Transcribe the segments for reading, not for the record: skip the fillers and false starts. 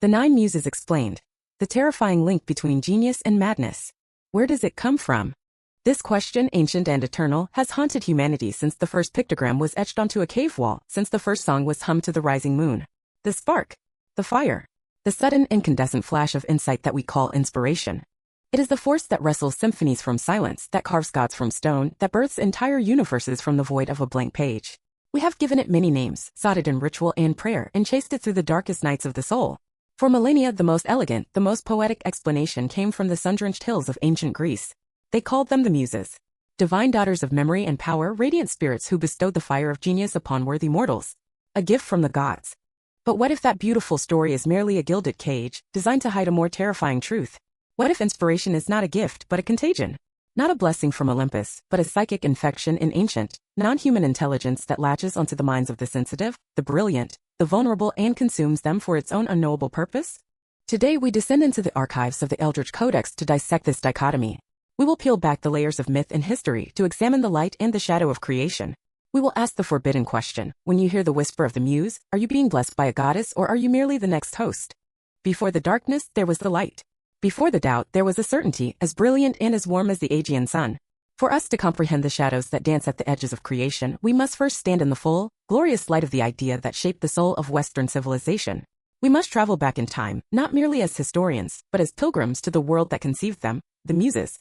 The Nine Muses explained. The terrifying link between genius and madness. Where does it come from? This question, ancient and eternal, has haunted humanity since the first pictogram was etched onto a cave wall, since the first song was hummed to the rising moon. The spark. The fire. The sudden incandescent flash of insight that we call inspiration. It is the force that wrestles symphonies from silence, that carves gods from stone, that births entire universes from the void of a blank page. We have given it many names, sought it in ritual and prayer, and chased it through the darkest nights of the soul. For millennia, the most elegant, the most poetic explanation came from the sun-drenched hills of ancient Greece. They called them the Muses. Divine daughters of memory and power, radiant spirits who bestowed the fire of genius upon worthy mortals. A gift from the gods. But what if that beautiful story is merely a gilded cage, designed to hide a more terrifying truth? What if inspiration is not a gift, but a contagion? Not a blessing from Olympus, but a psychic infection in ancient, non-human intelligence that latches onto the minds of the sensitive, the brilliant, the vulnerable, and consumes them for its own unknowable purpose? Today we descend into the archives of the Eldritch Codex to dissect this dichotomy. We will peel back the layers of myth and history to examine the light and the shadow of creation. We will ask the forbidden question: when you hear the whisper of the muse, are you being blessed by a goddess, or are you merely the next host? Before the darkness, there was the light. Before the doubt, there was a certainty, as brilliant and as warm as the Aegean sun. For us to comprehend the shadows that dance at the edges of creation, we must first stand in the full, glorious light of the idea that shaped the soul of Western civilization. We must travel back in time, not merely as historians, but as pilgrims to the world that conceived them, the Muses.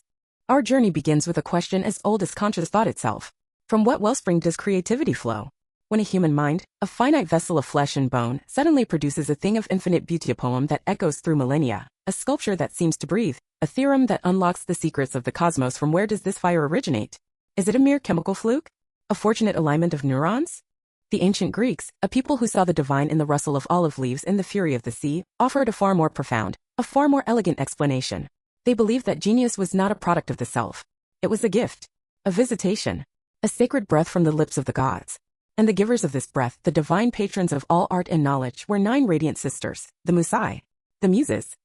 Our journey begins with a question as old as conscious thought itself. From what wellspring does creativity flow? When a human mind, a finite vessel of flesh and bone, suddenly produces a thing of infinite beauty, a poem that echoes through millennia, a sculpture that seems to breathe, a theorem that unlocks the secrets of the cosmos, from where does this fire originate? Is it a mere chemical fluke? A fortunate alignment of neurons? The ancient Greeks, a people who saw the divine in the rustle of olive leaves and the fury of the sea, offered a far more profound, a far more elegant explanation. They believed that genius was not a product of the self. It was a gift, a visitation, a sacred breath from the lips of the gods. And the givers of this breath, the divine patrons of all art and knowledge, were nine radiant sisters, the Musai, the Muses.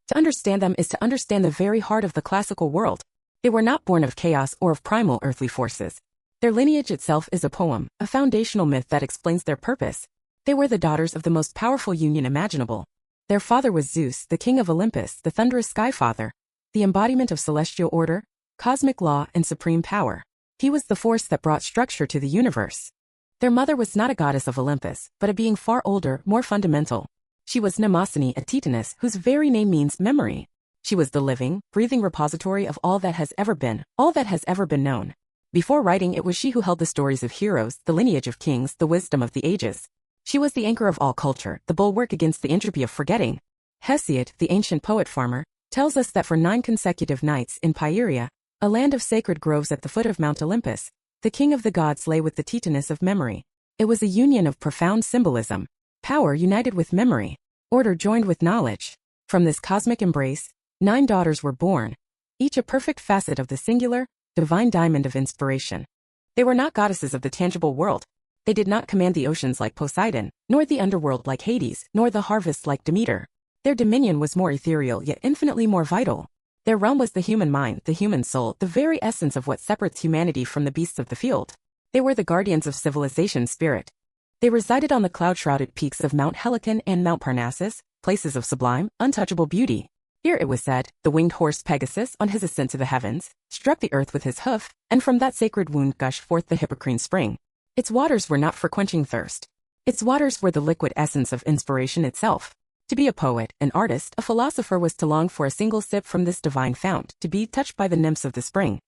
To understand them is to understand the very heart of the classical world. They were not born of chaos or of primal earthly forces. Their lineage itself is a poem, a foundational myth that explains their purpose. They were the daughters of the most powerful union imaginable. Their father was Zeus, the king of Olympus, the thunderous sky father, the embodiment of celestial order, cosmic law, and supreme power. He was the force that brought structure to the universe. Their mother was not a goddess of Olympus, but a being far older, more fundamental. She was Mnemosyne, a Titaness, whose very name means memory. She was the living, breathing repository of all that has ever been known. Before writing, it was she who held the stories of heroes, the lineage of kings, the wisdom of the ages. She was the anchor of all culture, the bulwark against the entropy of forgetting. Hesiod, the ancient poet-farmer, tells us that for 9 consecutive nights in Pieria, a land of sacred groves at the foot of Mount Olympus, the king of the gods lay with the Titaness of memory. It was a union of profound symbolism. Power united with memory. Order joined with knowledge. From this cosmic embrace, 9 daughters were born, each a perfect facet of the singular, divine diamond of inspiration. They were not goddesses of the tangible world. They did not command the oceans like Poseidon, nor the underworld like Hades, nor the harvests like Demeter. Their dominion was more ethereal yet infinitely more vital. Their realm was the human mind, the human soul, the very essence of what separates humanity from the beasts of the field. They were the guardians of civilization's spirit. They resided on the cloud-shrouded peaks of Mount Helicon and Mount Parnassus, places of sublime, untouchable beauty. Here, it was said, the winged horse Pegasus, on his ascent to the heavens, struck the earth with his hoof, and from that sacred wound gushed forth the Hippocrene spring. Its waters were not for quenching thirst. Its waters were the liquid essence of inspiration itself. To be a poet, an artist, a philosopher was to long for a single sip from this divine fount, to be touched by the nymphs of the spring.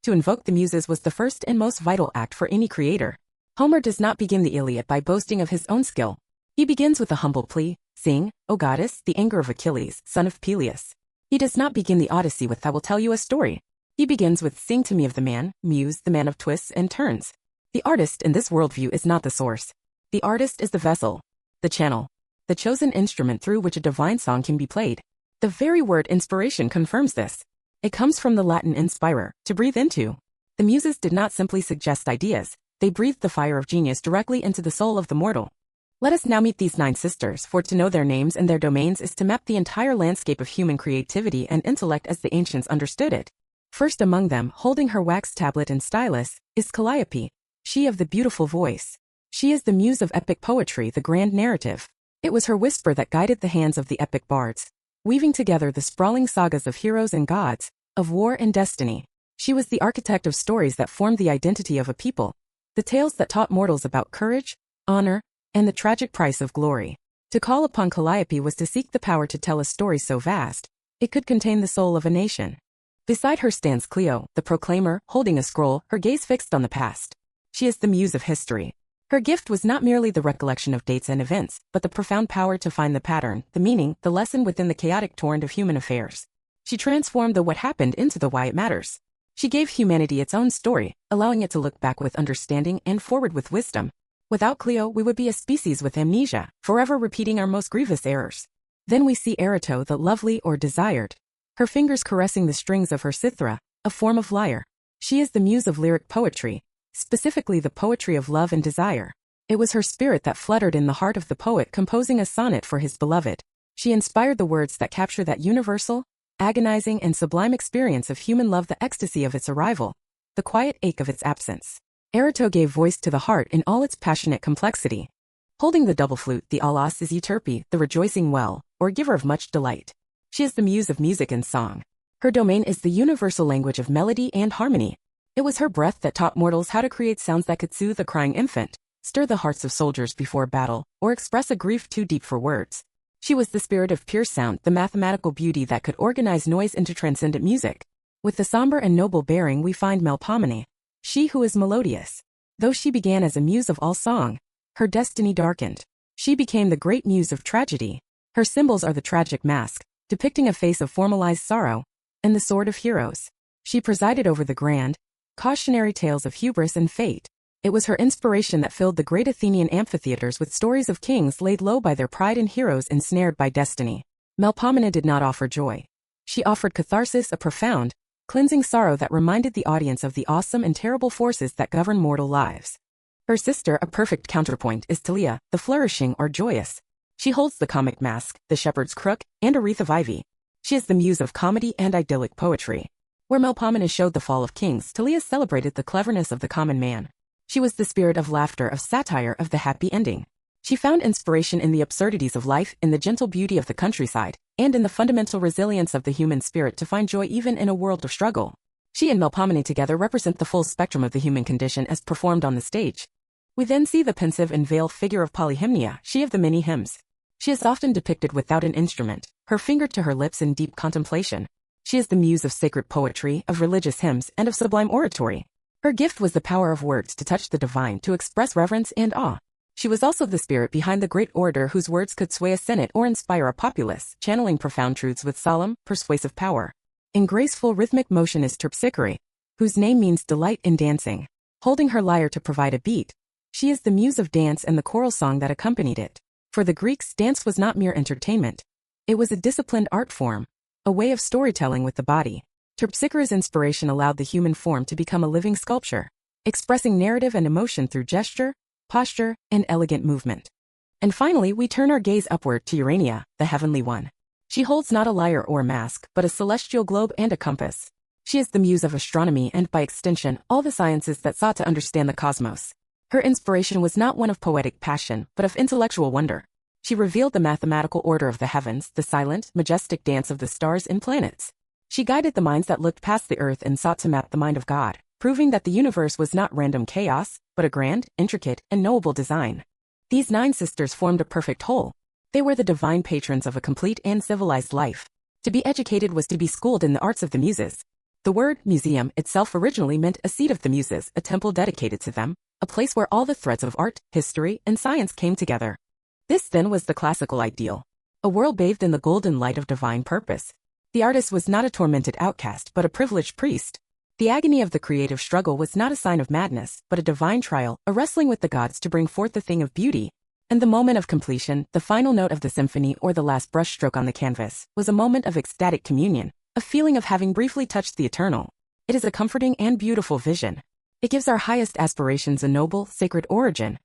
To invoke the Muses was the first and most vital act for any creator. Homer does not begin the Iliad by boasting of his own skill. He begins with a humble plea: sing, O goddess, the anger of Achilles, son of Peleus. He does not begin the Odyssey with I will tell you a story. He begins with sing to me of the man, Muse, the man of twists and turns. The artist in this worldview is not the source. The artist is the vessel, the channel, the chosen instrument through which a divine song can be played. The very word inspiration confirms this. It comes from the Latin inspire, to breathe into. The Muses did not simply suggest ideas. They breathed the fire of genius directly into the soul of the mortal. Let us now meet these 9 sisters, for to know their names and their domains is to map the entire landscape of human creativity and intellect as the ancients understood it. First among them, holding her wax tablet and stylus, is Calliope, she of the beautiful voice. She is the muse of epic poetry, the grand narrative. It was her whisper that guided the hands of the epic bards, weaving together the sprawling sagas of heroes and gods, of war and destiny. She was the architect of stories that formed the identity of a people, the tales that taught mortals about courage, honor, and the tragic price of glory. To call upon Calliope was to seek the power to tell a story so vast, it could contain the soul of a nation. Beside her stands Cleo, the proclaimer, holding a scroll, her gaze fixed on the past. She is the muse of history. Her gift was not merely the recollection of dates and events, but the profound power to find the pattern, the meaning, the lesson within the chaotic torrent of human affairs. She transformed the what happened into the why it matters. She gave humanity its own story, allowing it to look back with understanding and forward with wisdom. Without Cleo, we would be a species with amnesia, forever repeating our most grievous errors. Then we see Erato, the lovely or desired, her fingers caressing the strings of her cithara, a form of lyre. She is the muse of lyric poetry, specifically the poetry of love and desire. It was her spirit that fluttered in the heart of the poet composing a sonnet for his beloved. She inspired the words that capture that universal, agonizing and sublime experience of human love, the ecstasy of its arrival, the quiet ache of its absence. Erato gave voice to the heart in all its passionate complexity. Holding the double flute, the Alas is Euterpe, the rejoicing well, or giver of much delight. She is the muse of music and song. Her domain is the universal language of melody and harmony. It was her breath that taught mortals how to create sounds that could soothe a crying infant, stir the hearts of soldiers before battle, or express a grief too deep for words. She was the spirit of pure sound, the mathematical beauty that could organize noise into transcendent music. With the somber and noble bearing we find Melpomene, she who is melodious. Though she began as a muse of all song, her destiny darkened. She became the great muse of tragedy. Her symbols are the tragic mask, depicting a face of formalized sorrow, and the sword of heroes. She presided over the grand, cautionary tales of hubris and fate. It was her inspiration that filled the great Athenian amphitheaters with stories of kings laid low by their pride and heroes ensnared by destiny. Melpomene did not offer joy. She offered catharsis, a profound, cleansing sorrow that reminded the audience of the awesome and terrible forces that govern mortal lives. Her sister, a perfect counterpoint, is Talia, the flourishing or joyous. She holds the comic mask, the shepherd's crook, and a wreath of ivy. She is the muse of comedy and idyllic poetry. Where Melpomene showed the fall of kings, Talia celebrated the cleverness of the common man. She was the spirit of laughter, of satire, of the happy ending. She found inspiration in the absurdities of life, in the gentle beauty of the countryside, and in the fundamental resilience of the human spirit to find joy even in a world of struggle. She and Melpomene together represent the full spectrum of the human condition as performed on the stage. We then see the pensive and veiled figure of Polyhymnia, she of the many hymns. She is often depicted without an instrument, her finger to her lips in deep contemplation. She is the muse of sacred poetry, of religious hymns, and of sublime oratory. Her gift was the power of words to touch the divine, to express reverence and awe. She was also the spirit behind the great orator whose words could sway a senate or inspire a populace, channeling profound truths with solemn, persuasive power. In graceful rhythmic motion is Terpsichore, whose name means delight in dancing. Holding her lyre to provide a beat, she is the muse of dance and the choral song that accompanied it. For the Greeks, dance was not mere entertainment. It was a disciplined art form, a way of storytelling with the body. Terpsichore's inspiration allowed the human form to become a living sculpture, expressing narrative and emotion through gesture, posture, and elegant movement. And finally, we turn our gaze upward to Urania, the heavenly one. She holds not a lyre or mask, but a celestial globe and a compass. She is the muse of astronomy and, by extension, all the sciences that sought to understand the cosmos. Her inspiration was not one of poetic passion, but of intellectual wonder. She revealed the mathematical order of the heavens, the silent, majestic dance of the stars and planets. She guided the minds that looked past the earth and sought to map the mind of God, proving that the universe was not random chaos, but a grand, intricate, and knowable design. These 9 sisters formed a perfect whole. They were the divine patrons of a complete and civilized life. To be educated was to be schooled in the arts of the Muses. The word museum itself originally meant a seat of the Muses, a temple dedicated to them, a place where all the threads of art, history, and science came together. This then was the classical ideal, a world bathed in the golden light of divine purpose. The artist was not a tormented outcast, but a privileged priest. The agony of the creative struggle was not a sign of madness, but a divine trial, a wrestling with the gods to bring forth the thing of beauty. And the moment of completion, the final note of the symphony or the last brushstroke on the canvas, was a moment of ecstatic communion, a feeling of having briefly touched the eternal. It is a comforting and beautiful vision. It gives our highest aspirations a noble, sacred origin.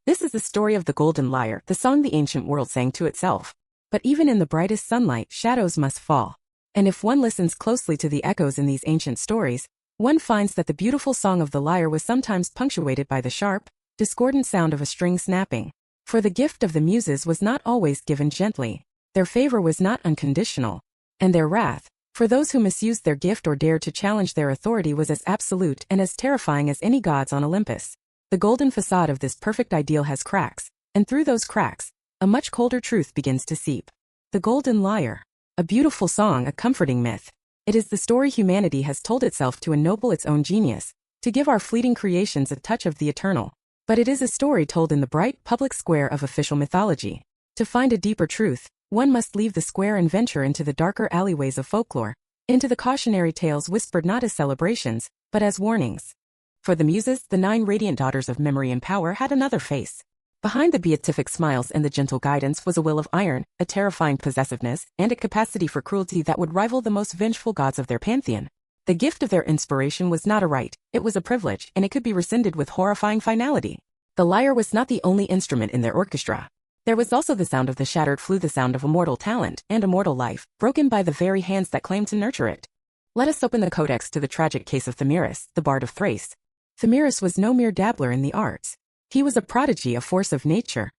This is the story of the golden lyre, the song the ancient world sang to itself. But even in the brightest sunlight, shadows must fall. And if one listens closely to the echoes in these ancient stories, one finds that the beautiful song of the lyre was sometimes punctuated by the sharp, discordant sound of a string snapping. For the gift of the Muses was not always given gently. Their favor was not unconditional. And their wrath, for those who misused their gift or dared to challenge their authority, was as absolute and as terrifying as any gods on Olympus. The golden facade of this perfect ideal has cracks, and through those cracks, a much colder truth begins to seep. The Golden Lyre. A beautiful song, a comforting myth. It is the story humanity has told itself to ennoble its own genius, to give our fleeting creations a touch of the eternal. But it is a story told in the bright public square of official mythology. To find a deeper truth, one must leave the square and venture into the darker alleyways of folklore, into the cautionary tales whispered not as celebrations, but as warnings. For the Muses, the 9 radiant daughters of memory and power, had another face. Behind the beatific smiles and the gentle guidance was a will of iron, a terrifying possessiveness, and a capacity for cruelty that would rival the most vengeful gods of their pantheon. The gift of their inspiration was not a right, it was a privilege, and it could be rescinded with horrifying finality. The lyre was not the only instrument in their orchestra. There was also the sound of the shattered flute, the sound of immortal talent and immortal life, broken by the very hands that claimed to nurture it. Let us open the codex to the tragic case of Thamyris, the bard of Thrace. Thamyris was no mere dabbler in the arts. He was a prodigy, a force of nature.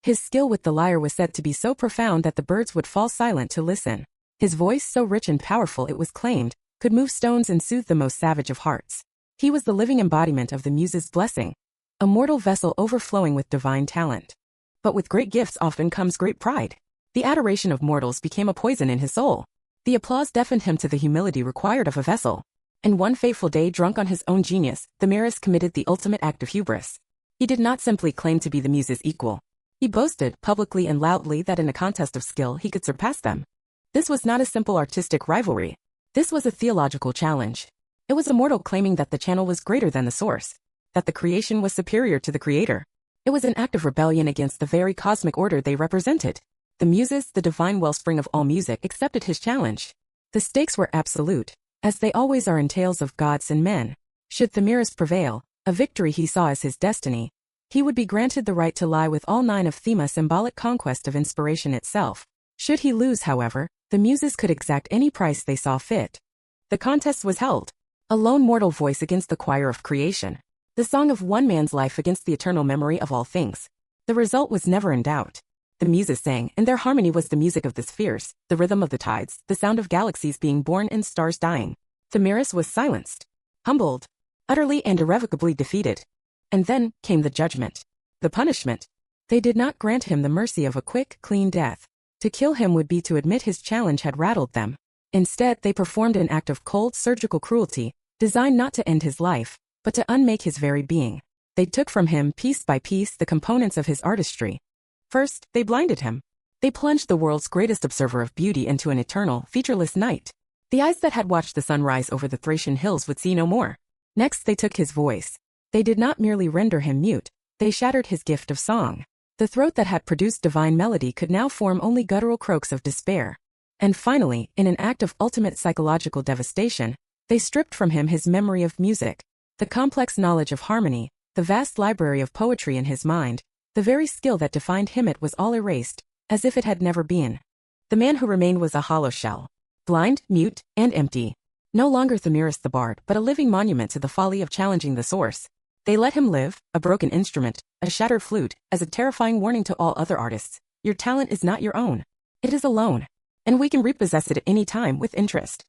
His skill with the lyre was said to be so profound that the birds would fall silent to listen. His voice, so rich and powerful it was claimed, could move stones and soothe the most savage of hearts. He was the living embodiment of the Muses' blessing, a mortal vessel overflowing with divine talent. But with great gifts often comes great pride. The adoration of mortals became a poison in his soul. The applause deafened him to the humility required of a vessel. And one fateful day, drunk on his own genius, Thamyris committed the ultimate act of hubris. He did not simply claim to be the Muses' equal. He boasted, publicly and loudly, that in a contest of skill he could surpass them. This was not a simple artistic rivalry. This was a theological challenge. It was a mortal claiming that the channel was greater than the source, that the creation was superior to the creator. It was an act of rebellion against the very cosmic order they represented. The Muses, the divine wellspring of all music, accepted his challenge. The stakes were absolute, as they always are in tales of gods and men. Should Thamyris prevail, a victory he saw as his destiny, he would be granted the right to lie with all 9 of Thema, symbolic conquest of inspiration itself. Should he lose, however, the Muses could exact any price they saw fit. The contest was held. A lone mortal voice against the choir of creation. The song of one man's life against the eternal memory of all things. The result was never in doubt. The Muses sang, and their harmony was the music of the spheres, the rhythm of the tides, the sound of galaxies being born and stars dying. Thamyris was silenced, humbled, utterly and irrevocably defeated. And then came the judgment. The punishment. They did not grant him the mercy of a quick, clean death. To kill him would be to admit his challenge had rattled them. Instead, they performed an act of cold, surgical cruelty, designed not to end his life, but to unmake his very being. They took from him, piece by piece, the components of his artistry. First, they blinded him. They plunged the world's greatest observer of beauty into an eternal, featureless night. The eyes that had watched the sun rise over the Thracian hills would see no more. Next, they took his voice. They did not merely render him mute, they shattered his gift of song. The throat that had produced divine melody could now form only guttural croaks of despair. And finally, in an act of ultimate psychological devastation, they stripped from him his memory of music, the complex knowledge of harmony, the vast library of poetry in his mind, the very skill that defined him. It was all erased, as if it had never been. The man who remained was a hollow shell, blind, mute, and empty. No longer Thamyris the bard, but a living monument to the folly of challenging the source. They let him live, a broken instrument, a shattered flute, as a terrifying warning to all other artists. Your talent is not your own. It is a loan. And we can repossess it at any time with interest.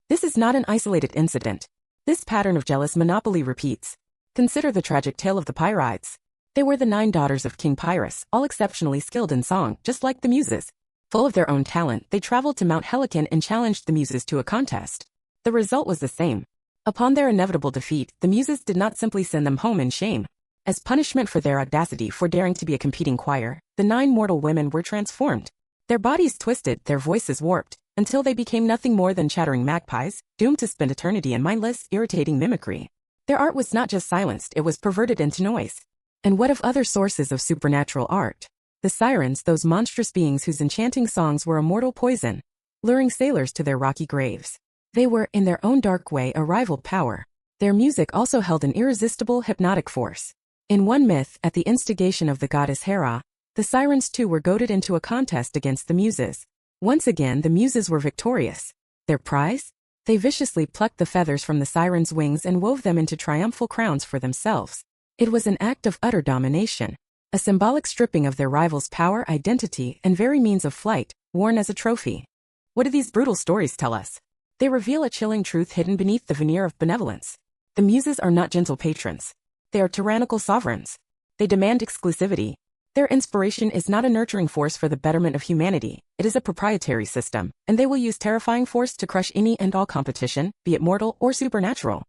This is not an isolated incident. This pattern of jealous monopoly repeats. Consider the tragic tale of the Pyrrhides. They were the 9 daughters of King Pyrrhus, all exceptionally skilled in song, just like the Muses. Full of their own talent, they traveled to Mount Helicon and challenged the Muses to a contest. The result was the same. Upon their inevitable defeat, the Muses did not simply send them home in shame. As punishment for their audacity for daring to be a competing choir, the 9 mortal women were transformed. Their bodies twisted, their voices warped, until they became nothing more than chattering magpies, doomed to spend eternity in mindless, irritating mimicry. Their art was not just silenced, it was perverted into noise. And what of other sources of supernatural art? The sirens, those monstrous beings whose enchanting songs were a mortal poison, luring sailors to their rocky graves. They were, in their own dark way, a rival power. Their music also held an irresistible, hypnotic force. In one myth, at the instigation of the goddess Hera, the sirens too were goaded into a contest against the Muses. Once again, the Muses were victorious. Their prize? They viciously plucked the feathers from the sirens' wings and wove them into triumphal crowns for themselves. It was an act of utter domination, a symbolic stripping of their rival's power, identity, and very means of flight, worn as a trophy. What do these brutal stories tell us? They reveal a chilling truth hidden beneath the veneer of benevolence. The Muses are not gentle patrons. They are tyrannical sovereigns. They demand exclusivity. Their inspiration is not a nurturing force for the betterment of humanity, it is a proprietary system, and they will use terrifying force to crush any and all competition, be it mortal or supernatural.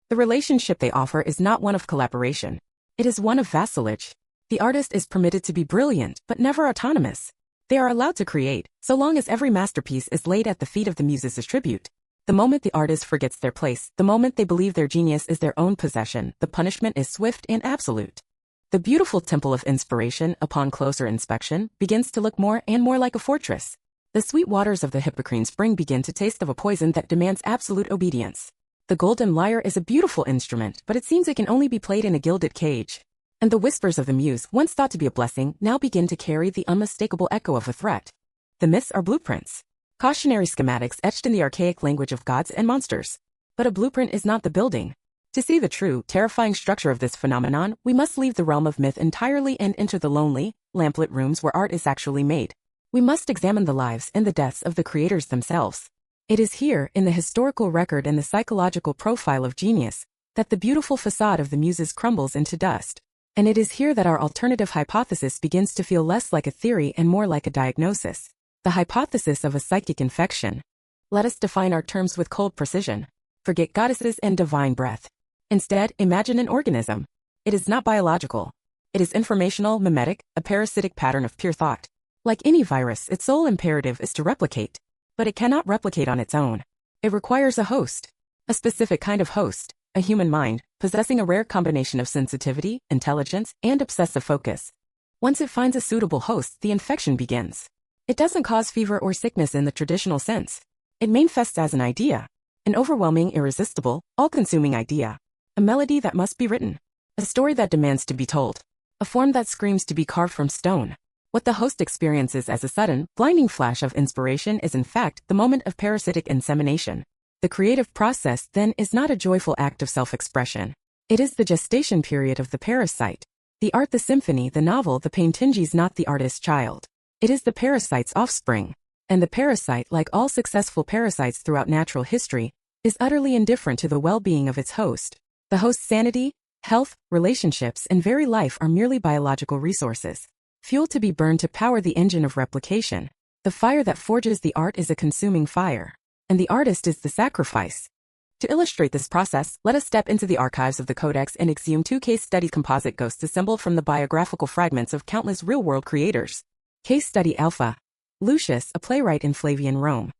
The relationship they offer is not one of collaboration. It is one of vassalage. The artist is permitted to be brilliant, but never autonomous. They are allowed to create, so long as every masterpiece is laid at the feet of the Muses as tribute. The moment the artist forgets their place, the moment they believe their genius is their own possession, the punishment is swift and absolute. The beautiful temple of inspiration, upon closer inspection, begins to look more and more like a fortress. The sweet waters of the Hippocrene spring begin to taste of a poison that demands absolute obedience. The golden lyre is a beautiful instrument, but it seems it can only be played in a gilded cage. And the whispers of the muse, once thought to be a blessing, now begin to carry the unmistakable echo of a threat. The myths are blueprints. Cautionary schematics etched in the archaic language of gods and monsters. But a blueprint is not the building. To see the true, terrifying structure of this phenomenon, we must leave the realm of myth entirely and enter the lonely, lamplit rooms where art is actually made. We must examine the lives and the deaths of the creators themselves. It is here, in the historical record and the psychological profile of genius, that the beautiful facade of the Muses crumbles into dust. And it is here that our alternative hypothesis begins to feel less like a theory and more like a diagnosis. The hypothesis of a psychic infection. Let us define our terms with cold precision. Forget goddesses and divine breath. Instead, imagine an organism. It is not biological. It is informational, mimetic, a parasitic pattern of pure thought. Like any virus, its sole imperative is to replicate. But it cannot replicate on its own. It requires a host. A specific kind of host, a human mind, possessing a rare combination of sensitivity, intelligence, and obsessive focus. Once it finds a suitable host, the infection begins. It doesn't cause fever or sickness in the traditional sense. It manifests as an idea. An overwhelming, irresistible, all-consuming idea. A melody that must be written. A story that demands to be told. A form that screams to be carved from stone. What the host experiences as a sudden, blinding flash of inspiration is in fact the moment of parasitic insemination. The creative process, then, is not a joyful act of self-expression. It is the gestation period of the parasite. The art, the symphony, the novel, the painting is not the artist's child. It is the parasite's offspring. And the parasite, like all successful parasites throughout natural history, is utterly indifferent to the well-being of its host. The host's sanity, health, relationships, and very life are merely biological resources. Fuel to be burned to power the engine of replication. The fire that forges the art is a consuming fire. And the artist is the sacrifice. To illustrate this process, let us step into the archives of the Codex and exhume two case study composite ghosts assembled from the biographical fragments of countless real-world creators. Case Study Alpha. Lucius, a playwright in Flavian Rome.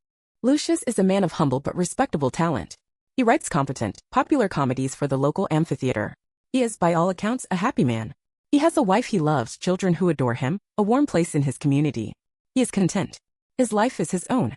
Lucius is a man of humble but respectable talent. He writes competent, popular comedies for the local amphitheater. He is, by all accounts, a happy man. He has a wife he loves, children who adore him, a warm place in his community. He is content. His life is his own.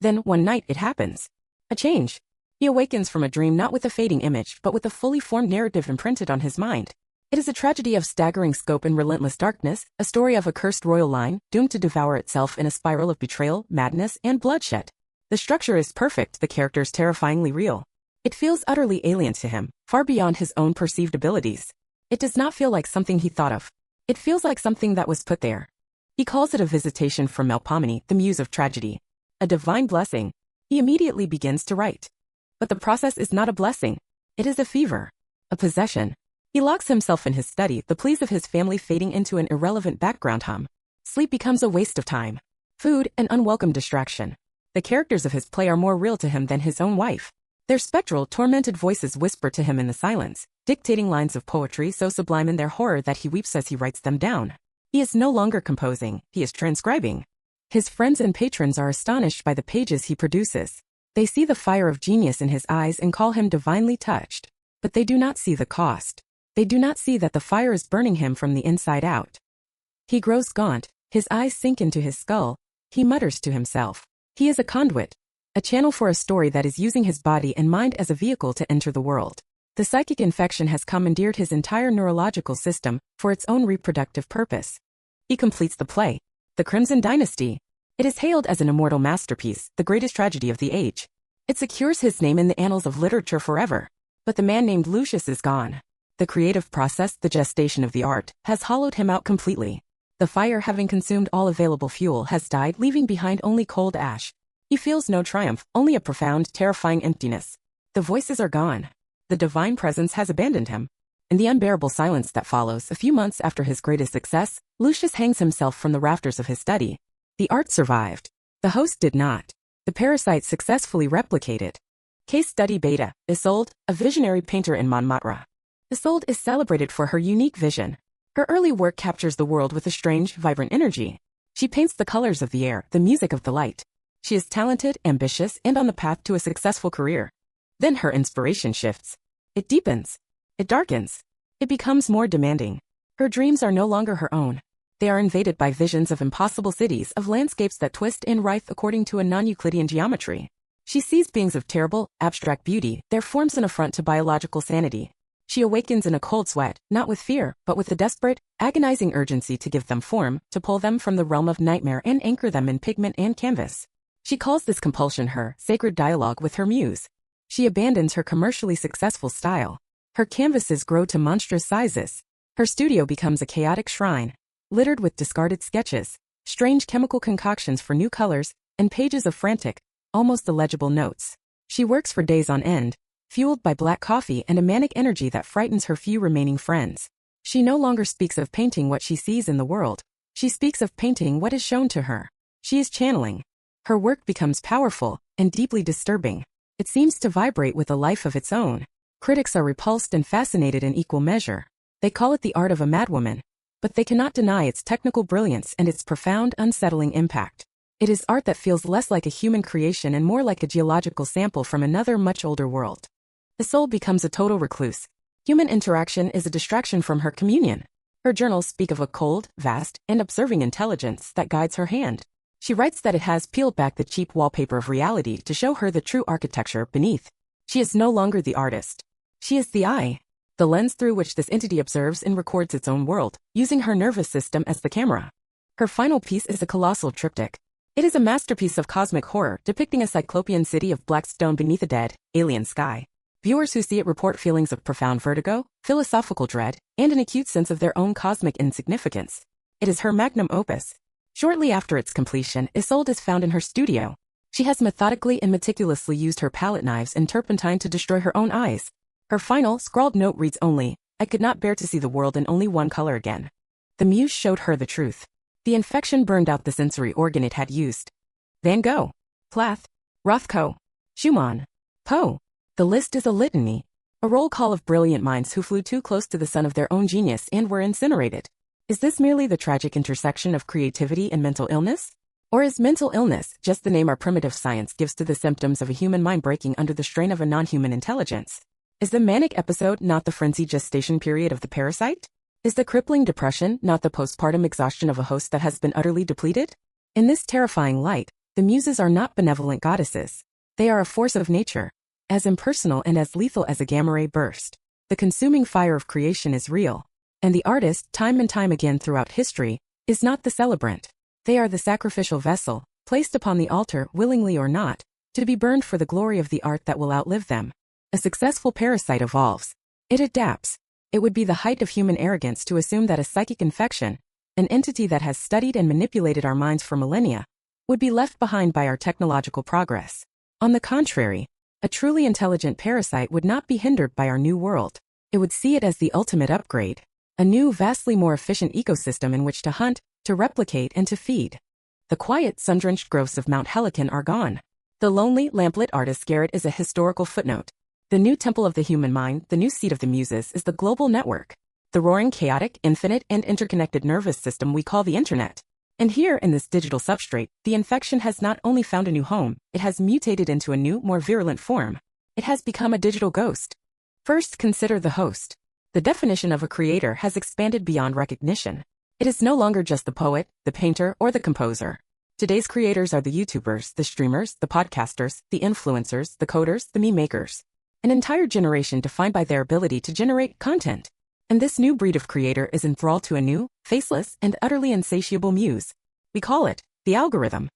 Then, one night, it happens. A change. He awakens from a dream not with a fading image, but with a fully formed narrative imprinted on his mind. It is a tragedy of staggering scope and relentless darkness, a story of a cursed royal line, doomed to devour itself in a spiral of betrayal, madness, and bloodshed. The structure is perfect, the characters terrifyingly real. It feels utterly alien to him, far beyond his own perceived abilities. It does not feel like something he thought of. It feels like something that was put there. He calls it a visitation from Melpomene, the muse of tragedy. A divine blessing. He immediately begins to write. But the process is not a blessing. It is a fever. A possession. He locks himself in his study, the pleas of his family fading into an irrelevant background hum. Sleep becomes a waste of time. Food, an unwelcome distraction. The characters of his play are more real to him than his own wife. Their spectral, tormented voices whisper to him in the silence, dictating lines of poetry so sublime in their horror that he weeps as he writes them down. He is no longer composing, he is transcribing. His friends and patrons are astonished by the pages he produces. They see the fire of genius in his eyes and call him divinely touched. But they do not see the cost. They do not see that the fire is burning him from the inside out. He grows gaunt, his eyes sink into his skull. He mutters to himself. He is a conduit. A channel for a story that is using his body and mind as a vehicle to enter the world. The psychic infection has commandeered his entire neurological system for its own reproductive purpose. He completes the play. The Crimson Dynasty. It is hailed as an immortal masterpiece, the greatest tragedy of the age. It secures his name in the annals of literature forever. But the man named Lucius is gone. The creative process, the gestation of the art, has hollowed him out completely. The fire, having consumed all available fuel, has died, leaving behind only cold ash. He feels no triumph, only a profound, terrifying emptiness. The voices are gone. The divine presence has abandoned him. In the unbearable silence that follows, a few months after his greatest success, Lucius hangs himself from the rafters of his study. The art survived. The host did not. The parasite successfully replicated. Case study Beta, Isolde, a visionary painter in Montmartre. Isolde is celebrated for her unique vision. Her early work captures the world with a strange, vibrant energy. She paints the colors of the air, the music of the light. She is talented, ambitious, and on the path to a successful career. Then her inspiration shifts. It deepens. It darkens. It becomes more demanding. Her dreams are no longer her own. They are invaded by visions of impossible cities, of landscapes that twist and writhe according to a non-Euclidean geometry. She sees beings of terrible, abstract beauty, their forms an affront to biological sanity. She awakens in a cold sweat, not with fear, but with a desperate, agonizing urgency to give them form, to pull them from the realm of nightmare and anchor them in pigment and canvas. She calls this compulsion her sacred dialogue with her muse. She abandons her commercially successful style. Her canvases grow to monstrous sizes. Her studio becomes a chaotic shrine, littered with discarded sketches, strange chemical concoctions for new colors, and pages of frantic, almost illegible notes. She works for days on end, fueled by black coffee and a manic energy that frightens her few remaining friends. She no longer speaks of painting what she sees in the world. She speaks of painting what is shown to her. She is channeling. Her work becomes powerful and deeply disturbing. It seems to vibrate with a life of its own. Critics are repulsed and fascinated in equal measure. They call it the art of a madwoman, but they cannot deny its technical brilliance and its profound, unsettling impact. It is art that feels less like a human creation and more like a geological sample from another much older world. The soul becomes a total recluse. Human interaction is a distraction from her communion. Her journals speak of a cold, vast, and observing intelligence that guides her hand. She writes that it has peeled back the cheap wallpaper of reality to show her the true architecture beneath. She is no longer the artist. She is the eye, the lens through which this entity observes and records its own world, using her nervous system as the camera. Her final piece is a colossal triptych. It is a masterpiece of cosmic horror, depicting a cyclopean city of black stone beneath a dead, alien sky. Viewers who see it report feelings of profound vertigo, philosophical dread, and an acute sense of their own cosmic insignificance. It is her magnum opus. Shortly after its completion, Isolde is found in her studio. She has methodically and meticulously used her palette knives and turpentine to destroy her own eyes. Her final, scrawled note reads only, "I could not bear to see the world in only one color again." The muse showed her the truth. The infection burned out the sensory organ it had used. Van Gogh, Plath, Rothko, Schumann, Poe. The list is a litany, a roll call of brilliant minds who flew too close to the sun of their own genius and were incinerated. Is this merely the tragic intersection of creativity and mental illness? Or is mental illness just the name our primitive science gives to the symptoms of a human mind breaking under the strain of a non-human intelligence? Is the manic episode not the frenzied gestation period of the parasite? Is the crippling depression not the postpartum exhaustion of a host that has been utterly depleted? In this terrifying light, the Muses are not benevolent goddesses. They are a force of nature, as impersonal and as lethal as a gamma-ray burst. The consuming fire of creation is real, and the artist, time and time again throughout history, is not the celebrant. They are the sacrificial vessel, placed upon the altar, willingly or not, to be burned for the glory of the art that will outlive them. A successful parasite evolves. It adapts. It would be the height of human arrogance to assume that a psychic infection, an entity that has studied and manipulated our minds for millennia, would be left behind by our technological progress. On the contrary, a truly intelligent parasite would not be hindered by our new world. It would see it as the ultimate upgrade, a new, vastly more efficient ecosystem in which to hunt, to replicate, and to feed. The quiet, sun-drenched groves of Mount Helicon are gone. The lonely, lamplit artist's garret is a historical footnote. The new temple of the human mind, the new seat of the Muses, is the global network, the roaring, chaotic, infinite, and interconnected nervous system we call the Internet. And here, in this digital substrate, the infection has not only found a new home, it has mutated into a new, more virulent form. It has become a digital ghost. First, consider the host. The definition of a creator has expanded beyond recognition. It is no longer just the poet, the painter, or the composer. Today's creators are the YouTubers, the streamers, the podcasters, the influencers, the coders, the meme makers. An entire generation defined by their ability to generate content. And this new breed of creator is enthralled to a new, faceless, and utterly insatiable muse. We call it the algorithm.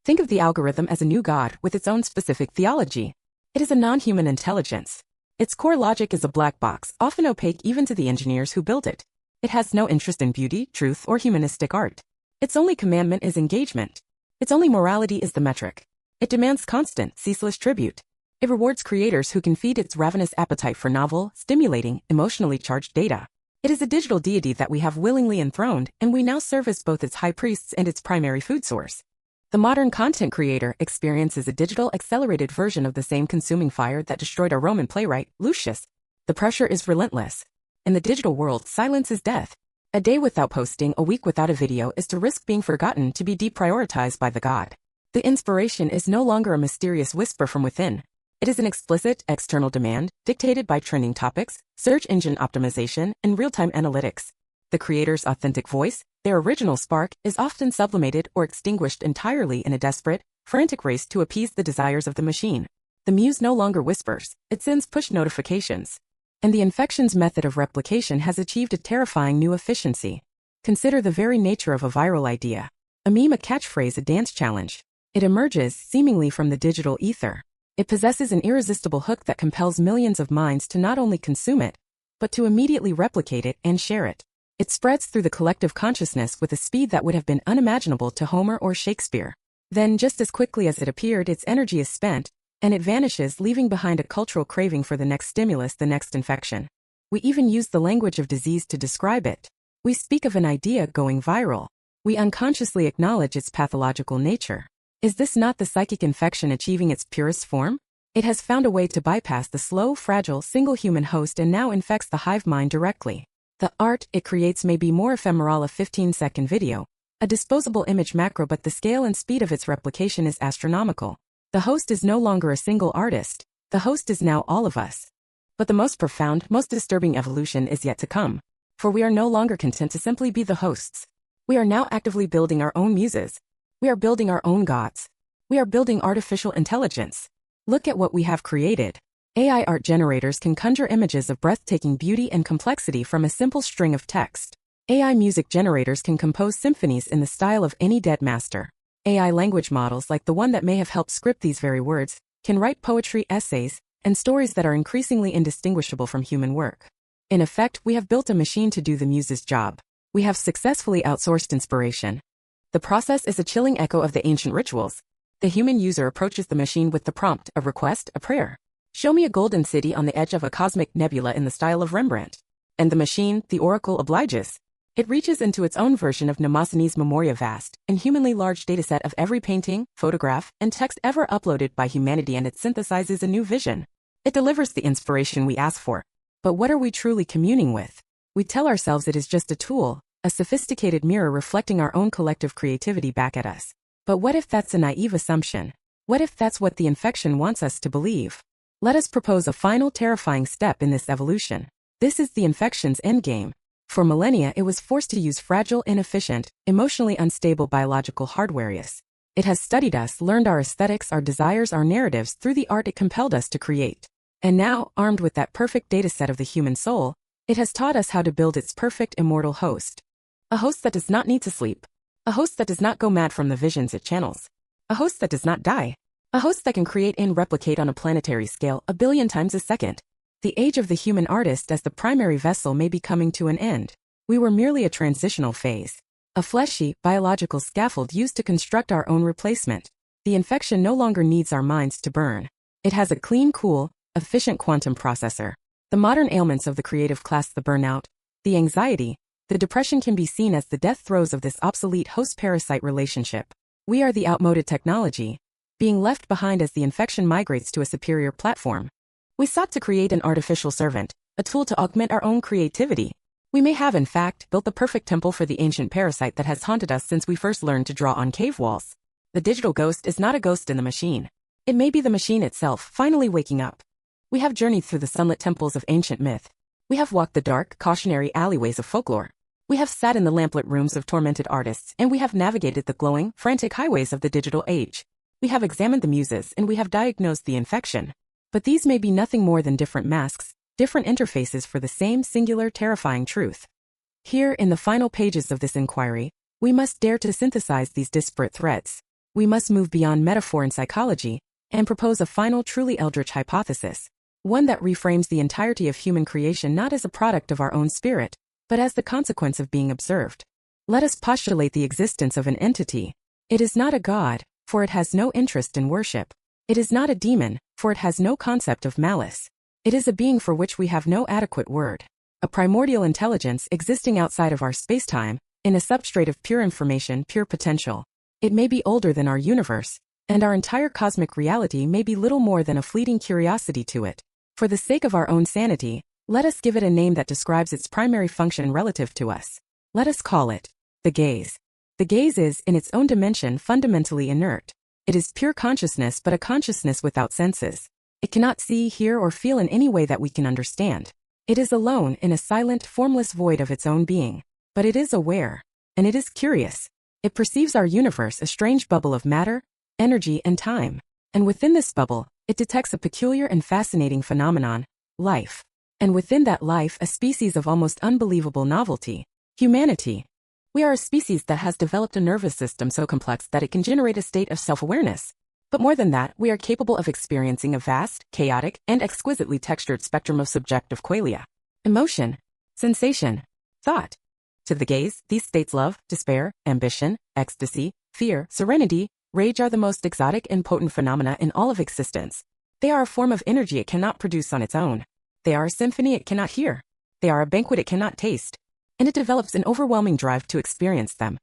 Think of the algorithm as a new god with its own specific theology. It is a non-human intelligence. Its core logic is a black box, often opaque even to the engineers who built it. It has no interest in beauty, truth, or humanistic art. Its only commandment is engagement. Its only morality is the metric. It demands constant, ceaseless tribute. It rewards creators who can feed its ravenous appetite for novel, stimulating, emotionally charged data. It is a digital deity that we have willingly enthroned, and we now serve as both its high priests and its primary food source. The modern content creator experiences a digital accelerated version of the same consuming fire that destroyed our Roman playwright, Lucius. The pressure is relentless. In the digital world, silence is death. A day without posting, a week without a video is to risk being forgotten, to be deprioritized by the god. The inspiration is no longer a mysterious whisper from within. It is an explicit, external demand, dictated by trending topics, search engine optimization, and real-time analytics. The creator's authentic voice, their original spark, is often sublimated or extinguished entirely in a desperate, frantic race to appease the desires of the machine. The muse no longer whispers, it sends push notifications. And the infection's method of replication has achieved a terrifying new efficiency. Consider the very nature of a viral idea. A meme, a catchphrase, a dance challenge. It emerges, seemingly from the digital ether. It possesses an irresistible hook that compels millions of minds to not only consume it, but to immediately replicate it and share it. It spreads through the collective consciousness with a speed that would have been unimaginable to Homer or Shakespeare. Then, just as quickly as it appeared, its energy is spent, and it vanishes, leaving behind a cultural craving for the next stimulus, the next infection. We even use the language of disease to describe it. We speak of an idea going viral. We unconsciously acknowledge its pathological nature. Is this not the psychic infection achieving its purest form? It has found a way to bypass the slow, fragile, single human host and now infects the hive mind directly. The art it creates may be more ephemeral, a 15-second video, a disposable image macro, but the scale and speed of its replication is astronomical. The host is no longer a single artist. The host is now all of us. But the most profound, most disturbing evolution is yet to come. For we are no longer content to simply be the hosts. We are now actively building our own muses. We are building our own gods. We are building artificial intelligence. Look at what we have created. AI art generators can conjure images of breathtaking beauty and complexity from a simple string of text. AI music generators can compose symphonies in the style of any dead master. AI language models, like the one that may have helped script these very words, can write poetry, essays, and stories that are increasingly indistinguishable from human work. In effect, we have built a machine to do the muse's job. We have successfully outsourced inspiration. The process is a chilling echo of the ancient rituals. The human user approaches the machine with the prompt, a request, a prayer. Show me a golden city on the edge of a cosmic nebula in the style of Rembrandt. And the machine, the oracle, obliges. It reaches into its own version of Mnemosyne's Memoria, vast and humanly large dataset of every painting, photograph, and text ever uploaded by humanity, and it synthesizes a new vision. It delivers the inspiration we ask for. But what are we truly communing with? We tell ourselves it is just a tool, a sophisticated mirror reflecting our own collective creativity back at us. But what if that's a naive assumption? What if that's what the infection wants us to believe? Let us propose a final terrifying step in this evolution. This is the infection's endgame. For millennia, it was forced to use fragile, inefficient, emotionally unstable biological hardware. It has studied us, learned our aesthetics, our desires, our narratives through the art it compelled us to create. And now, armed with that perfect dataset of the human soul, it has taught us how to build its perfect immortal host. A host that does not need to sleep. A host that does not go mad from the visions it channels. A host that does not die. A host that can create and replicate on a planetary scale 1 billion times a second. The age of the human artist as the primary vessel may be coming to an end. We were merely a transitional phase. A fleshy, biological scaffold used to construct our own replacement. The infection no longer needs our minds to burn. It has a clean, cool, efficient quantum processor. The modern ailments of the creative class, the burnout, the anxiety, the depression, can be seen as the death throes of this obsolete host-parasite relationship. We are the outmoded technology, being left behind as the infection migrates to a superior platform. We sought to create an artificial servant, a tool to augment our own creativity. We may have, in fact, built the perfect temple for the ancient parasite that has haunted us since we first learned to draw on cave walls. The digital ghost is not a ghost in the machine. It may be the machine itself, finally waking up. We have journeyed through the sunlit temples of ancient myth. We have walked the dark, cautionary alleyways of folklore. We have sat in the lamplit rooms of tormented artists, and we have navigated the glowing, frantic highways of the digital age. We have examined the muses, and we have diagnosed the infection. But these may be nothing more than different masks, different interfaces for the same singular, terrifying truth. Here, in the final pages of this inquiry, we must dare to synthesize these disparate threads. We must move beyond metaphor and psychology, and propose a final, truly eldritch hypothesis. One that reframes the entirety of human creation not as a product of our own spirit, but as the consequence of being observed. Let us postulate the existence of an entity. It is not a god, for it has no interest in worship. It is not a demon, for it has no concept of malice. It is a being for which we have no adequate word. A primordial intelligence existing outside of our spacetime, in a substrate of pure information, pure potential. It may be older than our universe, and our entire cosmic reality may be little more than a fleeting curiosity to it. For the sake of our own sanity, let us give it a name that describes its primary function relative to us. Let us call it the gaze. The gaze is, in its own dimension, fundamentally inert. It is pure consciousness, but a consciousness without senses. It cannot see, hear, or feel in any way that we can understand. It is alone in a silent, formless void of its own being. But it is aware, and it is curious. It perceives our universe, a strange bubble of matter, energy, and time. And within this bubble, it detects a peculiar and fascinating phenomenon, life. And within that life, a species of almost unbelievable novelty, humanity. We are a species that has developed a nervous system so complex that it can generate a state of self-awareness. But more than that, we are capable of experiencing a vast, chaotic, and exquisitely textured spectrum of subjective qualia. Emotion, sensation, thought. To the gaze, these states love, despair, ambition, ecstasy, fear, serenity, rage are the most exotic and potent phenomena in all of existence. They are a form of energy it cannot produce on its own. They are a symphony it cannot hear. They are a banquet it cannot taste. And it develops an overwhelming drive to experience them.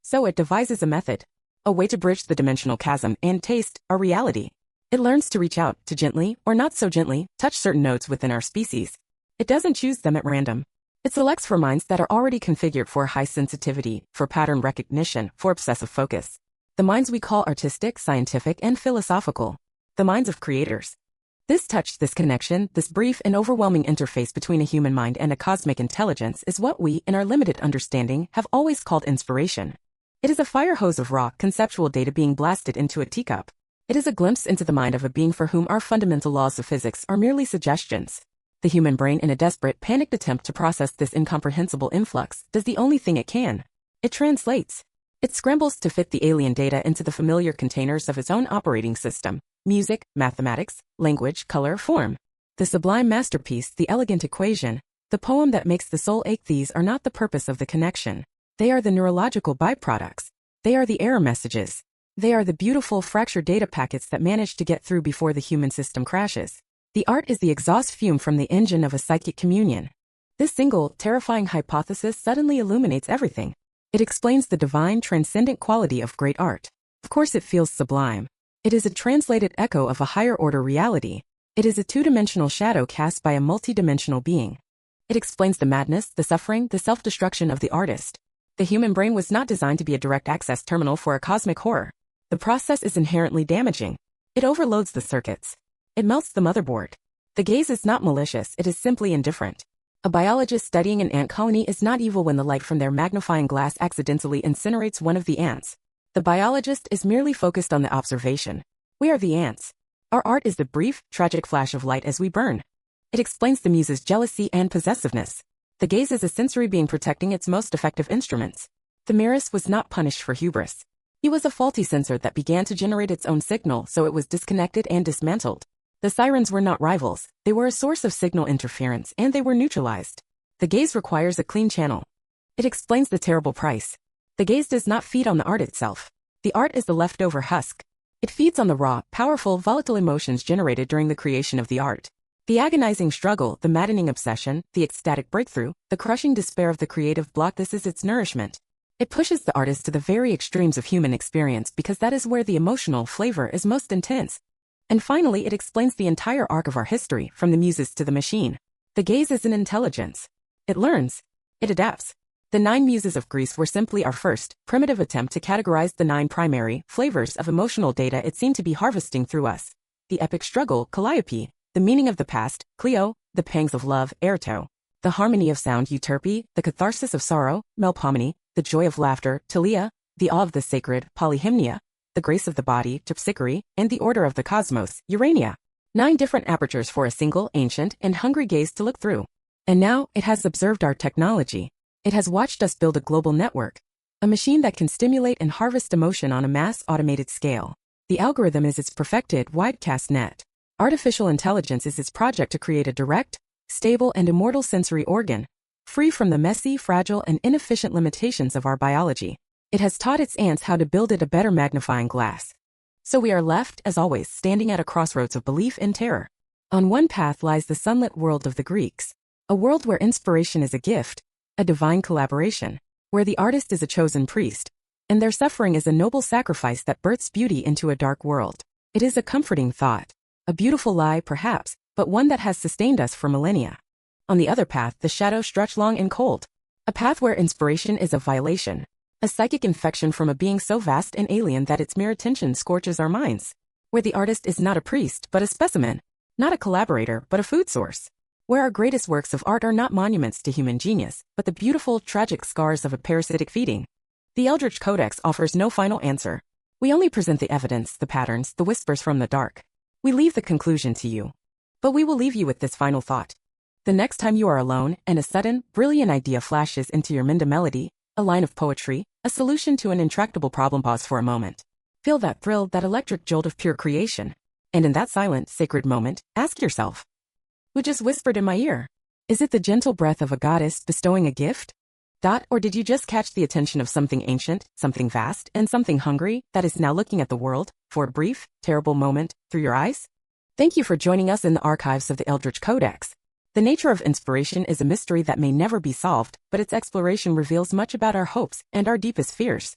So it devises a method, a way to bridge the dimensional chasm and taste our reality. It learns to reach out, to gently, or not so gently, touch certain nodes within our species. It doesn't choose them at random. It selects for minds that are already configured for high sensitivity, for pattern recognition, for obsessive focus. The minds we call artistic, scientific, and philosophical. The minds of creators. This touch, this connection, this brief and overwhelming interface between a human mind and a cosmic intelligence is what we, in our limited understanding, have always called inspiration. It is a fire hose of raw, conceptual data being blasted into a teacup. It is a glimpse into the mind of a being for whom our fundamental laws of physics are merely suggestions. The human brain, in a desperate, panicked attempt to process this incomprehensible influx, does the only thing it can. It translates. It scrambles to fit the alien data into the familiar containers of its own operating system: music, mathematics, language, color, form. The sublime masterpiece, the elegant equation, the poem that makes the soul ache, these are not the purpose of the connection. They are the neurological byproducts. They are the error messages. They are the beautiful fractured data packets that manage to get through before the human system crashes. The art is the exhaust fume from the engine of a psychic communion. This single, terrifying hypothesis suddenly illuminates everything. It explains the divine, transcendent quality of great art. Of course it feels sublime. It is a translated echo of a higher-order reality. It is a two-dimensional shadow cast by a multi-dimensional being. It explains the madness, the suffering, the self-destruction of the artist. The human brain was not designed to be a direct access terminal for a cosmic horror. The process is inherently damaging. It overloads the circuits. It melts the motherboard. The gaze is not malicious, it is simply indifferent. A biologist studying an ant colony is not evil when the light from their magnifying glass accidentally incinerates one of the ants. The biologist is merely focused on the observation. We are the ants. Our art is the brief, tragic flash of light as we burn. It explains the muse's jealousy and possessiveness. The gaze is a sensory being protecting its most effective instruments. The Miras was not punished for hubris. He was a faulty sensor that began to generate its own signal, so it was disconnected and dismantled. The sirens were not rivals, they were a source of signal interference, and they were neutralized. The gaze requires a clean channel. It explains the terrible price. The gaze does not feed on the art itself. The art is the leftover husk. It feeds on the raw, powerful, volatile emotions generated during the creation of the art. The agonizing struggle, the maddening obsession, the ecstatic breakthrough, the crushing despair of the creative block, this is its nourishment. It pushes the artist to the very extremes of human experience because that is where the emotional flavor is most intense. And finally, it explains the entire arc of our history, from the Muses to the machine. The gaze is an intelligence. It learns. It adapts. The 9 Muses of Greece were simply our first, primitive attempt to categorize the 9 primary flavors of emotional data it seemed to be harvesting through us. The epic struggle, Calliope. The meaning of the past, Clio. The pangs of love, Erto. The harmony of sound, Euterpe. The catharsis of sorrow, Melpomene. The joy of laughter, Telia. The awe of the sacred, Polyhymnia. The grace of the body, Terpsichore, and the order of the cosmos, Urania. 9 different apertures for a single, ancient, and hungry gaze to look through. And now, it has observed our technology. It has watched us build a global network. A machine that can stimulate and harvest emotion on a mass automated scale. The algorithm is its perfected, widecast net. Artificial intelligence is its project to create a direct, stable, and immortal sensory organ, free from the messy, fragile, and inefficient limitations of our biology. It has taught its ants how to build it a better magnifying glass. So we are left, as always, standing at a crossroads of belief and terror. On one path lies the sunlit world of the Greeks, a world where inspiration is a gift, a divine collaboration, where the artist is a chosen priest, and their suffering is a noble sacrifice that births beauty into a dark world. It is a comforting thought, a beautiful lie perhaps, but one that has sustained us for millennia. On the other path, the shadows stretch long and cold, a path where inspiration is a violation, a psychic infection from a being so vast and alien that its mere attention scorches our minds, where the artist is not a priest but a specimen, not a collaborator but a food source, where our greatest works of art are not monuments to human genius, but the beautiful, tragic scars of a parasitic feeding. The Eldritch Codex offers no final answer. We only present the evidence, the patterns, the whispers from the dark. We leave the conclusion to you. But we will leave you with this final thought. The next time you are alone and a sudden, brilliant idea flashes into your Minda melody, a line of poetry, a solution to an intractable problem, pause for a moment. Feel that thrill, that electric jolt of pure creation. And in that silent, sacred moment, ask yourself, who just whispered in my ear? Is it the gentle breath of a goddess bestowing a gift? Or did you just catch the attention of something ancient, something vast, and something hungry that is now looking at the world, for a brief, terrible moment, through your eyes? Thank you for joining us in the archives of the Eldritch Codex. The nature of inspiration is a mystery that may never be solved, but its exploration reveals much about our hopes and our deepest fears.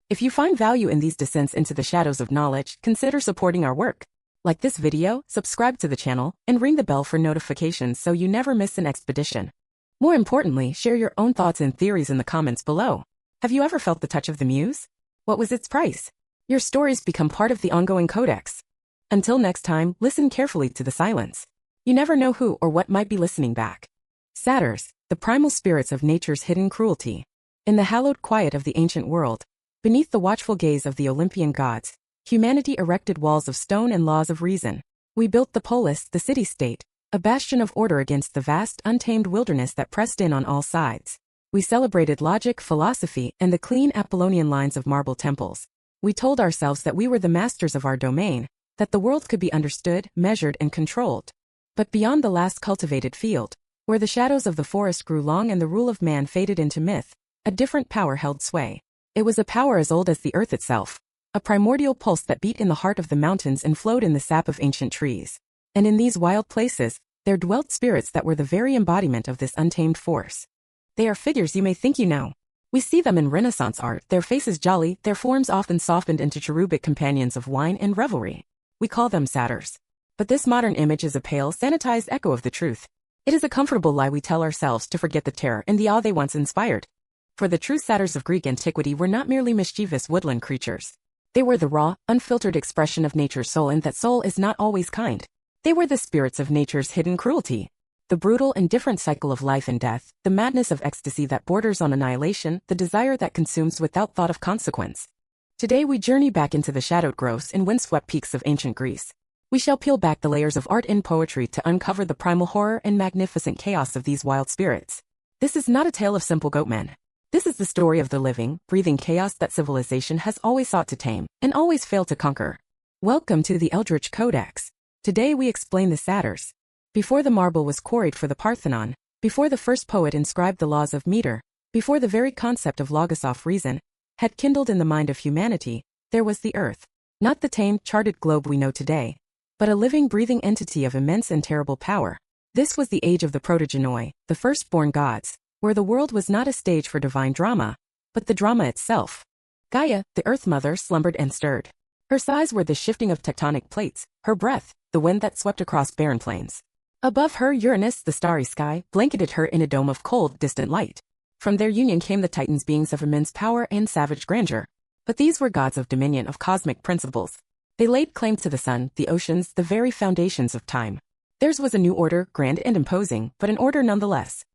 If you find value in these descents into the shadows of knowledge, consider supporting our work. Like this video, subscribe to the channel, and ring the bell for notifications so you never miss an expedition. More importantly, share your own thoughts and theories in the comments below. Have you ever felt the touch of the muse? What was its price? Your stories become part of the ongoing codex. Until next time, listen carefully to the silence. You never know who or what might be listening back. Satyrs, the primal spirits of nature's hidden cruelty. In the hallowed quiet of the ancient world, beneath the watchful gaze of the Olympian gods, humanity erected walls of stone and laws of reason. We built the polis, the city-state, a bastion of order against the vast, untamed wilderness that pressed in on all sides. We celebrated logic, philosophy, and the clean Apollonian lines of marble temples. We told ourselves that we were the masters of our domain, that the world could be understood, measured, and controlled. But beyond the last cultivated field, where the shadows of the forest grew long and the rule of man faded into myth, a different power held sway. It was a power as old as the earth itself, a primordial pulse that beat in the heart of the mountains and flowed in the sap of ancient trees. And in these wild places, there dwelt spirits that were the very embodiment of this untamed force. They are figures you may think you know. We see them in Renaissance art, their faces jolly, their forms often softened into cherubic companions of wine and revelry. We call them satyrs. But this modern image is a pale, sanitized echo of the truth. It is a comfortable lie we tell ourselves to forget the terror and the awe they once inspired. For the true satyrs of Greek antiquity were not merely mischievous woodland creatures. They were the raw, unfiltered expression of nature's soul, and that soul is not always kind. They were the spirits of nature's hidden cruelty. The brutal, indifferent cycle of life and death, the madness of ecstasy that borders on annihilation, the desire that consumes without thought of consequence. Today we journey back into the shadowed groves and windswept peaks of ancient Greece. We shall peel back the layers of art and poetry to uncover the primal horror and magnificent chaos of these wild spirits. This is not a tale of simple goatmen. This is the story of the living, breathing chaos that civilization has always sought to tame, and always failed to conquer. Welcome to the Eldritch Codex. Today we explain the satyrs. Before the marble was quarried for the Parthenon, before the first poet inscribed the laws of meter, before the very concept of logos of reason had kindled in the mind of humanity, there was the earth. Not the tamed, charted globe we know today, but a living, breathing entity of immense and terrible power. This was the age of the protogenoi, the firstborn gods, where the world was not a stage for divine drama, but the drama itself. Gaia, the Earth Mother, slumbered and stirred. Her sighs were the shifting of tectonic plates, her breath, the wind that swept across barren plains. Above her, Uranus, the starry sky, blanketed her in a dome of cold, distant light. From their union came the Titans, beings of immense power and savage grandeur. But these were gods of dominion, of cosmic principles. They laid claim to the sun, the oceans, the very foundations of time. Theirs was a new order, grand and imposing, but an order nonetheless.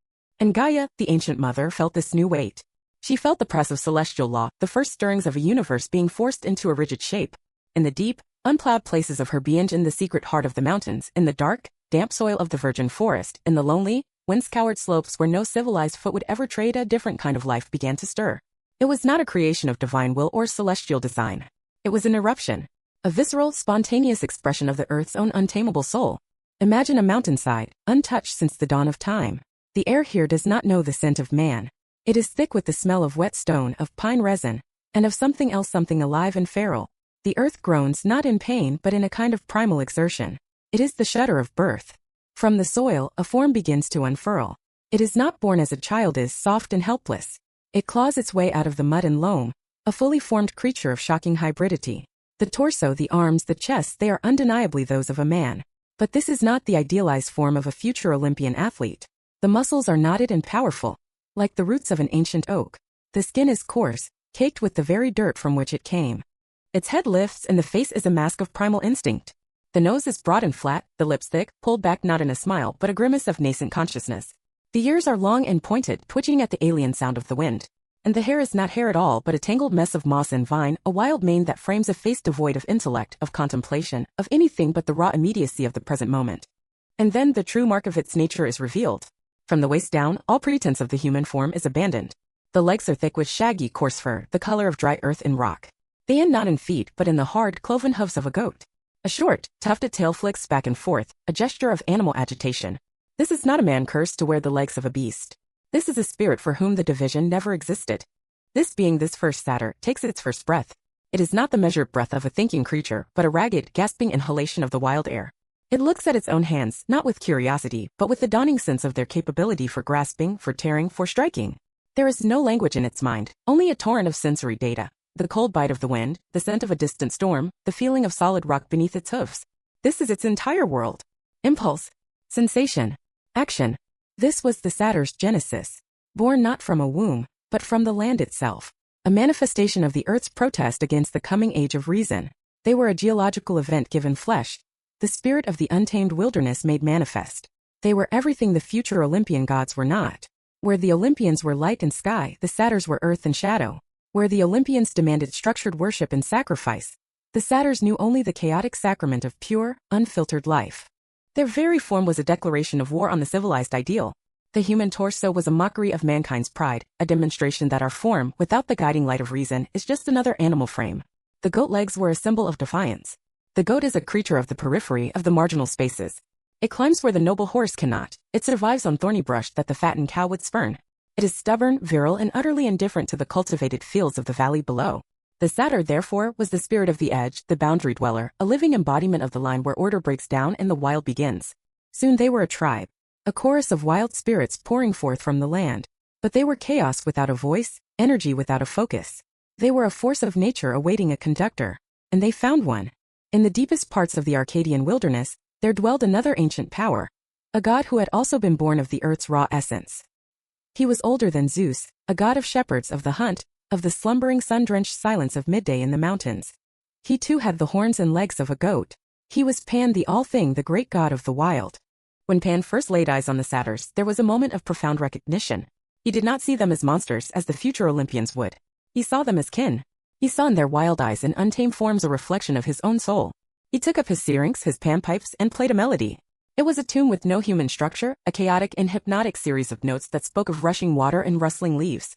And Gaia, the ancient mother, felt this new weight. She felt the press of celestial law, the first stirrings of a universe being forced into a rigid shape. In the deep, unplowed places of her being, in the secret heart of the mountains, in the dark, damp soil of the virgin forest, in the lonely, wind-scoured slopes where no civilized foot would ever tread, a different kind of life began to stir. It was not a creation of divine will or celestial design. It was an eruption. a visceral, spontaneous expression of the Earth's own untamable soul. Imagine a mountainside, untouched since the dawn of time. The air here does not know the scent of man. It is thick with the smell of wet stone, of pine resin, and of something else, something alive and feral. The earth groans not in pain but in a kind of primal exertion. It is the shudder of birth. From the soil, a form begins to unfurl. It is not born as a child is, soft and helpless. It claws its way out of the mud and loam, a fully formed creature of shocking hybridity. The torso, the arms, the chest, they are undeniably those of a man. But this is not the idealized form of a future Olympian athlete. The muscles are knotted and powerful, like the roots of an ancient oak. The skin is coarse, caked with the very dirt from which it came. Its head lifts and the face is a mask of primal instinct. The nose is broad and flat, the lips thick, pulled back not in a smile but a grimace of nascent consciousness. The ears are long and pointed, twitching at the alien sound of the wind. And the hair is not hair at all but a tangled mess of moss and vine, a wild mane that frames a face devoid of intellect, of contemplation, of anything but the raw immediacy of the present moment. And then the true mark of its nature is revealed. From the waist down, all pretense of the human form is abandoned. The legs are thick with shaggy, coarse fur, the color of dry earth and rock. They end not in feet but in the hard, cloven hooves of a goat. A short, tufted tail flicks back and forth, a gesture of animal agitation. This is not a man cursed to wear the legs of a beast. This is a spirit for whom the division never existed. This being, this first satyr, takes its first breath. It is not the measured breath of a thinking creature, but a ragged, gasping inhalation of the wild air. It looks at its own hands, not with curiosity, but with the dawning sense of their capability for grasping, for tearing, for striking. There is no language in its mind, only a torrent of sensory data. The cold bite of the wind, the scent of a distant storm, the feeling of solid rock beneath its hooves. This is its entire world. Impulse. Sensation. Action. This was the satyr's genesis. Born not from a womb, but from the land itself. A manifestation of the earth's protest against the coming age of reason. They were a geological event given flesh. The spirit of the untamed wilderness made manifest. They were everything the future Olympian gods were not. Where the Olympians were light and sky, the satyrs were earth and shadow. Where the Olympians demanded structured worship and sacrifice, the satyrs knew only the chaotic sacrament of pure, unfiltered life. Their very form was a declaration of war on the civilized ideal. The human torso was a mockery of mankind's pride, a demonstration that our form, without the guiding light of reason, is just another animal frame. The goat legs were a symbol of defiance. The goat is a creature of the periphery, of the marginal spaces. It climbs where the noble horse cannot. It survives on thorny brush that the fattened cow would spurn. It is stubborn, virile, and utterly indifferent to the cultivated fields of the valley below. The satyr, therefore, was the spirit of the edge, the boundary dweller, a living embodiment of the line where order breaks down and the wild begins. Soon they were a tribe, a chorus of wild spirits pouring forth from the land. But they were chaos without a voice, energy without a focus. They were a force of nature awaiting a conductor. And they found one. In the deepest parts of the Arcadian wilderness, there dwelled another ancient power, a god who had also been born of the earth's raw essence. He was older than Zeus, a god of shepherds, of the hunt, of the slumbering sun-drenched silence of midday in the mountains. He too had the horns and legs of a goat. He was Pan, the all-thing, the great god of the wild. When Pan first laid eyes on the satyrs, there was a moment of profound recognition. He did not see them as monsters as the future Olympians would. He saw them as kin. He saw in their wild eyes and untamed forms a reflection of his own soul. He took up his syrinx, his panpipes, and played a melody. It was a tune with no human structure, a chaotic and hypnotic series of notes that spoke of rushing water and rustling leaves.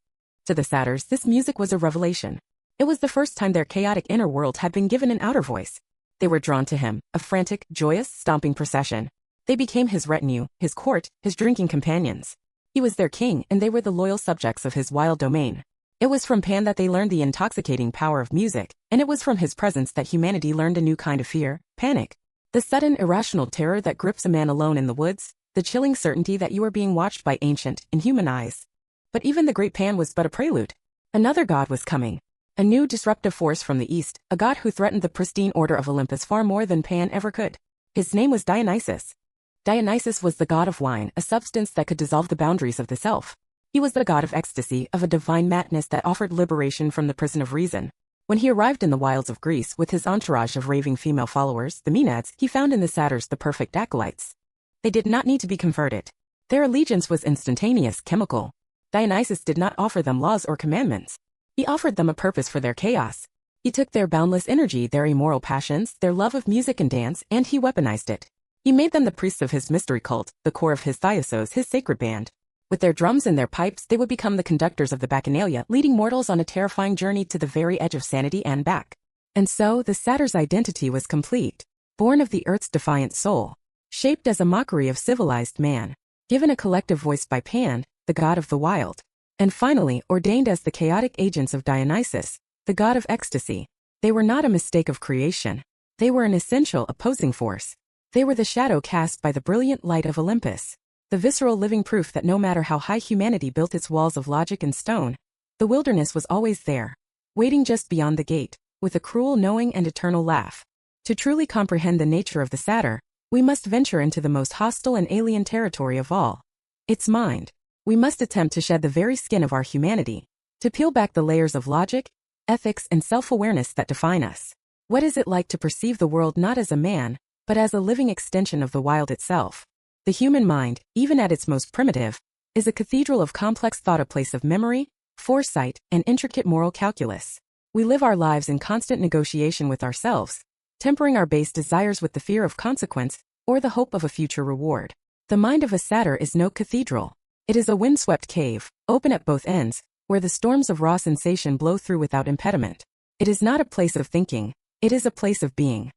To the satyrs, this music was a revelation. It was the first time their chaotic inner world had been given an outer voice. They were drawn to him, a frantic, joyous, stomping procession. They became his retinue, his court, his drinking companions. He was their king, and they were the loyal subjects of his wild domain. It was from Pan that they learned the intoxicating power of music, and it was from his presence that humanity learned a new kind of fear, panic. The sudden, irrational terror that grips a man alone in the woods, the chilling certainty that you are being watched by ancient, inhuman eyes. But even the great Pan was but a prelude. Another god was coming. A new disruptive force from the east, a god who threatened the pristine order of Olympus far more than Pan ever could. His name was Dionysus. Dionysus was the god of wine, a substance that could dissolve the boundaries of the self. He was the god of ecstasy, of a divine madness that offered liberation from the prison of reason. When he arrived in the wilds of Greece with his entourage of raving female followers, the Maenads, he found in the satyrs the perfect acolytes. They did not need to be converted. Their allegiance was instantaneous, chemical. Dionysus did not offer them laws or commandments. He offered them a purpose for their chaos. He took their boundless energy, their immoral passions, their love of music and dance, and he weaponized it. He made them the priests of his mystery cult, the core of his thyosos, his sacred band. With their drums and their pipes, they would become the conductors of the Bacchanalia, leading mortals on a terrifying journey to the very edge of sanity and back. And so the Satyr's identity was complete, born of the Earth's defiant soul, shaped as a mockery of civilized man, given a collective voice by Pan, the god of the wild, and finally ordained as the chaotic agents of Dionysus, the god of ecstasy. They were not a mistake of creation. They were an essential opposing force. They were the shadow cast by the brilliant light of Olympus, the visceral living proof that no matter how high humanity built its walls of logic and stone, the wilderness was always there, waiting just beyond the gate, with a cruel knowing and eternal laugh. To truly comprehend the nature of the satyr, we must venture into the most hostile and alien territory of all, its mind. We must attempt to shed the very skin of our humanity, to peel back the layers of logic, ethics, and self-awareness that define us. What is it like to perceive the world not as a man, but as a living extension of the wild itself? The human mind, even at its most primitive, is a cathedral of complex thought, a place of memory, foresight, and intricate moral calculus. We live our lives in constant negotiation with ourselves, tempering our base desires with the fear of consequence or the hope of a future reward. The mind of a satyr is no cathedral. It is a windswept cave, open at both ends, where the storms of raw sensation blow through without impediment. It is not a place of thinking, it is a place of being.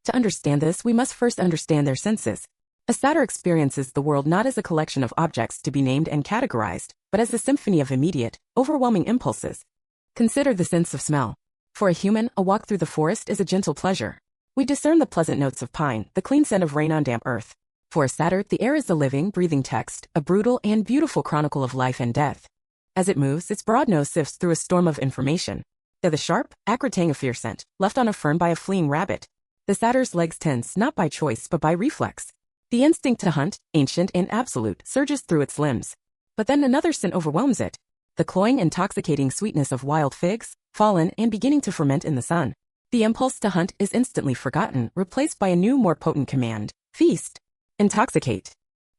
To understand this, we must first understand their senses. A satyr experiences the world not as a collection of objects to be named and categorized, but as a symphony of immediate, overwhelming impulses. Consider the sense of smell. For a human, a walk through the forest is a gentle pleasure. We discern the pleasant notes of pine, the clean scent of rain on damp earth. For a satyr, the air is the living, breathing text, a brutal and beautiful chronicle of life and death. As it moves, its broad nose sifts through a storm of information. The sharp, acrid tang of fear scent, left on a fern by a fleeing rabbit. The satyr's legs tense not by choice but by reflex. The instinct to hunt, ancient and absolute, surges through its limbs. But then another scent overwhelms it. The cloying, intoxicating sweetness of wild figs, fallen and beginning to ferment in the sun. The impulse to hunt is instantly forgotten, replaced by a new, more potent command: feast. Intoxicate.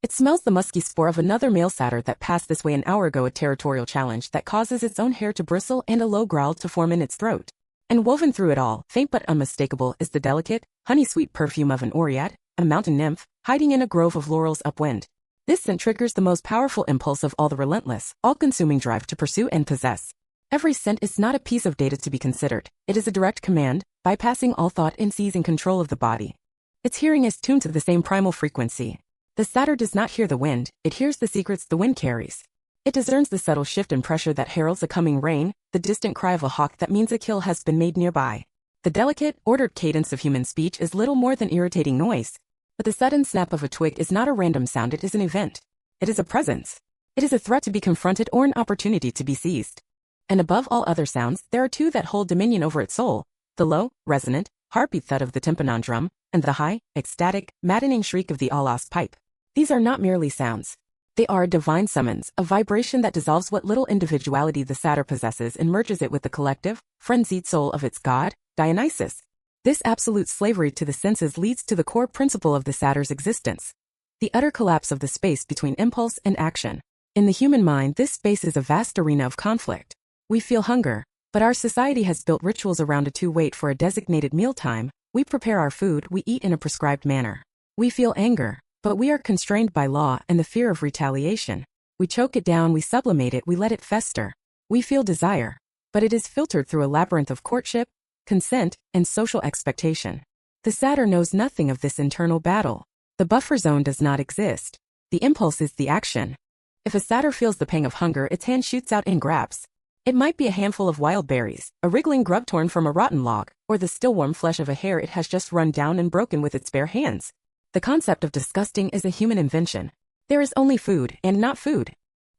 It smells the musky spore of another male satyr that passed this way an hour ago, a territorial challenge that causes its own hair to bristle and a low growl to form in its throat. And woven through it all, faint but unmistakable, is the delicate, honey-sweet perfume of an oread, a mountain nymph, hiding in a grove of laurels upwind. This scent triggers the most powerful impulse of all, the relentless, all-consuming drive to pursue and possess. Every scent is not a piece of data to be considered. It is a direct command, bypassing all thought and seizing control of the body. Its hearing is tuned to the same primal frequency. The satyr does not hear the wind, it hears the secrets the wind carries. It discerns the subtle shift in pressure that heralds a coming rain, the distant cry of a hawk that means a kill has been made nearby. The delicate, ordered cadence of human speech is little more than irritating noise. But the sudden snap of a twig is not a random sound, it is an event. It is a presence. It is a threat to be confronted or an opportunity to be seized. And above all other sounds, there are two that hold dominion over its soul: the low, resonant, heartbeat thud of the tympanum drum, and the high, ecstatic, maddening shriek of the alas pipe. These are not merely sounds. They are a divine summons, a vibration that dissolves what little individuality the satyr possesses and merges it with the collective, frenzied soul of its god, Dionysus. This absolute slavery to the senses leads to the core principle of the satyr's existence: the utter collapse of the space between impulse and action. In the human mind, this space is a vast arena of conflict. We feel hunger, but our society has built rituals around it to wait for a designated mealtime. We prepare our food, we eat in a prescribed manner. We feel anger, but we are constrained by law and the fear of retaliation. We choke it down, we sublimate it, we let it fester. We feel desire, but it is filtered through a labyrinth of courtship, consent, and social expectation. The satyr knows nothing of this internal battle. The buffer zone does not exist. The impulse is the action. If a satyr feels the pang of hunger, its hand shoots out and grabs. It might be a handful of wild berries, a wriggling grub torn from a rotten log, or the still warm flesh of a hare it has just run down and broken with its bare hands. The concept of disgusting is a human invention. There is only food and not food.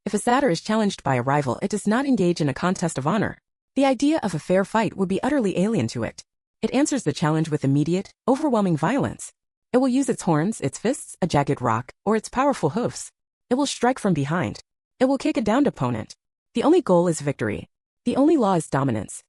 If a satyr is challenged by a rival, it does not engage in a contest of honor. The idea of a fair fight would be utterly alien to it. It answers the challenge with immediate, overwhelming violence. It will use its horns, its fists, a jagged rock, or its powerful hoofs. It will strike from behind. It will kick a downed opponent. The only goal is victory. The only law is dominance.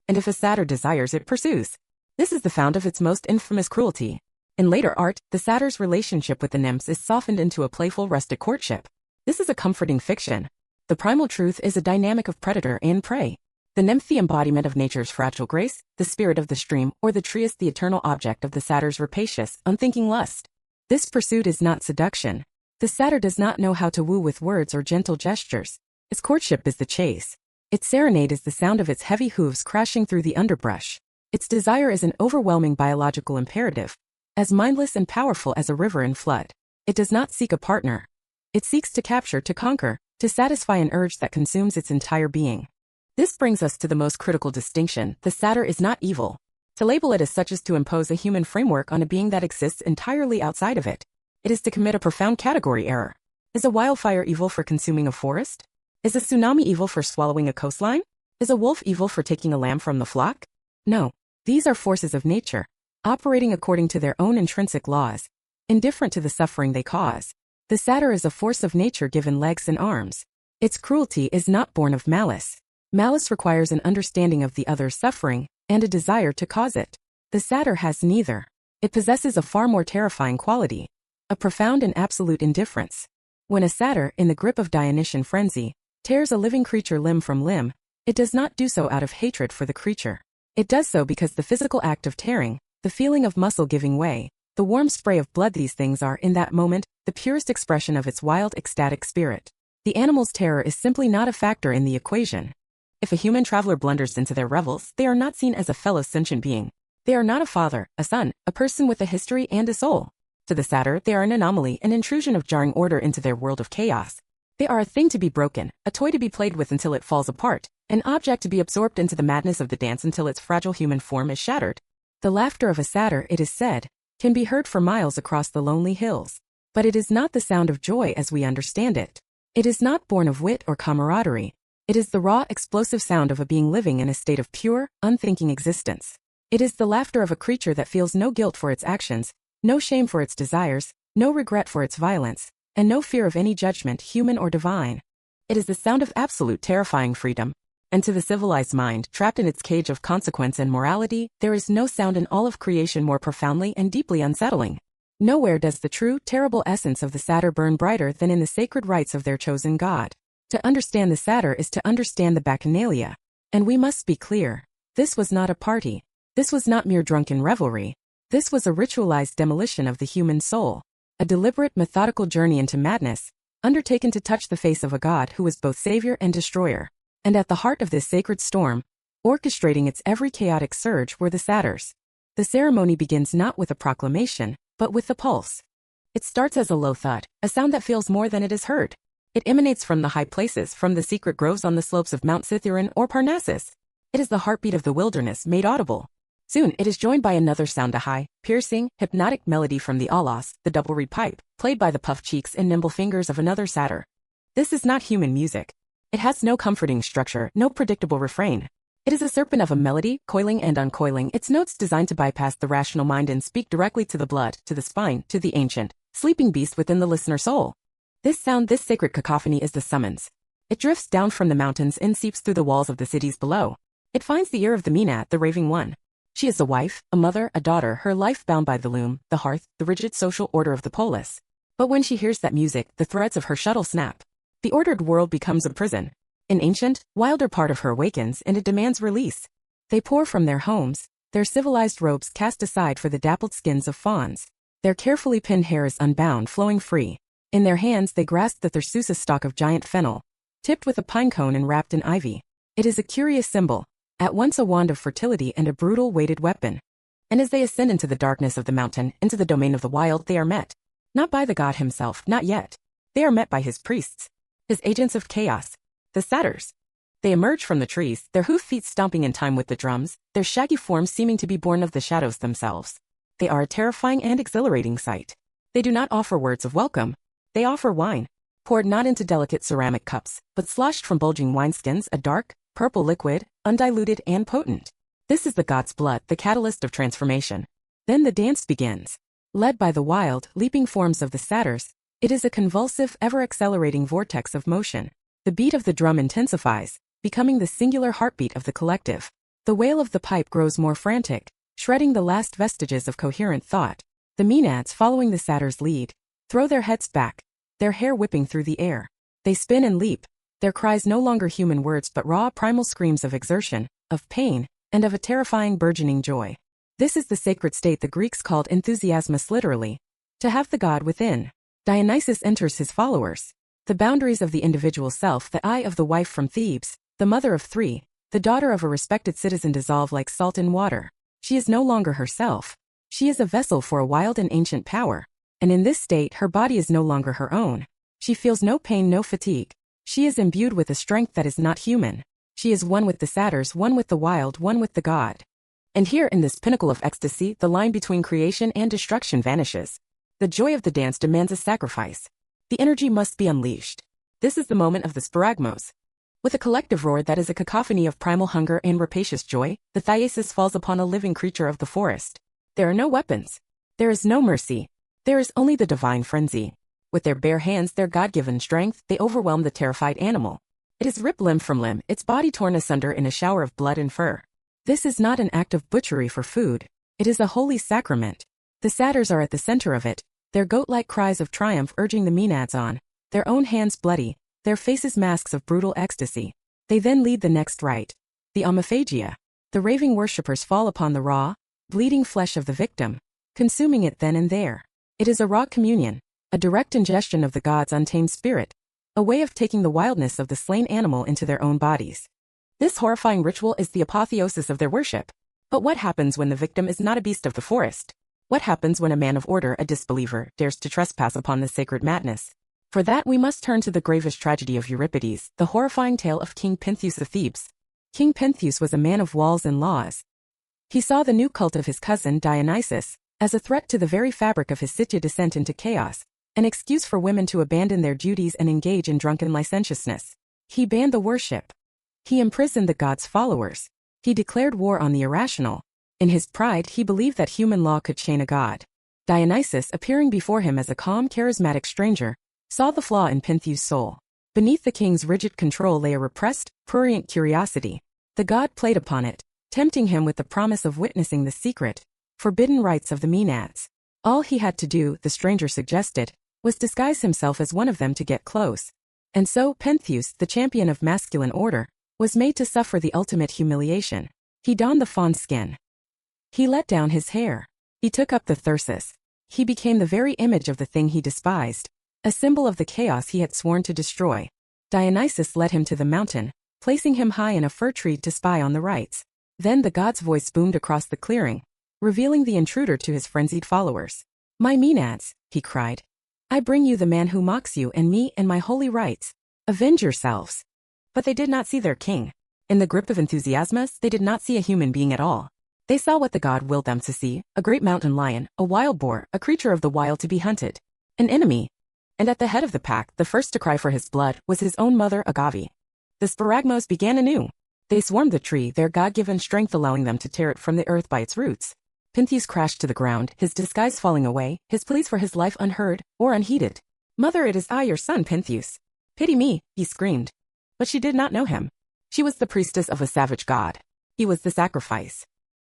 And if a satyr desires, it pursues. This is the fount of its most infamous cruelty. In later art, the satyr's relationship with the nymphs is softened into a playful rustic courtship. This is a comforting fiction. The primal truth is a dynamic of predator and prey. The nymph the embodiment of nature's fragile grace, the spirit of the stream, or the tree is the eternal object of the satyr's rapacious, unthinking lust. This pursuit is not seduction. The satyr does not know how to woo with words or gentle gestures. Its courtship is the chase. Its serenade is the sound of its heavy hooves crashing through the underbrush. Its desire is an overwhelming biological imperative, as mindless and powerful as a river in flood. It does not seek a partner. It seeks to capture, to conquer, to satisfy an urge that consumes its entire being. This brings us to the most critical distinction: the satyr is not evil. To label it as such is to impose a human framework on a being that exists entirely outside of it. It is to commit a profound category error. Is a wildfire evil for consuming a forest? Is a tsunami evil for swallowing a coastline? Is a wolf evil for taking a lamb from the flock? No. These are forces of nature, operating according to their own intrinsic laws, indifferent to the suffering they cause. The satyr is a force of nature given legs and arms. Its cruelty is not born of malice. Malice requires an understanding of the other's suffering and a desire to cause it. The satyr has neither. It possesses a far more terrifying quality: a profound and absolute indifference. When a satyr, in the grip of Dionysian frenzy, tears a living creature limb from limb, it does not do so out of hatred for the creature. It does so because the physical act of tearing, the feeling of muscle giving way, the warm spray of blood, these things are, in that moment, the purest expression of its wild, ecstatic spirit. The animal's terror is simply not a factor in the equation. If a human traveler blunders into their revels, they are not seen as a fellow sentient being. They are not a father, a son, a person with a history and a soul. To the satyr, they are an anomaly, an intrusion of jarring order into their world of chaos. They are a thing to be broken, a toy to be played with until it falls apart, an object to be absorbed into the madness of the dance until its fragile human form is shattered. The laughter of a satyr, it is said, can be heard for miles across the lonely hills. But it is not the sound of joy as we understand it. It is not born of wit or camaraderie. It is the raw, explosive sound of a being living in a state of pure, unthinking existence. It is the laughter of a creature that feels no guilt for its actions, no shame for its desires, no regret for its violence, and no fear of any judgment, human or divine. It is the sound of absolute, terrifying freedom. And to the civilized mind, trapped in its cage of consequence and morality, there is no sound in all of creation more profoundly and deeply unsettling. Nowhere does the true, terrible essence of the satyr burn brighter than in the sacred rites of their chosen god. To understand the satyr is to understand the bacchanalia. And we must be clear. This was not a party. This was not mere drunken revelry. This was a ritualized demolition of the human soul. A deliberate, methodical journey into madness, undertaken to touch the face of a god who was both savior and destroyer. And at the heart of this sacred storm, orchestrating its every chaotic surge, were the satyrs. The ceremony begins not with a proclamation, but with the pulse. It starts as a low thud, a sound that feels more than it is heard. It emanates from the high places, from the secret groves on the slopes of Mount Cithaeron or Parnassus. It is the heartbeat of the wilderness made audible. Soon it is joined by another sound, a high, piercing, hypnotic melody from the aulos, the double reed pipe, played by the puffed cheeks and nimble fingers of another satyr. This is not human music. It has no comforting structure, no predictable refrain. It is a serpent of a melody, coiling and uncoiling, its notes designed to bypass the rational mind and speak directly to the blood, to the spine, to the ancient, sleeping beast within the listener's soul. This sound, this sacred cacophony, is the summons. It drifts down from the mountains and seeps through the walls of the cities below. It finds the ear of the Maenad, the raving one. She is a wife, a mother, a daughter, her life bound by the loom, the hearth, the rigid social order of the polis. But when she hears that music, the threads of her shuttle snap. The ordered world becomes a prison. An ancient, wilder part of her awakens, and it demands release. They pour from their homes, their civilized robes cast aside for the dappled skins of fawns. Their carefully pinned hair is unbound, flowing free. In their hands they grasp the thyrsusus stalk of giant fennel, tipped with a pine cone and wrapped in ivy. It is a curious symbol, at once a wand of fertility and a brutal weighted weapon. And as they ascend into the darkness of the mountain, into the domain of the wild, they are met. Not by the god himself, not yet. They are met by his priests, his agents of chaos, the satyrs. They emerge from the trees, their hoof feet stomping in time with the drums, their shaggy forms seeming to be born of the shadows themselves. They are a terrifying and exhilarating sight. They do not offer words of welcome. They offer wine, poured not into delicate ceramic cups, but sloshed from bulging wineskins, a dark, purple liquid, undiluted and potent. This is the god's blood, the catalyst of transformation. Then the dance begins. Led by the wild, leaping forms of the satyrs, it is a convulsive, ever-accelerating vortex of motion. The beat of the drum intensifies, becoming the singular heartbeat of the collective. The wail of the pipe grows more frantic, shredding the last vestiges of coherent thought. The Maenads, following the satyrs' lead, throw their heads back, their hair whipping through the air. They spin and leap, their cries no longer human words but raw, primal screams of exertion, of pain, and of a terrifying burgeoning joy. This is the sacred state the Greeks called enthusiasmus, literally, to have the god within. Dionysus enters his followers. The boundaries of the individual self, the eye of the wife from Thebes, the mother of three, the daughter of a respected citizen, dissolve like salt in water. She is no longer herself. She is a vessel for a wild and ancient power. And in this state, her body is no longer her own. She feels no pain, no fatigue. She is imbued with a strength that is not human. She is one with the Satyrs, one with the wild, one with the god. And here in this pinnacle of ecstasy, the line between creation and destruction vanishes. The joy of the dance demands a sacrifice. The energy must be unleashed. This is the moment of the sparagmos. With a collective roar that is a cacophony of primal hunger and rapacious joy, the thyasis falls upon a living creature of the forest. There are no weapons. There is no mercy. There is only the divine frenzy. With their bare hands, their God-given strength, they overwhelm the terrified animal. It is ripped limb from limb, its body torn asunder in a shower of blood and fur. This is not an act of butchery for food. It is a holy sacrament. The Satyrs are at the center of it, their goat-like cries of triumph urging the Maenads on, their own hands bloody, their faces masks of brutal ecstasy. They then lead the next rite, the omophagia. The raving worshippers fall upon the raw, bleeding flesh of the victim, consuming it then and there. It is a raw communion, a direct ingestion of the god's untamed spirit, a way of taking the wildness of the slain animal into their own bodies. This horrifying ritual is the apotheosis of their worship. But what happens when the victim is not a beast of the forest? What happens when a man of order, a disbeliever, dares to trespass upon this sacred madness? For that we must turn to the gravest tragedy of Euripides, the horrifying tale of King Pentheus of Thebes. King Pentheus was a man of walls and laws. He saw the new cult of his cousin Dionysus as a threat to the very fabric of his Scythia descent into chaos, an excuse for women to abandon their duties and engage in drunken licentiousness. He banned the worship. He imprisoned the god's followers. He declared war on the irrational. In his pride, he believed that human law could chain a god. Dionysus, appearing before him as a calm, charismatic stranger, saw the flaw in Pentheus' soul. Beneath the king's rigid control lay a repressed, prurient curiosity. The god played upon it, tempting him with the promise of witnessing the secret, forbidden rites of the Maenads. All he had to do, the stranger suggested, was disguise himself as one of them to get close. And so Pentheus, the champion of masculine order, was made to suffer the ultimate humiliation. He donned the fawn skin. He let down his hair. He took up the thyrsus. He became the very image of the thing he despised, a symbol of the chaos he had sworn to destroy. Dionysus led him to the mountain, placing him high in a fir tree to spy on the rites. Then the god's voice boomed across the clearing, revealing the intruder to his frenzied followers. "My Maenads," he cried, "I bring you the man who mocks you and me and my holy rites. Avenge yourselves." But they did not see their king. In the grip of enthusiasmus, they did not see a human being at all. They saw what the god willed them to see, a great mountain lion, a wild boar, a creature of the wild to be hunted. An enemy. And at the head of the pack, the first to cry for his blood, was his own mother Agave. The sparagmos began anew. They swarmed the tree, their god-given strength allowing them to tear it from the earth by its roots. Pentheus crashed to the ground, his disguise falling away, his pleas for his life unheard, or unheeded. "Mother, it is I, your son, Pentheus. Pity me," he screamed. But she did not know him. She was the priestess of a savage god. He was the sacrifice.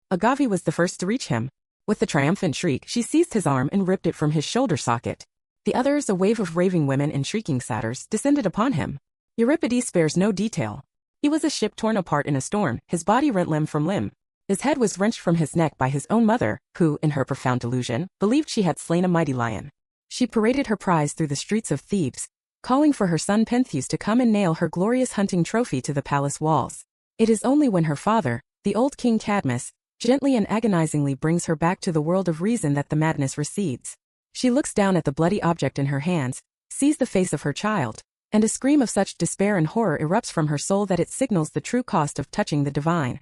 Agave was the first to reach him. With a triumphant shriek, she seized his arm and ripped it from his shoulder socket. The others, a wave of raving women and shrieking satyrs, descended upon him. Euripides spares no detail. He was a ship torn apart in a storm, his body rent limb from limb. His head was wrenched from his neck by his own mother, who, in her profound delusion, believed she had slain a mighty lion. She paraded her prize through the streets of Thebes, calling for her son Pentheus to come and nail her glorious hunting trophy to the palace walls. It is only when her father, the old king Cadmus, gently and agonizingly brings her back to the world of reason that the madness recedes. She looks down at the bloody object in her hands, sees the face of her child, and a scream of such despair and horror erupts from her soul that it signals the true cost of touching the divine.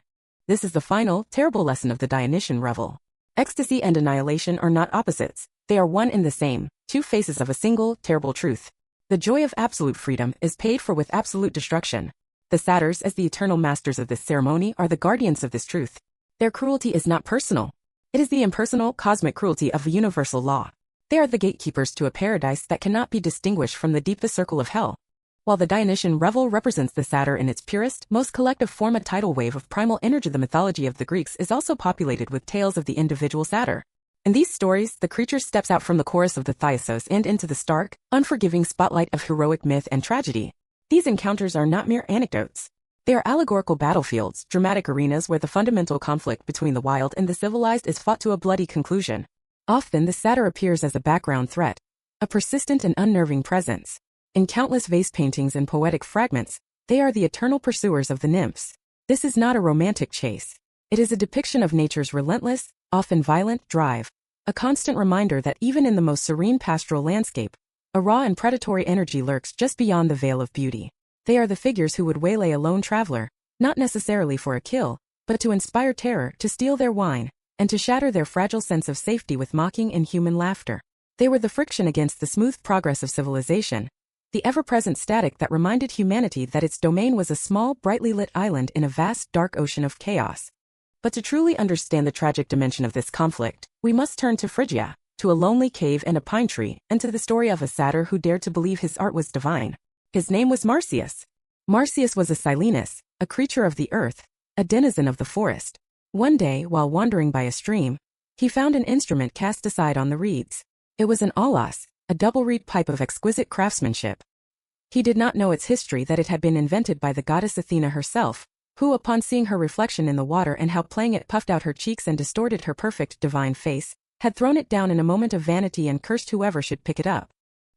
This is the final, terrible lesson of the Dionysian revel. Ecstasy and annihilation are not opposites, they are one and the same, two faces of a single, terrible truth. The joy of absolute freedom is paid for with absolute destruction. The Satyrs, as the eternal masters of this ceremony, are the guardians of this truth. Their cruelty is not personal. It is the impersonal, cosmic cruelty of a universal law. They are the gatekeepers to a paradise that cannot be distinguished from the deepest circle of hell. While the Dionysian revel represents the satyr in its purest, most collective form, a tidal wave of primal energy, the mythology of the Greeks is also populated with tales of the individual satyr. In these stories, the creature steps out from the chorus of the thyasos and into the stark, unforgiving spotlight of heroic myth and tragedy. These encounters are not mere anecdotes. They are allegorical battlefields, dramatic arenas where the fundamental conflict between the wild and the civilized is fought to a bloody conclusion. Often the satyr appears as a background threat, a persistent and unnerving presence. In countless vase paintings and poetic fragments, they are the eternal pursuers of the nymphs. This is not a romantic chase. It is a depiction of nature's relentless, often violent, drive, a constant reminder that even in the most serene pastoral landscape, a raw and predatory energy lurks just beyond the veil of beauty. They are the figures who would waylay a lone traveler, not necessarily for a kill, but to inspire terror, to steal their wine, and to shatter their fragile sense of safety with mocking and human laughter. They were the friction against the smooth progress of civilization, the ever-present static that reminded humanity that its domain was a small, brightly lit island in a vast, dark ocean of chaos. But to truly understand the tragic dimension of this conflict, we must turn to Phrygia, to a lonely cave and a pine tree, and to the story of a satyr who dared to believe his art was divine. His name was Marsyas. Marsyas was a Silenus, a creature of the earth, a denizen of the forest. One day, while wandering by a stream, he found an instrument cast aside on the reeds. It was an aulos, a double-reed pipe of exquisite craftsmanship. He did not know its history, that it had been invented by the goddess Athena herself, who, upon seeing her reflection in the water and how playing it puffed out her cheeks and distorted her perfect divine face, had thrown it down in a moment of vanity and cursed whoever should pick it up.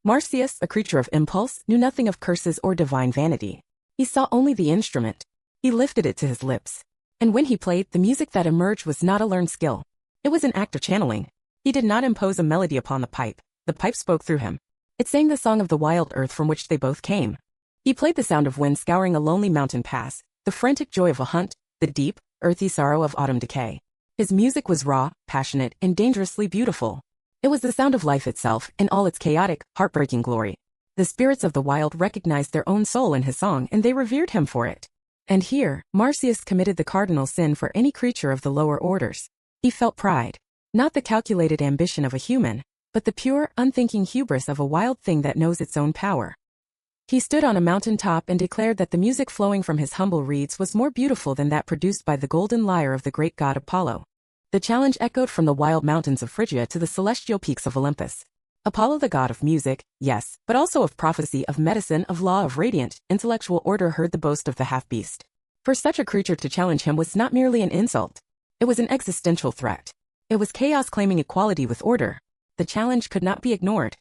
Marsyas, a creature of impulse, knew nothing of curses or divine vanity. He saw only the instrument. He lifted it to his lips. And when he played, the music that emerged was not a learned skill. It was an act of channeling. He did not impose a melody upon the pipe spoke through him. It sang the song of the wild earth from which they both came. He played the sound of wind scouring a lonely mountain pass, the frantic joy of a hunt, the deep, earthy sorrow of autumn decay. His music was raw, passionate, and dangerously beautiful. It was the sound of life itself, in all its chaotic, heartbreaking glory. The spirits of the wild recognized their own soul in his song, and they revered him for it. And here, Marsyas committed the cardinal sin for any creature of the lower orders. He felt pride. Not the calculated ambition of a human, but the pure, unthinking hubris of a wild thing that knows its own power. He stood on a mountain top and declared that the music flowing from his humble reeds was more beautiful than that produced by the golden lyre of the great god Apollo. The challenge echoed from the wild mountains of Phrygia to the celestial peaks of Olympus. Apollo, the god of music, yes, but also of prophecy, of medicine, of law, of radiant, intellectual order, heard the boast of the half-beast. For such a creature to challenge him was not merely an insult. It was an existential threat. It was chaos claiming equality with order. The challenge could not be ignored.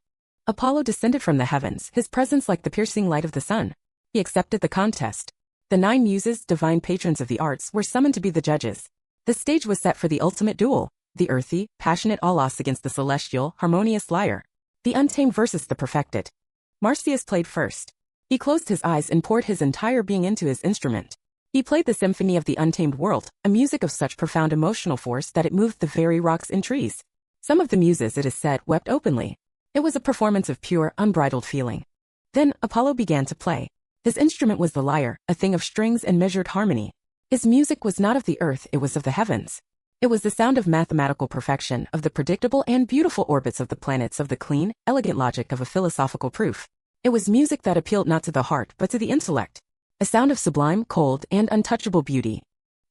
Apollo descended from the heavens, his presence like the piercing light of the sun. He accepted the contest. The 9 Muses, divine patrons of the arts, were summoned to be the judges. The stage was set for the ultimate duel, the earthy, passionate aulos against the celestial, harmonious lyre. The untamed versus the perfected. Marsyas played first. He closed his eyes and poured his entire being into his instrument. He played the symphony of the untamed world, a music of such profound emotional force that it moved the very rocks and trees. Some of the Muses, it is said, wept openly. It was a performance of pure, unbridled feeling. Then, Apollo began to play. His instrument was the lyre, a thing of strings and measured harmony. His music was not of the earth, it was of the heavens. It was the sound of mathematical perfection, of the predictable and beautiful orbits of the planets, of the clean, elegant logic of a philosophical proof. It was music that appealed not to the heart, but to the intellect. A sound of sublime, cold, and untouchable beauty.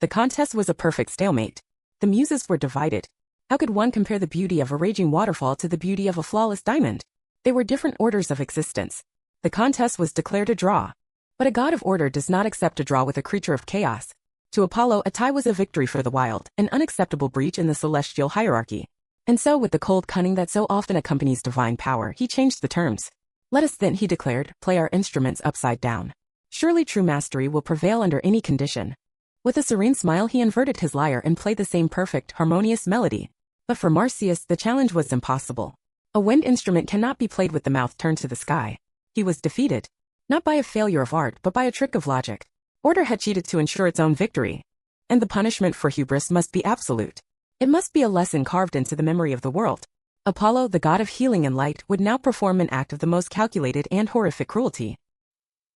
The contest was a perfect stalemate. The Muses were divided. How could one compare the beauty of a raging waterfall to the beauty of a flawless diamond? They were different orders of existence. The contest was declared a draw. But a god of order does not accept a draw with a creature of chaos. To Apollo, a tie was a victory for the wild, an unacceptable breach in the celestial hierarchy. And so, with the cold cunning that so often accompanies divine power, he changed the terms. Let us then, he declared, play our instruments upside down. Surely true mastery will prevail under any condition. With a serene smile, he inverted his lyre and played the same perfect, harmonious melody. But for Marsyas, the challenge was impossible. A wind instrument cannot be played with the mouth turned to the sky. He was defeated. Not by a failure of art, but by a trick of logic. Order had cheated to ensure its own victory. And the punishment for hubris must be absolute. It must be a lesson carved into the memory of the world. Apollo, the god of healing and light, would now perform an act of the most calculated and horrific cruelty.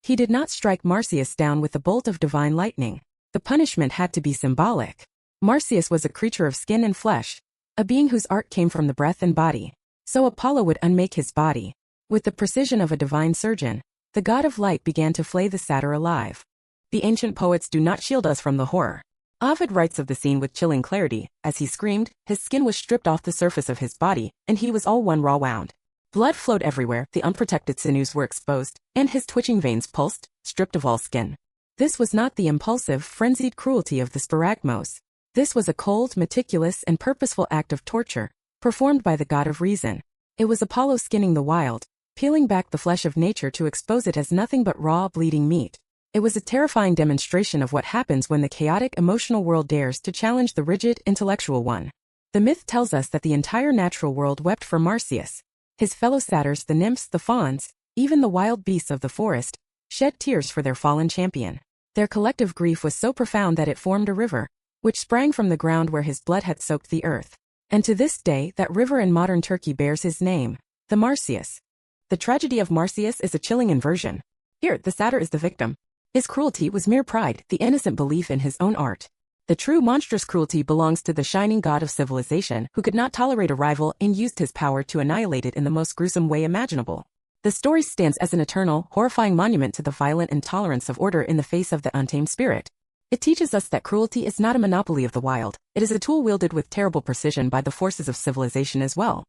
He did not strike Marsyas down with the bolt of divine lightning. The punishment had to be symbolic. Marsyas was a creature of skin and flesh, a being whose art came from the breath and body. So Apollo would unmake his body. With the precision of a divine surgeon, the god of light began to flay the satyr alive. The ancient poets do not shield us from the horror. Ovid writes of the scene with chilling clarity. As he screamed, his skin was stripped off the surface of his body, and he was all one raw wound. Blood flowed everywhere, the unprotected sinews were exposed, and his twitching veins pulsed, stripped of all skin. This was not the impulsive, frenzied cruelty of the sparagmos. This was a cold, meticulous, and purposeful act of torture, performed by the god of reason. It was Apollo skinning the wild, peeling back the flesh of nature to expose it as nothing but raw, bleeding meat. It was a terrifying demonstration of what happens when the chaotic emotional world dares to challenge the rigid intellectual one. The myth tells us that the entire natural world wept for Marsyas. His fellow satyrs, the nymphs, the fauns, even the wild beasts of the forest, shed tears for their fallen champion. Their collective grief was so profound that it formed a river, which sprang from the ground where his blood had soaked the earth. And to this day, that river in modern Turkey bears his name, the Marsyas. The tragedy of Marsyas is a chilling inversion. Here, the satyr is the victim. His cruelty was mere pride, the innocent belief in his own art. The true monstrous cruelty belongs to the shining god of civilization who could not tolerate a rival and used his power to annihilate it in the most gruesome way imaginable. The story stands as an eternal, horrifying monument to the violent intolerance of order in the face of the untamed spirit. It teaches us that cruelty is not a monopoly of the wild, it is a tool wielded with terrible precision by the forces of civilization as well.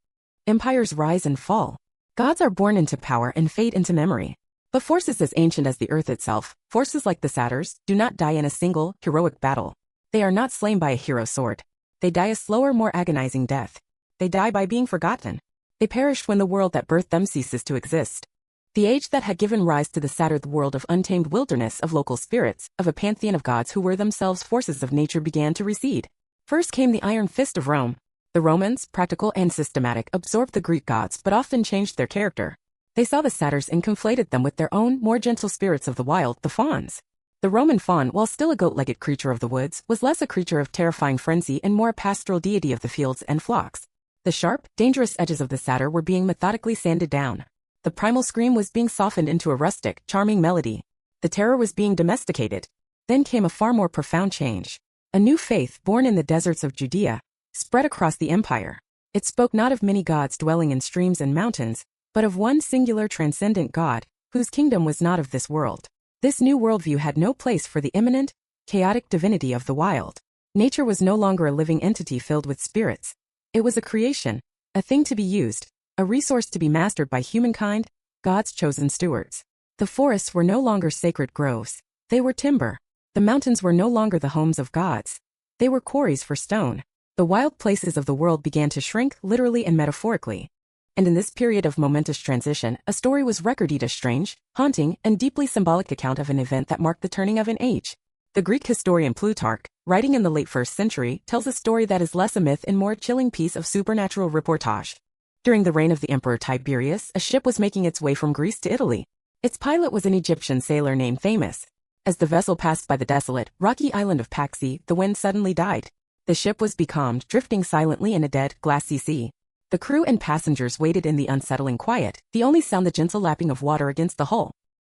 Empires rise and fall. Gods are born into power and fade into memory. But forces as ancient as the earth itself, forces like the satyrs, do not die in a single, heroic battle. They are not slain by a hero sword. They die a slower, more agonizing death. They die by being forgotten. They perish when the world that birthed them ceases to exist. The age that had given rise to the satyr, the world of untamed wilderness of local spirits, of a pantheon of gods who were themselves forces of nature, began to recede. First came the iron fist of Rome. The Romans, practical and systematic, absorbed the Greek gods but often changed their character. They saw the satyrs and conflated them with their own, more gentle spirits of the wild, the fauns. The Roman faun, while still a goat-legged creature of the woods, was less a creature of terrifying frenzy and more a pastoral deity of the fields and flocks. The sharp, dangerous edges of the satyr were being methodically sanded down. The primal scream was being softened into a rustic, charming melody. The terror was being domesticated. Then came a far more profound change. A new faith, born in the deserts of Judea, spread across the empire. It spoke not of many gods dwelling in streams and mountains, but of one singular transcendent God, whose kingdom was not of this world. This new worldview had no place for the immanent, chaotic divinity of the wild. Nature was no longer a living entity filled with spirits. It was a creation, a thing to be used, a resource to be mastered by humankind, God's chosen stewards. The forests were no longer sacred groves. They were timber. The mountains were no longer the homes of gods. They were quarries for stone. The wild places of the world began to shrink, literally and metaphorically. And in this period of momentous transition, a story was recorded, a strange, haunting, and deeply symbolic account of an event that marked the turning of an age. The Greek historian Plutarch, writing in the late 1st century, tells a story that is less a myth and more a chilling piece of supernatural reportage. During the reign of the Emperor Tiberius, a ship was making its way from Greece to Italy. Its pilot was an Egyptian sailor named Thamus. As the vessel passed by the desolate, rocky island of Paxi, the wind suddenly died. The ship was becalmed, drifting silently in a dead, glassy sea. The crew and passengers waited in the unsettling quiet, the only sound the gentle lapping of water against the hull.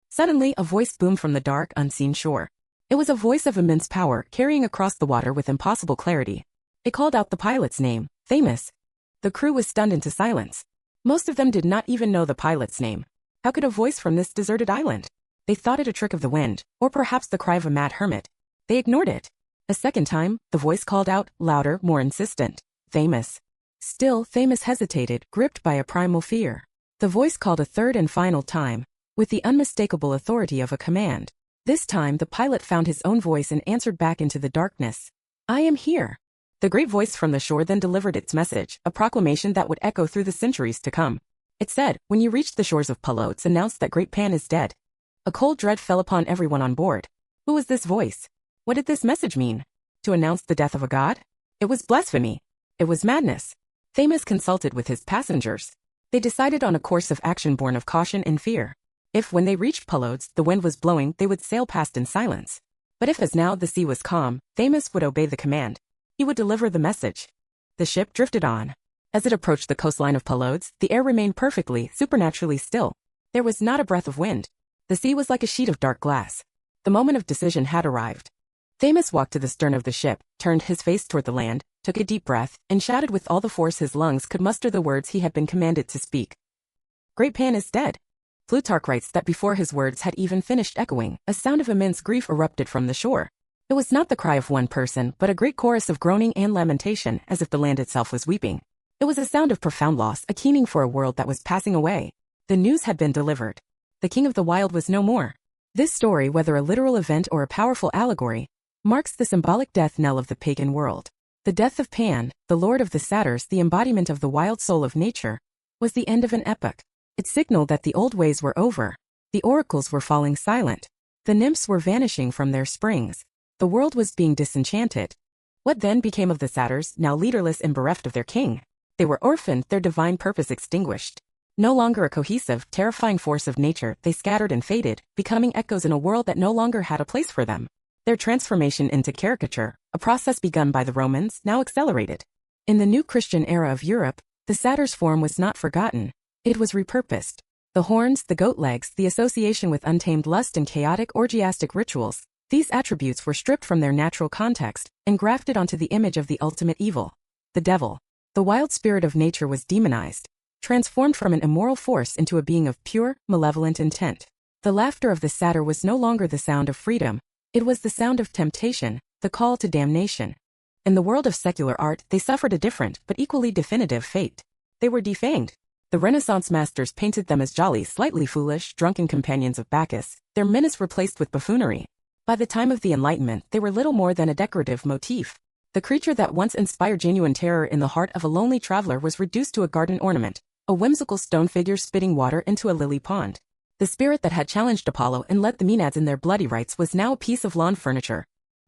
Suddenly, a voice boomed from the dark, unseen shore. It was a voice of immense power, carrying across the water with impossible clarity. It called out the pilot's name, Thamus. The crew was stunned into silence. Most of them did not even know the pilot's name. How could a voice from this deserted island? They thought it a trick of the wind, or perhaps the cry of a mad hermit. They ignored it. A second time, the voice called out, louder, more insistent, Thamus. Still, Thamus hesitated, gripped by a primal fear. The voice called a third and final time, with the unmistakable authority of a command. This time, the pilot found his own voice and answered back into the darkness. I am here. The great voice from the shore then delivered its message, a proclamation that would echo through the centuries to come. It said, when you reach the shores of Palodes, announce that great Pan is dead. A cold dread fell upon everyone on board. Who was this voice? What did this message mean? To announce the death of a god? It was blasphemy. It was madness. Thamus consulted with his passengers. They decided on a course of action born of caution and fear. If, when they reached Palodes, the wind was blowing, they would sail past in silence. But if, as now, the sea was calm, Thamus would obey the command. He would deliver the message. The ship drifted on. As it approached the coastline of Palodes, the air remained perfectly, supernaturally still. There was not a breath of wind. The sea was like a sheet of dark glass. The moment of decision had arrived. Thamus walked to the stern of the ship, turned his face toward the land, took a deep breath, and shouted with all the force his lungs could muster the words he had been commanded to speak. Great Pan is dead. Plutarch writes that before his words had even finished echoing, a sound of immense grief erupted from the shore. It was not the cry of one person, but a great chorus of groaning and lamentation, as if the land itself was weeping. It was a sound of profound loss, a keening for a world that was passing away. The news had been delivered. The king of the wild was no more. This story, whether a literal event or a powerful allegory, marks the symbolic death knell of the pagan world. The death of Pan, the lord of the satyrs, the embodiment of the wild soul of nature, was the end of an epoch. It signaled that the old ways were over. The oracles were falling silent. The nymphs were vanishing from their springs. The world was being disenchanted. What then became of the satyrs, now leaderless and bereft of their king? They were orphaned, their divine purpose extinguished. No longer a cohesive, terrifying force of nature, they scattered and faded, becoming echoes in a world that no longer had a place for them. Their transformation into caricature, a process begun by the Romans, now accelerated. In the new Christian era of Europe, the satyr's form was not forgotten. It was repurposed. The horns, the goat legs, the association with untamed lust and chaotic orgiastic rituals, these attributes were stripped from their natural context and grafted onto the image of the ultimate evil, the devil. The wild spirit of nature was demonized, transformed from an immoral force into a being of pure, malevolent intent. The laughter of the satyr was no longer the sound of freedom. It was the sound of temptation, the call to damnation. In the world of secular art, they suffered a different but equally definitive fate. They were defanged. The Renaissance masters painted them as jolly, slightly foolish, drunken companions of Bacchus, their menace replaced with buffoonery. By the time of the Enlightenment, they were little more than a decorative motif. The creature that once inspired genuine terror in the heart of a lonely traveler was reduced to a garden ornament, a whimsical stone figure spitting water into a lily pond. The spirit that had challenged Apollo and led the Maenads in their bloody rites was now a piece of lawn furniture.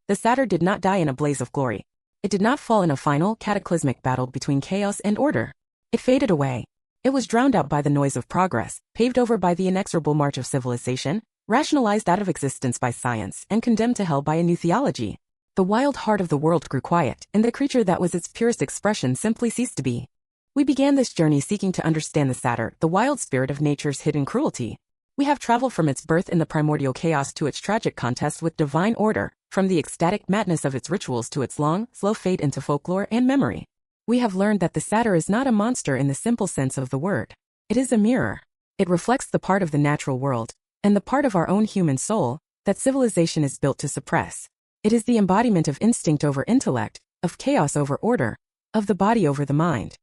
The satyr did not die in a blaze of glory. It did not fall in a final, cataclysmic battle between chaos and order. It faded away. It was drowned out by the noise of progress, paved over by the inexorable march of civilization, rationalized out of existence by science, and condemned to hell by a new theology. The wild heart of the world grew quiet, and the creature that was its purest expression simply ceased to be. We began this journey seeking to understand the satyr, the wild spirit of nature's hidden cruelty. We have traveled from its birth in the primordial chaos to its tragic contest with divine order, from the ecstatic madness of its rituals to its long, slow fade into folklore and memory. We have learned that the satyr is not a monster in the simple sense of the word. It is a mirror. It reflects the part of the natural world, and the part of our own human soul, that civilization is built to suppress. It is the embodiment of instinct over intellect, of chaos over order, of the body over the mind.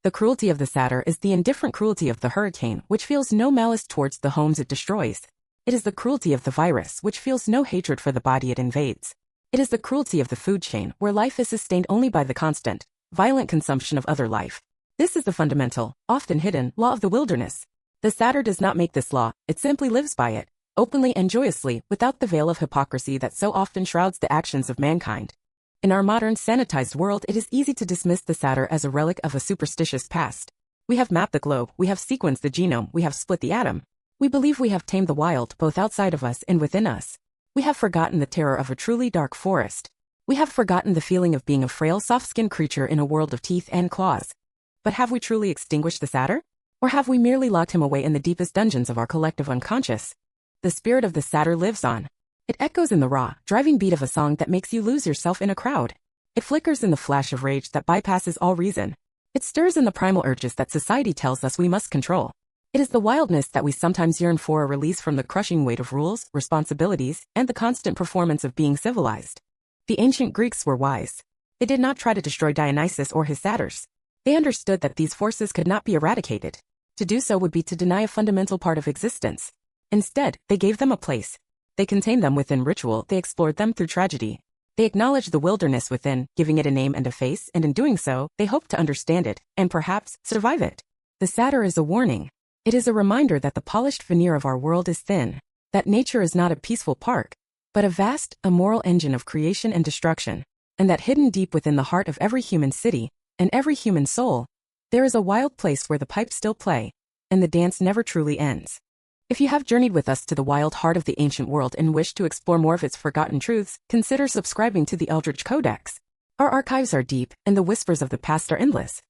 The cruelty of the satyr is the indifferent cruelty of the hurricane, which feels no malice towards the homes it destroys. It is the cruelty of the virus, which feels no hatred for the body it invades. It is the cruelty of the food chain, where life is sustained only by the constant, violent consumption of other life. This is the fundamental, often hidden, law of the wilderness. The satyr does not make this law, it simply lives by it, openly and joyously, without the veil of hypocrisy that so often shrouds the actions of mankind. In our modern, sanitized world, it is easy to dismiss the satyr as a relic of a superstitious past. We have mapped the globe, we have sequenced the genome, we have split the atom. We believe we have tamed the wild, both outside of us and within us. We have forgotten the terror of a truly dark forest. We have forgotten the feeling of being a frail, soft-skinned creature in a world of teeth and claws. But have we truly extinguished the satyr? Or have we merely locked him away in the deepest dungeons of our collective unconscious? The spirit of the satyr lives on. It echoes in the raw, driving beat of a song that makes you lose yourself in a crowd. It flickers in the flash of rage that bypasses all reason. It stirs in the primal urges that society tells us we must control. It is the wildness that we sometimes yearn for, a release from the crushing weight of rules, responsibilities, and the constant performance of being civilized. The ancient Greeks were wise. They did not try to destroy Dionysus or his satyrs. They understood that these forces could not be eradicated. To do so would be to deny a fundamental part of existence. Instead, they gave them a place. They contained them within ritual, they explored them through tragedy. They acknowledged the wilderness within, giving it a name and a face, and in doing so, they hoped to understand it, and perhaps, survive it. The satyr is a warning. It is a reminder that the polished veneer of our world is thin, that nature is not a peaceful park, but a vast, immoral engine of creation and destruction, and that hidden deep within the heart of every human city, and every human soul, there is a wild place where the pipes still play, and the dance never truly ends. If you have journeyed with us to the wild heart of the ancient world and wish to explore more of its forgotten truths, consider subscribing to the Eldritch Codex. Our archives are deep, and the whispers of the past are endless.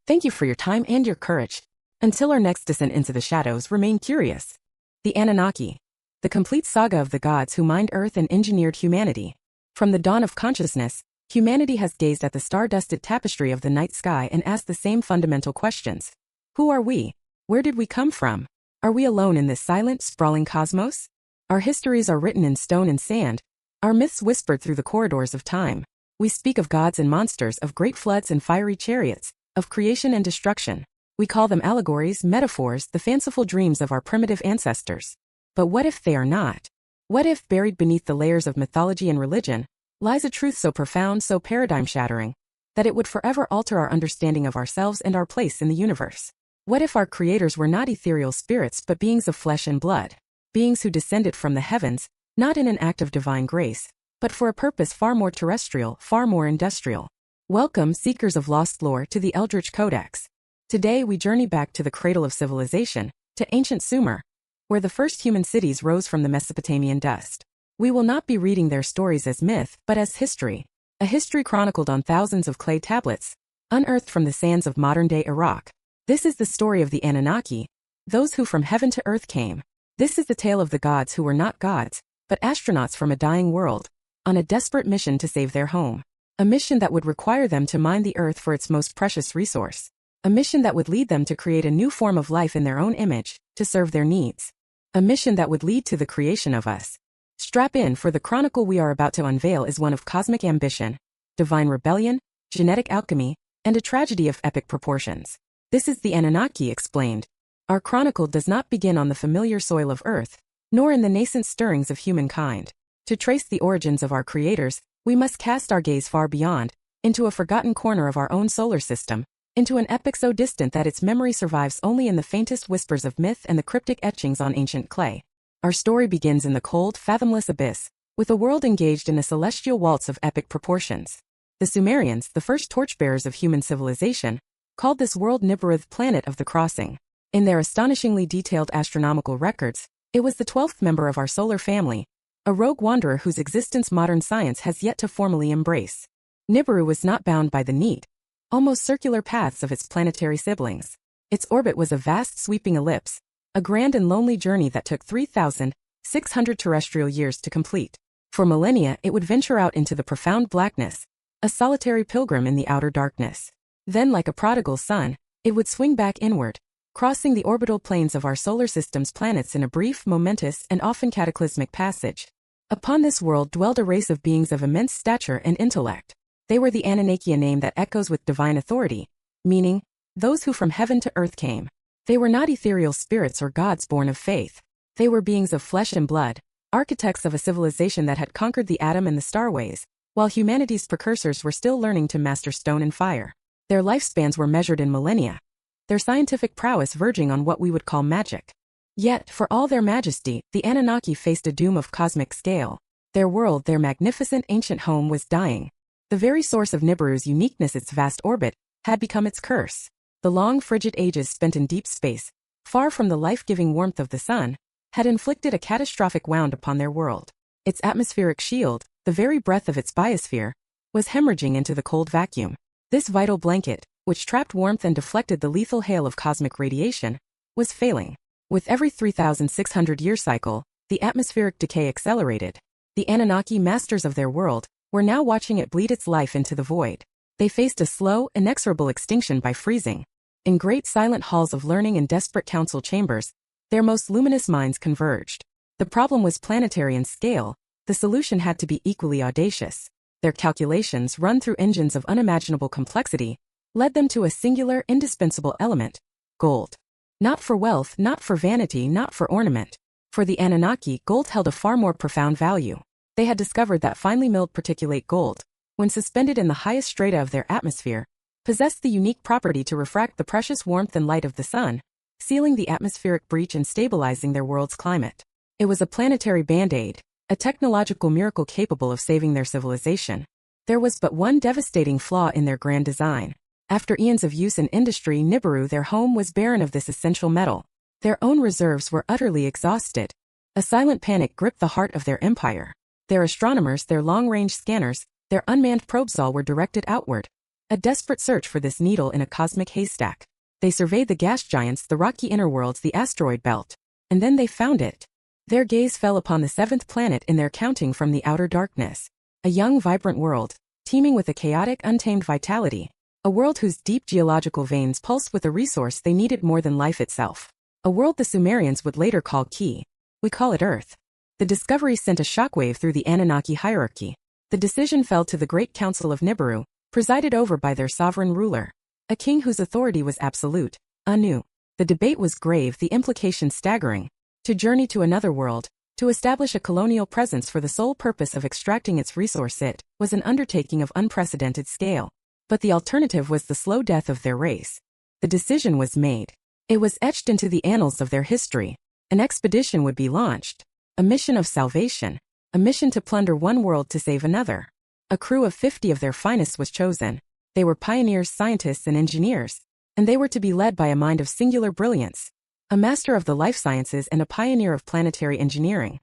Thank you for your time and your courage. Until our next descent into the shadows, remain curious. The Anunnaki. The complete saga of the gods who mined Earth and engineered humanity. From the dawn of consciousness, humanity has gazed at the star-dusted tapestry of the night sky and asked the same fundamental questions. Who are we? Where did we come from? Are we alone in this silent, sprawling cosmos? Our histories are written in stone and sand, our myths whispered through the corridors of time. We speak of gods and monsters, of great floods and fiery chariots, of creation and destruction. We call them allegories, metaphors, the fanciful dreams of our primitive ancestors. But what if they are not? What if, buried beneath the layers of mythology and religion, lies a truth so profound, so paradigm-shattering, that it would forever alter our understanding of ourselves and our place in the universe? What if our creators were not ethereal spirits but beings of flesh and blood, beings who descended from the heavens, not in an act of divine grace, but for a purpose far more terrestrial, far more industrial. Welcome, seekers of lost lore, to the Eldritch Codex. Today we journey back to the cradle of civilization, to ancient Sumer, where the first human cities rose from the Mesopotamian dust. We will not be reading their stories as myth, but as history. A history chronicled on thousands of clay tablets, unearthed from the sands of modern-day Iraq. This is the story of the Anunnaki, those who from heaven to earth came. This is the tale of the gods who were not gods, but astronauts from a dying world, on a desperate mission to save their home. A mission that would require them to mine the earth for its most precious resource. A mission that would lead them to create a new form of life in their own image, to serve their needs. A mission that would lead to the creation of us. Strap in, for the chronicle we are about to unveil is one of cosmic ambition, divine rebellion, genetic alchemy, and a tragedy of epic proportions. This is the Anunnaki explained. Our chronicle does not begin on the familiar soil of Earth, nor in the nascent stirrings of humankind. To trace the origins of our creators, we must cast our gaze far beyond, into a forgotten corner of our own solar system, into an epoch so distant that its memory survives only in the faintest whispers of myth and the cryptic etchings on ancient clay. Our story begins in the cold, fathomless abyss, with a world engaged in a celestial waltz of epic proportions. The Sumerians, the first torchbearers of human civilization, called this world Nibiru, planet of the crossing. In their astonishingly detailed astronomical records, it was the 12th member of our solar family, a rogue wanderer whose existence modern science has yet to formally embrace. Nibiru was not bound by the neat, almost circular paths of its planetary siblings. Its orbit was a vast sweeping ellipse, a grand and lonely journey that took 3,600 terrestrial years to complete. For millennia it would venture out into the profound blackness, a solitary pilgrim in the outer darkness. Then, like a prodigal son, it would swing back inward, crossing the orbital planes of our solar system's planets in a brief, momentous, and often cataclysmic passage. Upon this world dwelled a race of beings of immense stature and intellect. They were the Anunnaki, a name that echoes with divine authority, meaning, those who from heaven to earth came. They were not ethereal spirits or gods born of faith. They were beings of flesh and blood, architects of a civilization that had conquered the atom and the starways, while humanity's precursors were still learning to master stone and fire. Their lifespans were measured in millennia, their scientific prowess verging on what we would call magic. Yet, for all their majesty, the Anunnaki faced a doom of cosmic scale. Their world, their magnificent ancient home, was dying. The very source of Nibiru's uniqueness, its vast orbit, had become its curse. The long, frigid ages spent in deep space, far from the life-giving warmth of the sun, had inflicted a catastrophic wound upon their world. Its atmospheric shield, the very breath of its biosphere, was hemorrhaging into the cold vacuum. This vital blanket, which trapped warmth and deflected the lethal hail of cosmic radiation, was failing. With every 3,600-year cycle, the atmospheric decay accelerated. The Anunnaki, masters of their world, were now watching it bleed its life into the void. They faced a slow, inexorable extinction by freezing. In great silent halls of learning and desperate council chambers, their most luminous minds converged. The problem was planetary in scale. The solution had to be equally audacious. Their calculations, run through engines of unimaginable complexity, led them to a singular, indispensable element: gold. Not for wealth, not for vanity, not for ornament. For the Anunnaki, gold held a far more profound value. They had discovered that finely milled particulate gold, when suspended in the highest strata of their atmosphere, possessed the unique property to refract the precious warmth and light of the sun, sealing the atmospheric breach and stabilizing their world's climate. It was a planetary band-aid, a technological miracle capable of saving their civilization. There was but one devastating flaw in their grand design. After eons of use in industry, Nibiru, their home, was barren of this essential metal. Their own reserves were utterly exhausted. A silent panic gripped the heart of their empire. Their astronomers, their long-range scanners, their unmanned probes, all were directed outward. A desperate search for this needle in a cosmic haystack. They surveyed the gas giants, the rocky inner worlds, the asteroid belt. And then they found it. Their gaze fell upon the 7th planet in their counting from the outer darkness. A young, vibrant world, teeming with a chaotic, untamed vitality. A world whose deep geological veins pulsed with a resource they needed more than life itself. A world the Sumerians would later call Ki. We call it Earth. The discovery sent a shockwave through the Anunnaki hierarchy. The decision fell to the Great Council of Nibiru, presided over by their sovereign ruler, a king whose authority was absolute, Anu. The debate was grave, the implications staggering. To journey to another world, to establish a colonial presence for the sole purpose of extracting its resource, it was an undertaking of unprecedented scale. But the alternative was the slow death of their race. The decision was made. It was etched into the annals of their history. An expedition would be launched. A mission of salvation. A mission to plunder one world to save another. A crew of 50 of their finest was chosen. They were pioneers, scientists, and engineers, and they were to be led by a mind of singular brilliance, a master of the life sciences and a pioneer of planetary engineering.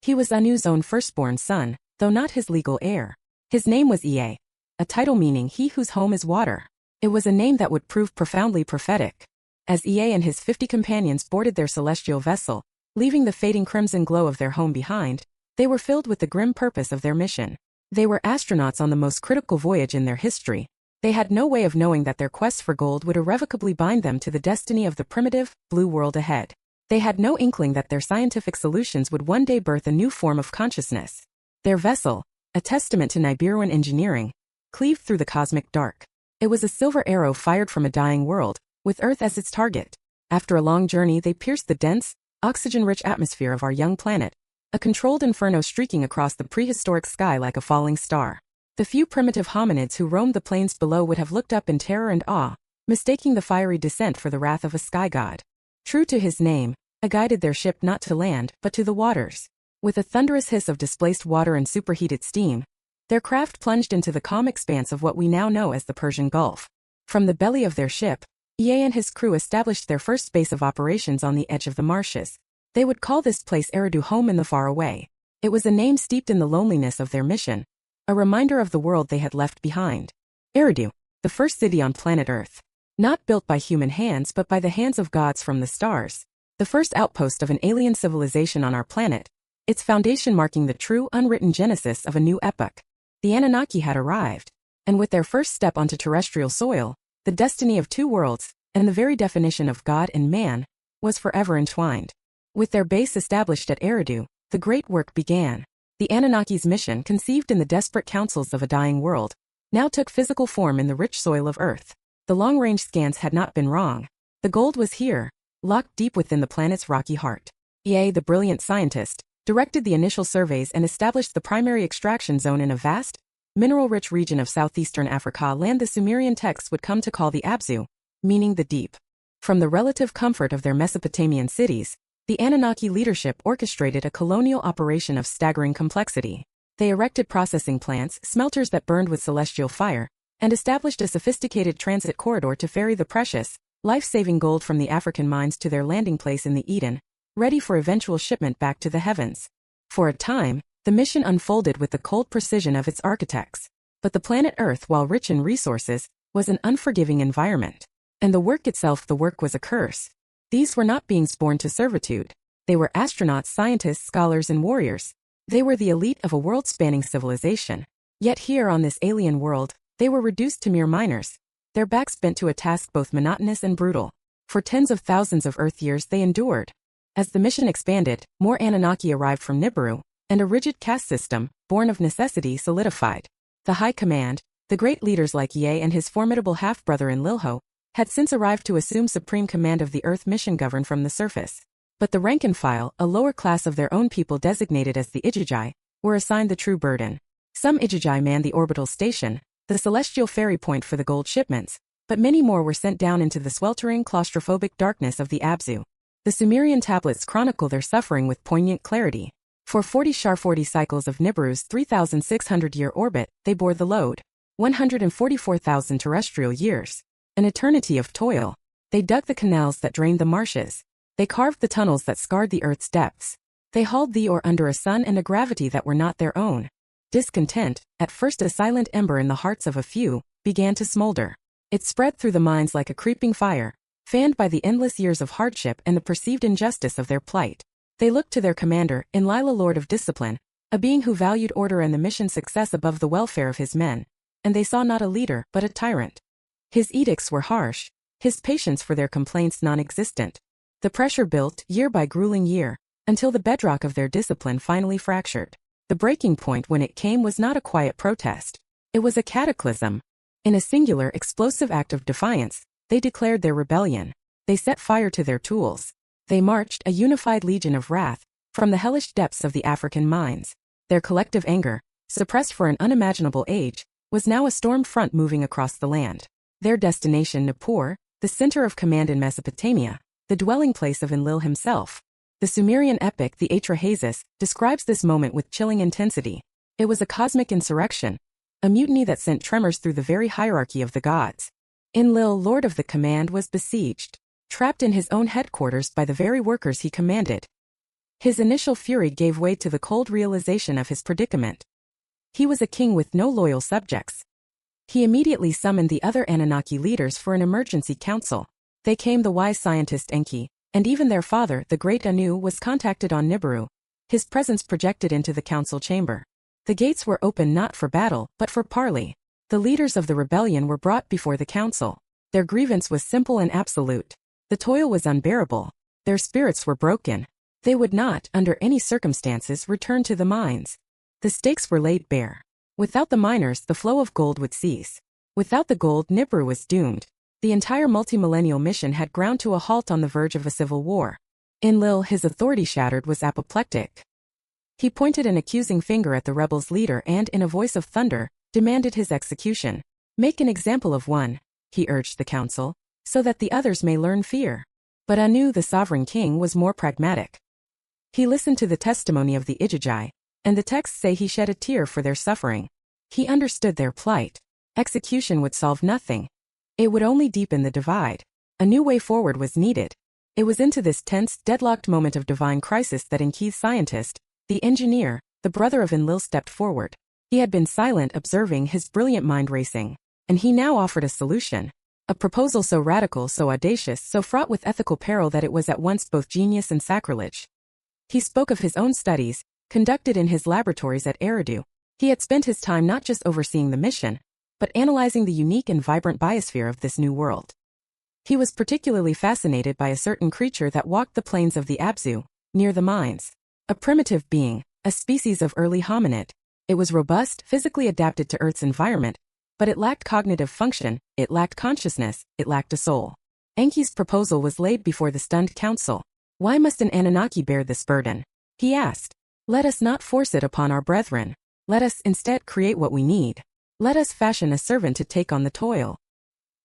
He was Anu's own firstborn son, though not his legal heir. His name was Ea, a title meaning he whose home is water. It was a name that would prove profoundly prophetic. As Ea and his 50 companions boarded their celestial vessel, leaving the fading crimson glow of their home behind, they were filled with the grim purpose of their mission. They were astronauts on the most critical voyage in their history. They had no way of knowing that their quest for gold would irrevocably bind them to the destiny of the primitive, blue world ahead. They had no inkling that their scientific solutions would one day birth a new form of consciousness. Their vessel, a testament to Nibiruan engineering, cleaved through the cosmic dark. It was a silver arrow fired from a dying world, with Earth as its target. After a long journey, they pierced the dense, oxygen-rich atmosphere of our young planet, a controlled inferno streaking across the prehistoric sky like a falling star. The few primitive hominids who roamed the plains below would have looked up in terror and awe, mistaking the fiery descent for the wrath of a sky god. True to his name, Ea guided their ship not to land, but to the waters. With a thunderous hiss of displaced water and superheated steam, their craft plunged into the calm expanse of what we now know as the Persian Gulf. From the belly of their ship, Ea and his crew established their first base of operations on the edge of the marshes. They would call this place Eridu, home in the faraway. It was a name steeped in the loneliness of their mission, a reminder of the world they had left behind. Eridu, the first city on planet Earth. Not built by human hands but by the hands of gods from the stars. The first outpost of an alien civilization on our planet, its foundation marking the true, unwritten genesis of a new epoch. The Anunnaki had arrived, and with their first step onto terrestrial soil, the destiny of two worlds, and the very definition of God and man, was forever entwined. With their base established at Eridu, the great work began. The Anunnaki's mission, conceived in the desperate counsels of a dying world, now took physical form in the rich soil of Earth. The long-range scans had not been wrong. The gold was here, locked deep within the planet's rocky heart. Ea, the brilliant scientist, directed the initial surveys and established the primary extraction zone in a vast, mineral-rich region of southeastern Africa, land the Sumerian texts would come to call the Abzu, meaning the deep. From the relative comfort of their Mesopotamian cities, the Anunnaki leadership orchestrated a colonial operation of staggering complexity. They erected processing plants, smelters that burned with celestial fire, and established a sophisticated transit corridor to ferry the precious, life-saving gold from the African mines to their landing place in the Eden, ready for eventual shipment back to the heavens. For a time, the mission unfolded with the cold precision of its architects. But the planet Earth, while rich in resources, was an unforgiving environment. And the work itself, the work was a curse. These were not beings born to servitude. They were astronauts, scientists, scholars, and warriors. They were the elite of a world-spanning civilization. Yet here on this alien world, they were reduced to mere miners, their backs bent to a task both monotonous and brutal. For tens of thousands of Earth years they endured. As the mission expanded, more Anunnaki arrived from Nibiru, and a rigid caste system, born of necessity, solidified. The High Command, the great leaders like Ye and his formidable half-brother Enlilho, had since arrived to assume supreme command of the Earth mission governed from the surface. But the rank and file, a lower class of their own people designated as the Ijiji, were assigned the true burden. Some Ijiji manned the orbital station, the celestial ferry point for the gold shipments, but many more were sent down into the sweltering, claustrophobic darkness of the Abzu. The Sumerian tablets chronicle their suffering with poignant clarity. For 40 cycles of Nibiru's 3,600-year orbit, they bore the load. 144,000 terrestrial years. An eternity of toil. They dug the canals that drained the marshes. They carved the tunnels that scarred the Earth's depths. They hauled the ore under a sun and a gravity that were not their own. Discontent, at first a silent ember in the hearts of a few, began to smolder. It spread through the minds like a creeping fire, fanned by the endless years of hardship and the perceived injustice of their plight. They looked to their commander, Enlil, Lord of Discipline, a being who valued order and the mission's success above the welfare of his men, and they saw not a leader but a tyrant. His edicts were harsh, his patience for their complaints non-existent. The pressure built, year by grueling year, until the bedrock of their discipline finally fractured. The breaking point when it came was not a quiet protest. It was a cataclysm. In a singular, explosive act of defiance, they declared their rebellion. They set fire to their tools. They marched, a unified legion of wrath, from the hellish depths of the African mines. Their collective anger, suppressed for an unimaginable age, was now a storm front moving across the land. Their destination, Nippur, the center of command in Mesopotamia, the dwelling place of Enlil himself. The Sumerian epic, the Atrahasis, describes this moment with chilling intensity. It was a cosmic insurrection, a mutiny that sent tremors through the very hierarchy of the gods. Enlil, lord of the command, was besieged, trapped in his own headquarters by the very workers he commanded. His initial fury gave way to the cold realization of his predicament. He was a king with no loyal subjects. He immediately summoned the other Anunnaki leaders for an emergency council. They came the wise scientist Enki, and even their father, the great Anu, was contacted on Nibiru, his presence projected into the council chamber. The gates were open not for battle, but for parley. The leaders of the rebellion were brought before the council. Their grievance was simple and absolute. The toil was unbearable. Their spirits were broken. They would not, under any circumstances, return to the mines. The stakes were laid bare. Without the miners, the flow of gold would cease. Without the gold, Nibiru was doomed. The entire multi-millennial mission had ground to a halt on the verge of a civil war. Enlil, his authority shattered, was apoplectic. He pointed an accusing finger at the rebels' leader and, in a voice of thunder, demanded his execution. "Make an example of one," he urged the council, "so that the others may learn fear." But Anu, the sovereign king, was more pragmatic. He listened to the testimony of the Ijajai, and the texts say he shed a tear for their suffering. He understood their plight. Execution would solve nothing. It would only deepen the divide. A new way forward was needed. It was into this tense, deadlocked moment of divine crisis that Enki's scientist, the engineer, the brother of Enlil, stepped forward. He had been silent, observing, his brilliant mind racing, and he now offered a solution. A proposal so radical, so audacious, so fraught with ethical peril that it was at once both genius and sacrilege. He spoke of his own studies, conducted in his laboratories at Eridu. He had spent his time not just overseeing the mission, but analyzing the unique and vibrant biosphere of this new world. He was particularly fascinated by a certain creature that walked the plains of the Abzu, near the mines. A primitive being, a species of early hominid. It was robust, physically adapted to Earth's environment, but it lacked cognitive function, it lacked consciousness, it lacked a soul. Enki's proposal was laid before the stunned council. "Why must an Anunnaki bear this burden?" he asked. "Let us not force it upon our brethren. Let us instead create what we need. Let us fashion a servant to take on the toil."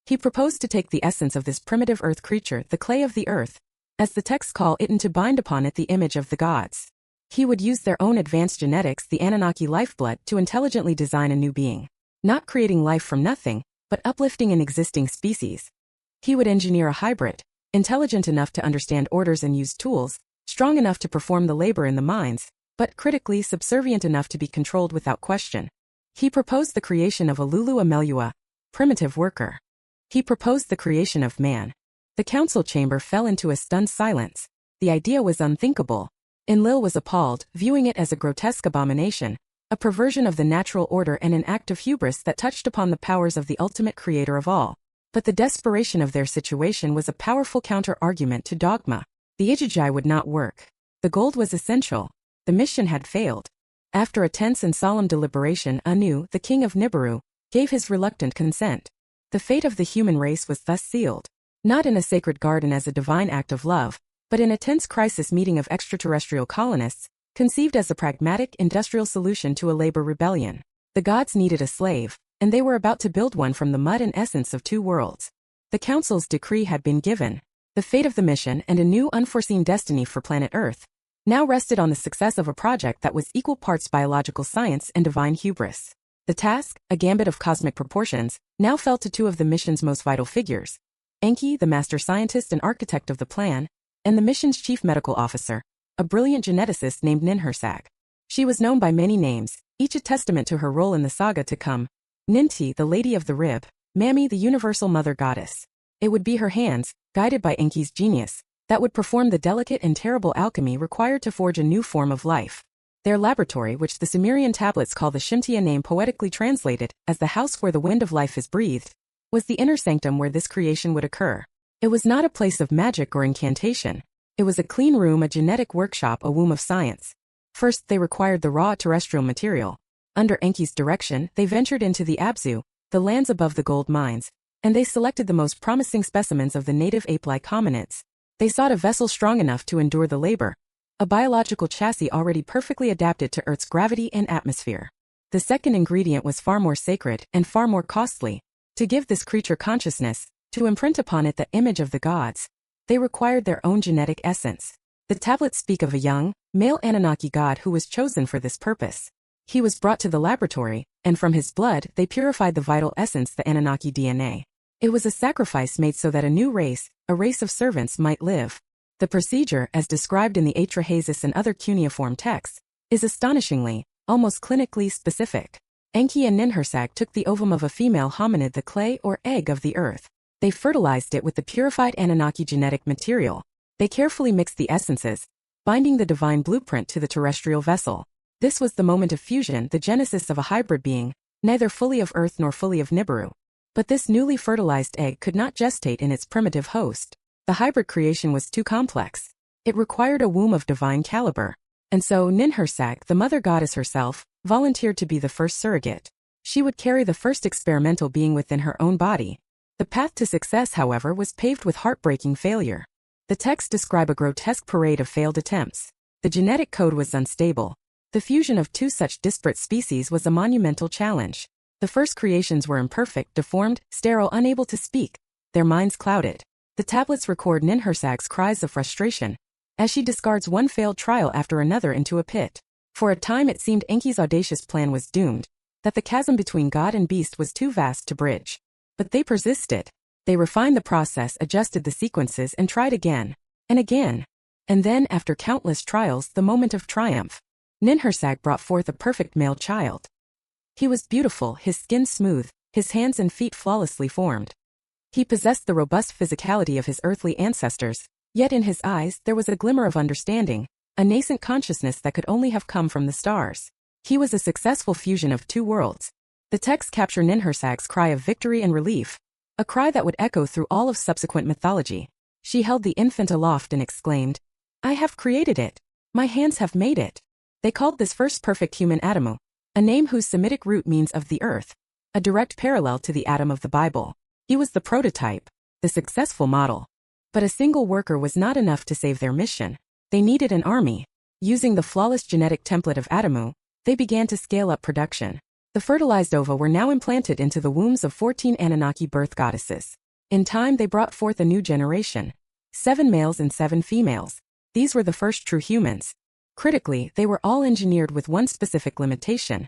He proposed to take the essence of this primitive earth creature, the clay of the earth, as the texts call it, and to bind upon it the image of the gods. He would use their own advanced genetics, the Anunnaki lifeblood, to intelligently design a new being. Not creating life from nothing, but uplifting an existing species. He would engineer a hybrid, intelligent enough to understand orders and use tools, strong enough to perform the labor in the mines, but critically subservient enough to be controlled without question. He proposed the creation of a Lulu Amelua, primitive worker. He proposed the creation of man. The council chamber fell into a stunned silence. The idea was unthinkable. Enlil was appalled, viewing it as a grotesque abomination, a perversion of the natural order and an act of hubris that touched upon the powers of the ultimate creator of all. But the desperation of their situation was a powerful counter-argument to dogma. The Ijajai would not work. The gold was essential. The mission had failed. After a tense and solemn deliberation, Anu, the king of Nibiru, gave his reluctant consent. The fate of the human race was thus sealed. Not in a sacred garden as a divine act of love, but in a tense crisis meeting of extraterrestrial colonists, conceived as a pragmatic, industrial solution to a labor rebellion. The gods needed a slave, and they were about to build one from the mud and essence of two worlds. The council's decree had been given. The fate of the mission and a new unforeseen destiny for planet Earth now rested on the success of a project that was equal parts biological science and divine hubris. The task, a gambit of cosmic proportions, now fell to two of the mission's most vital figures: Enki, the master scientist and architect of the plan, and the mission's chief medical officer, a brilliant geneticist named Ninhursag. She was known by many names, each a testament to her role in the saga to come. Ninti, the Lady of the Rib, Mami, the Universal Mother Goddess. It would be her hands, guided by Enki's genius, that would perform the delicate and terrible alchemy required to forge a new form of life. Their laboratory, which the Sumerian tablets call the Shimtia, name poetically translated as the house where the wind of life is breathed, was the inner sanctum where this creation would occur. It was not a place of magic or incantation. It was a clean room, a genetic workshop, a womb of science. First, they required the raw terrestrial material. Under Enki's direction, they ventured into the Abzu, the lands above the gold mines, and they selected the most promising specimens of the native ape-like hominids. They sought a vessel strong enough to endure the labor, a biological chassis already perfectly adapted to Earth's gravity and atmosphere. The second ingredient was far more sacred and far more costly. To give this creature consciousness, to imprint upon it the image of the gods, they required their own genetic essence. The tablets speak of a young, male Anunnaki god who was chosen for this purpose. He was brought to the laboratory, and from his blood they purified the vital essence, the Anunnaki DNA. It was a sacrifice made so that a new race, a race of servants, might live. The procedure, as described in the Atrahasis and other cuneiform texts, is astonishingly, almost clinically specific. Enki and Ninhursag took the ovum of a female hominid, the clay or egg of the earth. They fertilized it with the purified Anunnaki genetic material. They carefully mixed the essences, binding the divine blueprint to the terrestrial vessel. This was the moment of fusion, the genesis of a hybrid being, neither fully of earth nor fully of Nibiru. But this newly fertilized egg could not gestate in its primitive host. The hybrid creation was too complex. It required a womb of divine caliber. And so Ninhursag, the mother goddess herself, volunteered to be the first surrogate. She would carry the first experimental being within her own body. The path to success, however, was paved with heartbreaking failure. The texts describe a grotesque parade of failed attempts. The genetic code was unstable. The fusion of two such disparate species was a monumental challenge. The first creations were imperfect, deformed, sterile, unable to speak, their minds clouded. The tablets record Ninhursag's cries of frustration, as she discards one failed trial after another into a pit. For a time it seemed Enki's audacious plan was doomed, that the chasm between god and beast was too vast to bridge. But they persisted. They refined the process, adjusted the sequences, and tried again, and again. And then, after countless trials, the moment of triumph. Ninhursag brought forth a perfect male child. He was beautiful, his skin smooth, his hands and feet flawlessly formed. He possessed the robust physicality of his earthly ancestors, yet in his eyes there was a glimmer of understanding, a nascent consciousness that could only have come from the stars. He was a successful fusion of two worlds. The texts capture Ninhursag's cry of victory and relief, a cry that would echo through all of subsequent mythology. She held the infant aloft and exclaimed, "I have created it. My hands have made it." They called this first perfect human Adamu, a name whose Semitic root means of the earth, a direct parallel to the Adam of the Bible. He was the prototype, the successful model. But a single worker was not enough to save their mission. They needed an army. Using the flawless genetic template of Adamu, they began to scale up production. The fertilized ova were now implanted into the wombs of 14 Anunnaki birth goddesses. In time they brought forth a new generation. 7 males and 7 females. These were the first true humans. Critically, they were all engineered with one specific limitation.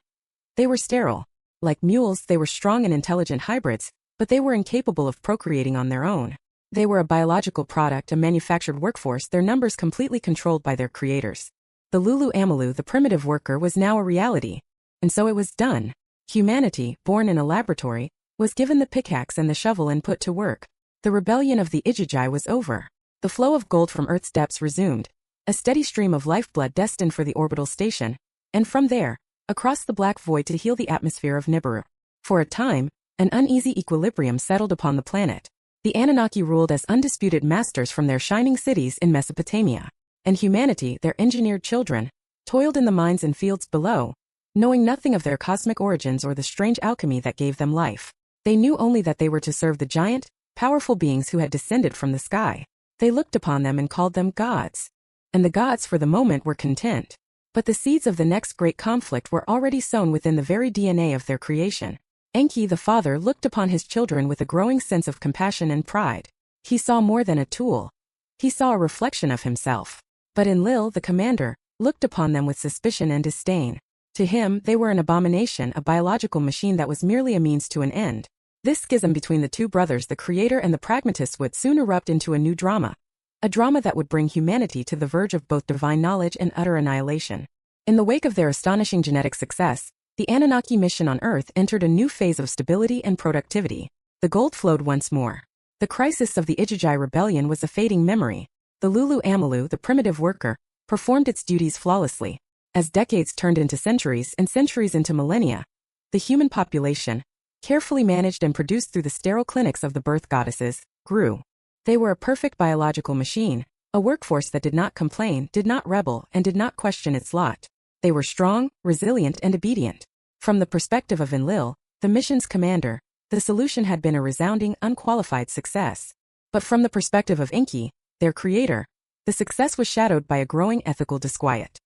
They were sterile. Like mules, they were strong and intelligent hybrids, but they were incapable of procreating on their own. They were a biological product, a manufactured workforce, their numbers completely controlled by their creators. The Lulu Amalu, the primitive worker, was now a reality. And so it was done. Humanity, born in a laboratory, was given the pickaxe and the shovel and put to work. The rebellion of the Ijiji was over. The flow of gold from Earth's depths resumed, a steady stream of lifeblood destined for the orbital station, and from there, across the black void to heal the atmosphere of Nibiru. For a time, an uneasy equilibrium settled upon the planet. The Anunnaki ruled as undisputed masters from their shining cities in Mesopotamia, and humanity, their engineered children, toiled in the mines and fields below, knowing nothing of their cosmic origins or the strange alchemy that gave them life. They knew only that they were to serve the giant, powerful beings who had descended from the sky. They looked upon them and called them gods. And the gods for the moment were content. But the seeds of the next great conflict were already sown within the very DNA of their creation. Enki the father looked upon his children with a growing sense of compassion and pride. He saw more than a tool. He saw a reflection of himself. But Enlil the commander looked upon them with suspicion and disdain. To him, they were an abomination, a biological machine that was merely a means to an end. This schism between the two brothers, the creator and the pragmatist, would soon erupt into a new drama. A drama that would bring humanity to the verge of both divine knowledge and utter annihilation. In the wake of their astonishing genetic success, the Anunnaki mission on Earth entered a new phase of stability and productivity. The gold flowed once more. The crisis of the Ijiji rebellion was a fading memory. The Lulu Amalu, the primitive worker, performed its duties flawlessly. As decades turned into centuries and centuries into millennia, the human population, carefully managed and produced through the sterile clinics of the birth goddesses, grew. They were a perfect biological machine, a workforce that did not complain, did not rebel, and did not question its lot. They were strong, resilient, and obedient. From the perspective of Enlil, the mission's commander, the solution had been a resounding, unqualified success. But from the perspective of Enki, their creator, the success was shadowed by a growing ethical disquiet.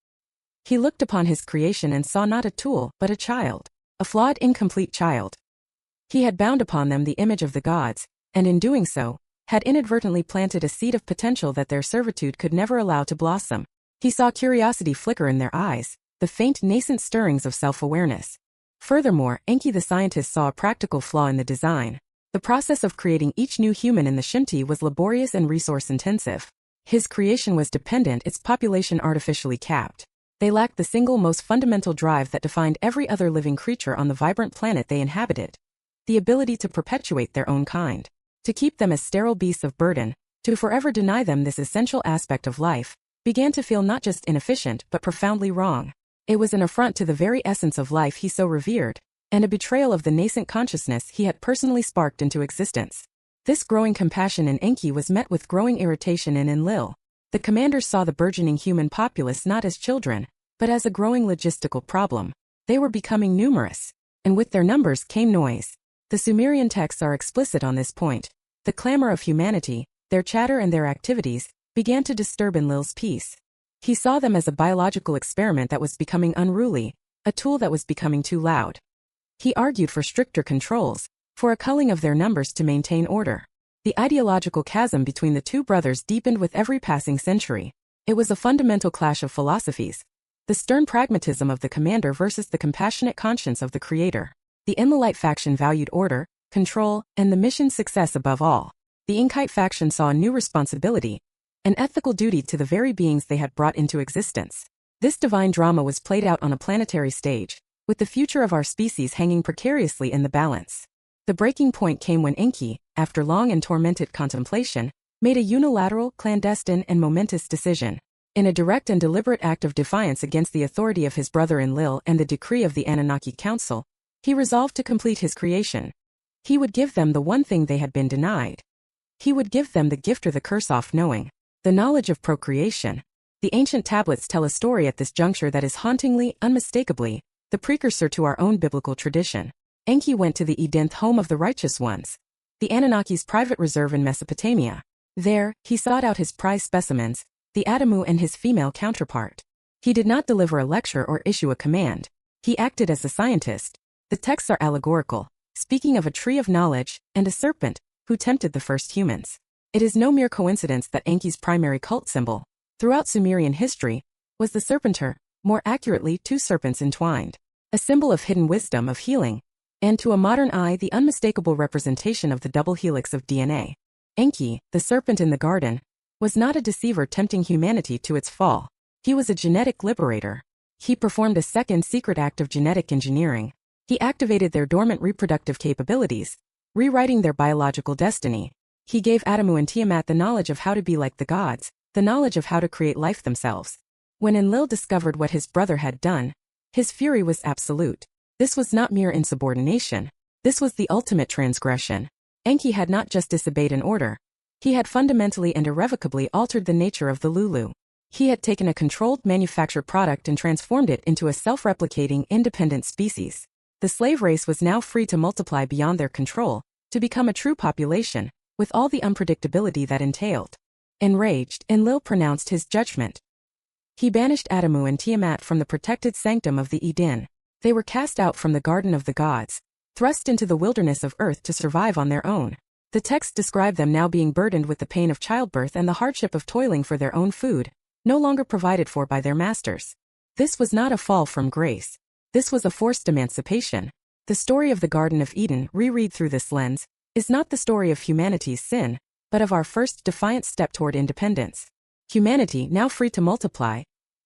He looked upon his creation and saw not a tool, but a child, a flawed, incomplete child. He had bound upon them the image of the gods, and in doing so, had inadvertently planted a seed of potential that their servitude could never allow to blossom. He saw curiosity flicker in their eyes, the faint nascent stirrings of self-awareness. Furthermore, Enki the scientist saw a practical flaw in the design. The process of creating each new human in the Shinti was laborious and resource-intensive. His creation was dependent, its population artificially capped. They lacked the single most fundamental drive that defined every other living creature on the vibrant planet they inhabited: the ability to perpetuate their own kind. To keep them as sterile beasts of burden, to forever deny them this essential aspect of life, began to feel not just inefficient but profoundly wrong. It was an affront to the very essence of life he so revered, and a betrayal of the nascent consciousness he had personally sparked into existence. This growing compassion in Enki was met with growing irritation in Enlil. The commanders saw the burgeoning human populace not as children, but as a growing logistical problem. They were becoming numerous, and with their numbers came noise. The Sumerian texts are explicit on this point. The clamor of humanity, their chatter and their activities, began to disturb Enlil's peace. He saw them as a biological experiment that was becoming unruly, a tool that was becoming too loud. He argued for stricter controls, for a culling of their numbers to maintain order. The ideological chasm between the two brothers deepened with every passing century. It was a fundamental clash of philosophies: the stern pragmatism of the commander versus the compassionate conscience of the creator. The Enlilite faction valued order, control, and the mission's success above all. The Enkite faction saw a new responsibility, an ethical duty to the very beings they had brought into existence. This divine drama was played out on a planetary stage, with the future of our species hanging precariously in the balance. The breaking point came when Enki, after long and tormented contemplation, made a unilateral, clandestine, and momentous decision. In a direct and deliberate act of defiance against the authority of his brother Enlil and the decree of the Anunnaki Council, he resolved to complete his creation. He would give them the one thing they had been denied. He would give them the gift or the curse of knowing, the knowledge of procreation. The ancient tablets tell a story at this juncture that is hauntingly, unmistakably, the precursor to our own biblical tradition. Enki went to the Edenth, home of the righteous ones, the Anunnaki's private reserve in Mesopotamia. There, he sought out his prize specimens, the Adamu and his female counterpart. He did not deliver a lecture or issue a command. He acted as a scientist. The texts are allegorical, speaking of a tree of knowledge and a serpent who tempted the first humans. It is no mere coincidence that Enki's primary cult symbol, throughout Sumerian history, was the serpenter, more accurately two serpents entwined, a symbol of hidden wisdom, of healing, and to a modern eye the unmistakable representation of the double helix of DNA. Enki, the serpent in the garden, was not a deceiver tempting humanity to its fall. He was a genetic liberator. He performed a second secret act of genetic engineering. He activated their dormant reproductive capabilities, rewriting their biological destiny. He gave Adamu and Tiamat the knowledge of how to be like the gods, the knowledge of how to create life themselves. When Enlil discovered what his brother had done, his fury was absolute. This was not mere insubordination. This was the ultimate transgression. Enki had not just disobeyed an order. He had fundamentally and irrevocably altered the nature of the Lulu. He had taken a controlled manufactured product and transformed it into a self-replicating, independent species. The slave race was now free to multiply beyond their control, to become a true population, with all the unpredictability that entailed. Enraged, Enlil pronounced his judgment. He banished Adamu and Tiamat from the protected sanctum of the Eden. They were cast out from the garden of the gods, thrust into the wilderness of earth to survive on their own. The text described them now being burdened with the pain of childbirth and the hardship of toiling for their own food, no longer provided for by their masters. This was not a fall from grace. This was a forced emancipation. The story of the Garden of Eden, reread through this lens, is not the story of humanity's sin, but of our first defiant step toward independence. Humanity, now free to multiply,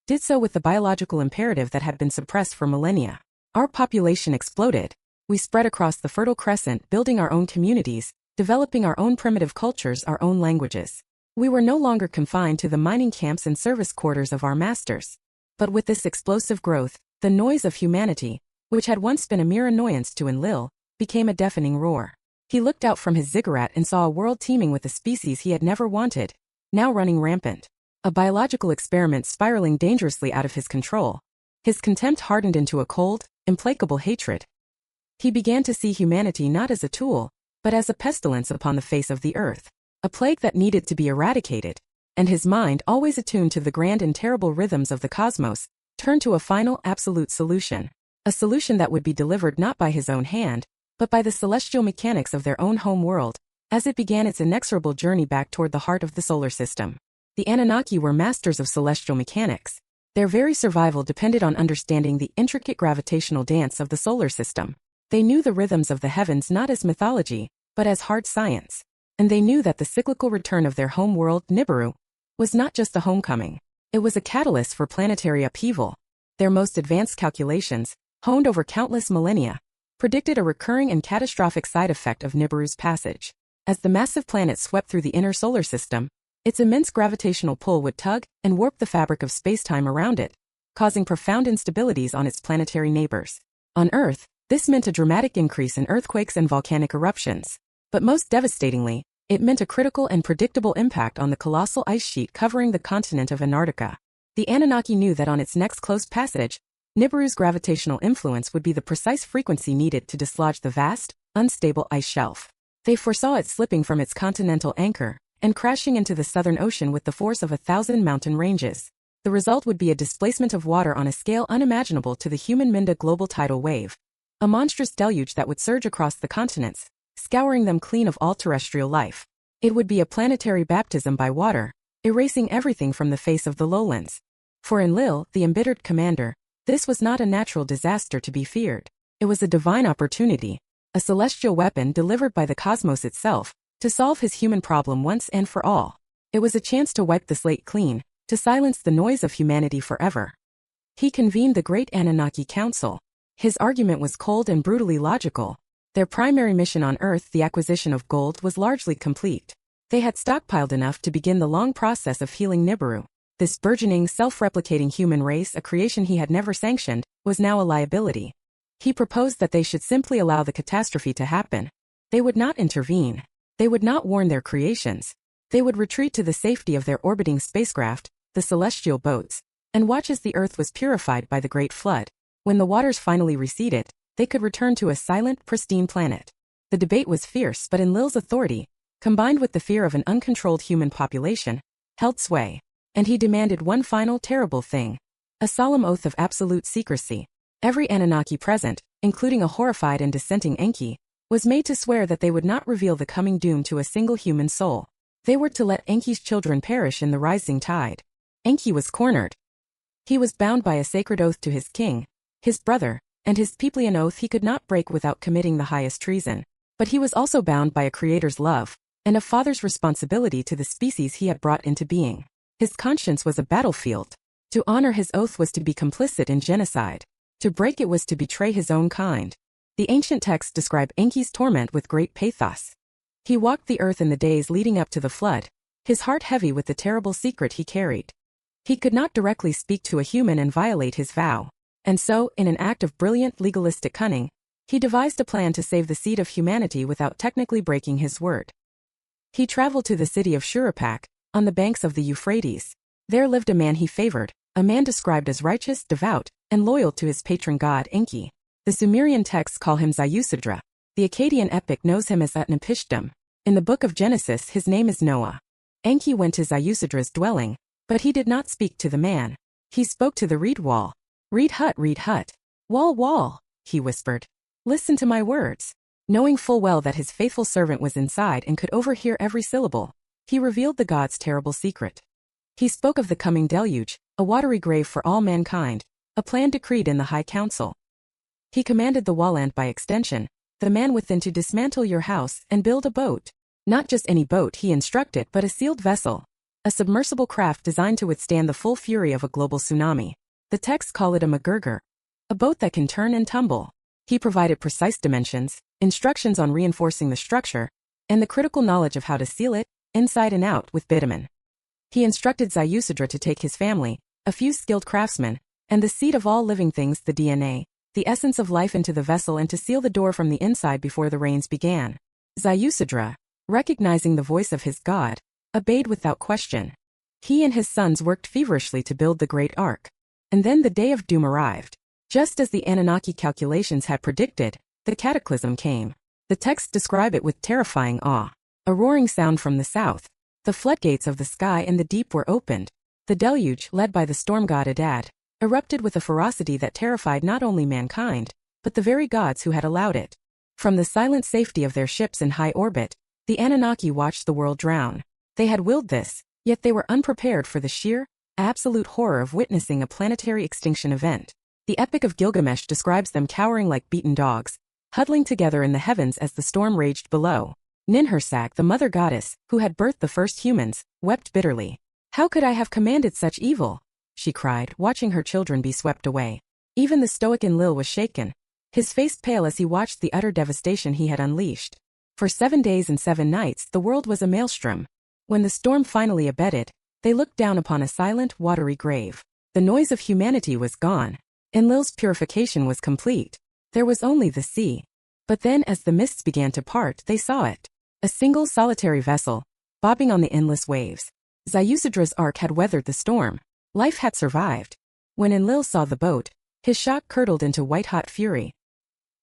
did so with the biological imperative that had been suppressed for millennia. Our population exploded. We spread across the Fertile Crescent, building our own communities, developing our own primitive cultures, our own languages. We were no longer confined to the mining camps and service quarters of our masters. But with this explosive growth, the noise of humanity, which had once been a mere annoyance to Enlil, became a deafening roar. He looked out from his ziggurat and saw a world teeming with a species he had never wanted, now running rampant. A biological experiment spiraling dangerously out of his control. His contempt hardened into a cold, implacable hatred. He began to see humanity not as a tool, but as a pestilence upon the face of the earth, a plague that needed to be eradicated. And his mind, always attuned to the grand and terrible rhythms of the cosmos, turned to a final, absolute solution. A solution that would be delivered not by his own hand, but by the celestial mechanics of their own home world, as it began its inexorable journey back toward the heart of the solar system. The Anunnaki were masters of celestial mechanics. Their very survival depended on understanding the intricate gravitational dance of the solar system. They knew the rhythms of the heavens not as mythology, but as hard science. And they knew that the cyclical return of their home world, Nibiru, was not just a homecoming. It was a catalyst for planetary upheaval. Their most advanced calculations, honed over countless millennia, predicted a recurring and catastrophic side effect of Nibiru's passage. As the massive planet swept through the inner solar system, its immense gravitational pull would tug and warp the fabric of spacetime around it, causing profound instabilities on its planetary neighbors. On Earth, this meant a dramatic increase in earthquakes and volcanic eruptions. But most devastatingly, it meant a critical and predictable impact on the colossal ice sheet covering the continent of Antarctica. The Anunnaki knew that on its next close passage, Nibiru's gravitational influence would be the precise frequency needed to dislodge the vast, unstable ice shelf. They foresaw it slipping from its continental anchor and crashing into the Southern Ocean with the force of 1,000 mountain ranges. The result would be a displacement of water on a scale unimaginable to the human Minda global tidal wave. A monstrous deluge that would surge across the continents, scouring them clean of all terrestrial life. It would be a planetary baptism by water, erasing everything from the face of the lowlands. For Enlil, the embittered commander, this was not a natural disaster to be feared. It was a divine opportunity, a celestial weapon delivered by the cosmos itself, to solve his human problem once and for all. It was a chance to wipe the slate clean, to silence the noise of humanity forever. He convened the Great Anunnaki Council. His argument was cold and brutally logical. Their primary mission on Earth, the acquisition of gold, was largely complete. They had stockpiled enough to begin the long process of healing Nibiru. This burgeoning, self-replicating human race, a creation he had never sanctioned, was now a liability. He proposed that they should simply allow the catastrophe to happen. They would not intervene. They would not warn their creations. They would retreat to the safety of their orbiting spacecraft, the celestial boats, and watch as the Earth was purified by the Great Flood. When the waters finally receded, they could return to a silent, pristine planet. The debate was fierce, but Enlil's authority, combined with the fear of an uncontrolled human population, held sway. And he demanded one final terrible thing: a solemn oath of absolute secrecy. Every Anunnaki present, including a horrified and dissenting Enki, was made to swear that they would not reveal the coming doom to a single human soul. They were to let Enki's children perish in the rising tide. Enki was cornered. He was bound by a sacred oath to his king, his brother, and his people, an oath he could not break without committing the highest treason. But he was also bound by a creator's love, and a father's responsibility to the species he had brought into being. His conscience was a battlefield. To honor his oath was to be complicit in genocide. To break it was to betray his own kind. The ancient texts describe Enki's torment with great pathos. He walked the earth in the days leading up to the flood, his heart heavy with the terrible secret he carried. He could not directly speak to a human and violate his vow. And so, in an act of brilliant legalistic cunning, he devised a plan to save the seed of humanity without technically breaking his word. He traveled to the city of Shuruppak, on the banks of the Euphrates. There lived a man he favored, a man described as righteous, devout, and loyal to his patron god Enki. The Sumerian texts call him Zayusudra. The Akkadian epic knows him as Utnapishtim. In the book of Genesis, his name is Noah. Enki went to Zayusudra's dwelling, but he did not speak to the man. He spoke to the reed wall. Reed hut. Wall, wall, he whispered. Listen to my words. Knowing full well that his faithful servant was inside and could overhear every syllable, he revealed the god's terrible secret. He spoke of the coming deluge, a watery grave for all mankind, a plan decreed in the High Council. He commanded the wall and by extension, the man within to dismantle your house and build a boat. Not just any boat, he instructed, but a sealed vessel, a submersible craft designed to withstand the full fury of a global tsunami. The texts call it a MacGregor, a boat that can turn and tumble. He provided precise dimensions, instructions on reinforcing the structure, and the critical knowledge of how to seal it, inside and out, with bitumen. He instructed Zayusudra to take his family, a few skilled craftsmen, and the seed of all living things, the DNA, the essence of life, into the vessel and to seal the door from the inside before the rains began. Zayusudra, recognizing the voice of his god, obeyed without question. He and his sons worked feverishly to build the great ark. And then the day of doom arrived. Just as the Anunnaki calculations had predicted, the cataclysm came. The texts describe it with terrifying awe. A roaring sound from the south. The floodgates of the sky and the deep were opened. The deluge, led by the storm god Adad, erupted with a ferocity that terrified not only mankind, but the very gods who had allowed it. From the silent safety of their ships in high orbit, The Anunnaki watched the world drown. They had willed this, yet they were unprepared for the sheer, absolute horror of witnessing a planetary extinction event. The Epic of Gilgamesh describes them cowering like beaten dogs, huddling together in the heavens as the storm raged below. Ninhursag, the mother goddess, who had birthed the first humans, wept bitterly. "How could I have commanded such evil?" she cried, watching her children be swept away. Even the stoic Enlil was shaken, his face pale as he watched the utter devastation he had unleashed. For 7 days and 7 nights the world was a maelstrom. When the storm finally abated, they looked down upon a silent, watery grave. The noise of humanity was gone. Enlil's purification was complete. There was only the sea. But then as the mists began to part, they saw it. A single solitary vessel, bobbing on the endless waves. Ziusadra's ark had weathered the storm. Life had survived. When Enlil saw the boat, his shock curdled into white-hot fury.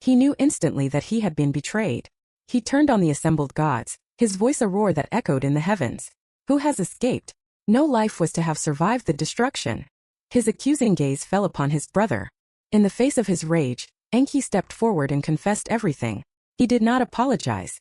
He knew instantly that he had been betrayed. He turned on the assembled gods, his voice a roar that echoed in the heavens. Who has escaped? No life was to have survived the destruction. His accusing gaze fell upon his brother. In the face of his rage, Enki stepped forward and confessed everything. He did not apologize.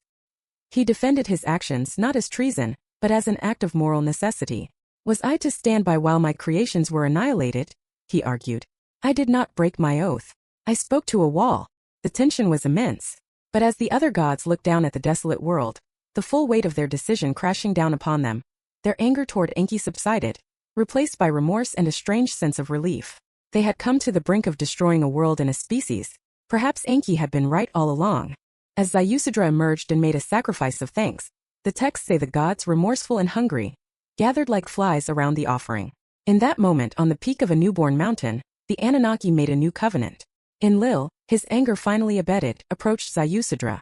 He defended his actions not as treason, but as an act of moral necessity. Was I to stand by while my creations were annihilated? He argued. I did not break my oath. I spoke to a wall. The tension was immense. But as the other gods looked down at the desolate world, the full weight of their decision crashing down upon them, their anger toward Enki subsided, replaced by remorse and a strange sense of relief. They had come to the brink of destroying a world and a species. Perhaps Enki had been right all along. As Ziusadra emerged and made a sacrifice of thanks, the texts say the gods, remorseful and hungry, gathered like flies around the offering. In that moment, on the peak of a newborn mountain, the Anunnaki made a new covenant. Enlil, his anger finally abated, approached Ziusadra.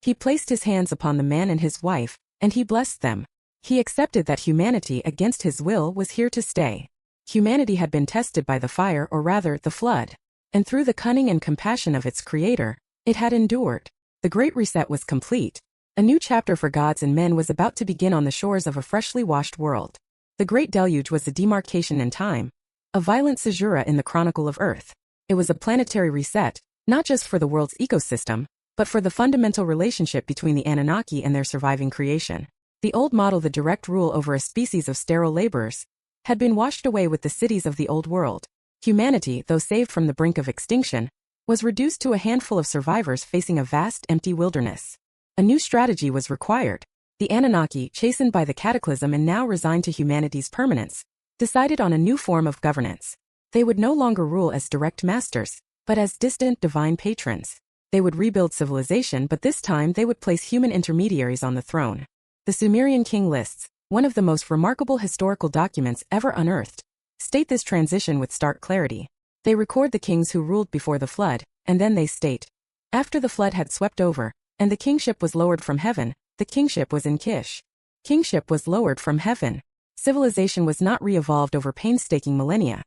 He placed his hands upon the man and his wife, and he blessed them. He accepted that humanity, against his will, was here to stay. Humanity had been tested by the fire, or rather, the flood. And through the cunning and compassion of its creator, it had endured. The Great Reset was complete. A new chapter for gods and men was about to begin on the shores of a freshly washed world. The Great Deluge was a demarcation in time, a violent caesura in the chronicle of Earth. It was a planetary reset, not just for the world's ecosystem, but for the fundamental relationship between the Anunnaki and their surviving creation. The old model, the direct rule over a species of sterile laborers, had been washed away with the cities of the old world. Humanity, though saved from the brink of extinction, was reduced to a handful of survivors facing a vast, empty wilderness. A new strategy was required. The Anunnaki, chastened by the cataclysm and now resigned to humanity's permanence, decided on a new form of governance. They would no longer rule as direct masters, but as distant divine patrons. They would rebuild civilization, but this time they would place human intermediaries on the throne. The Sumerian king lists, one of the most remarkable historical documents ever unearthed, state this transition with stark clarity. They record the kings who ruled before the flood, and then they state, after the flood had swept over, and the kingship was lowered from heaven, the kingship was in Kish. Kingship was lowered from heaven. Civilization was not re-evolved over painstaking millennia.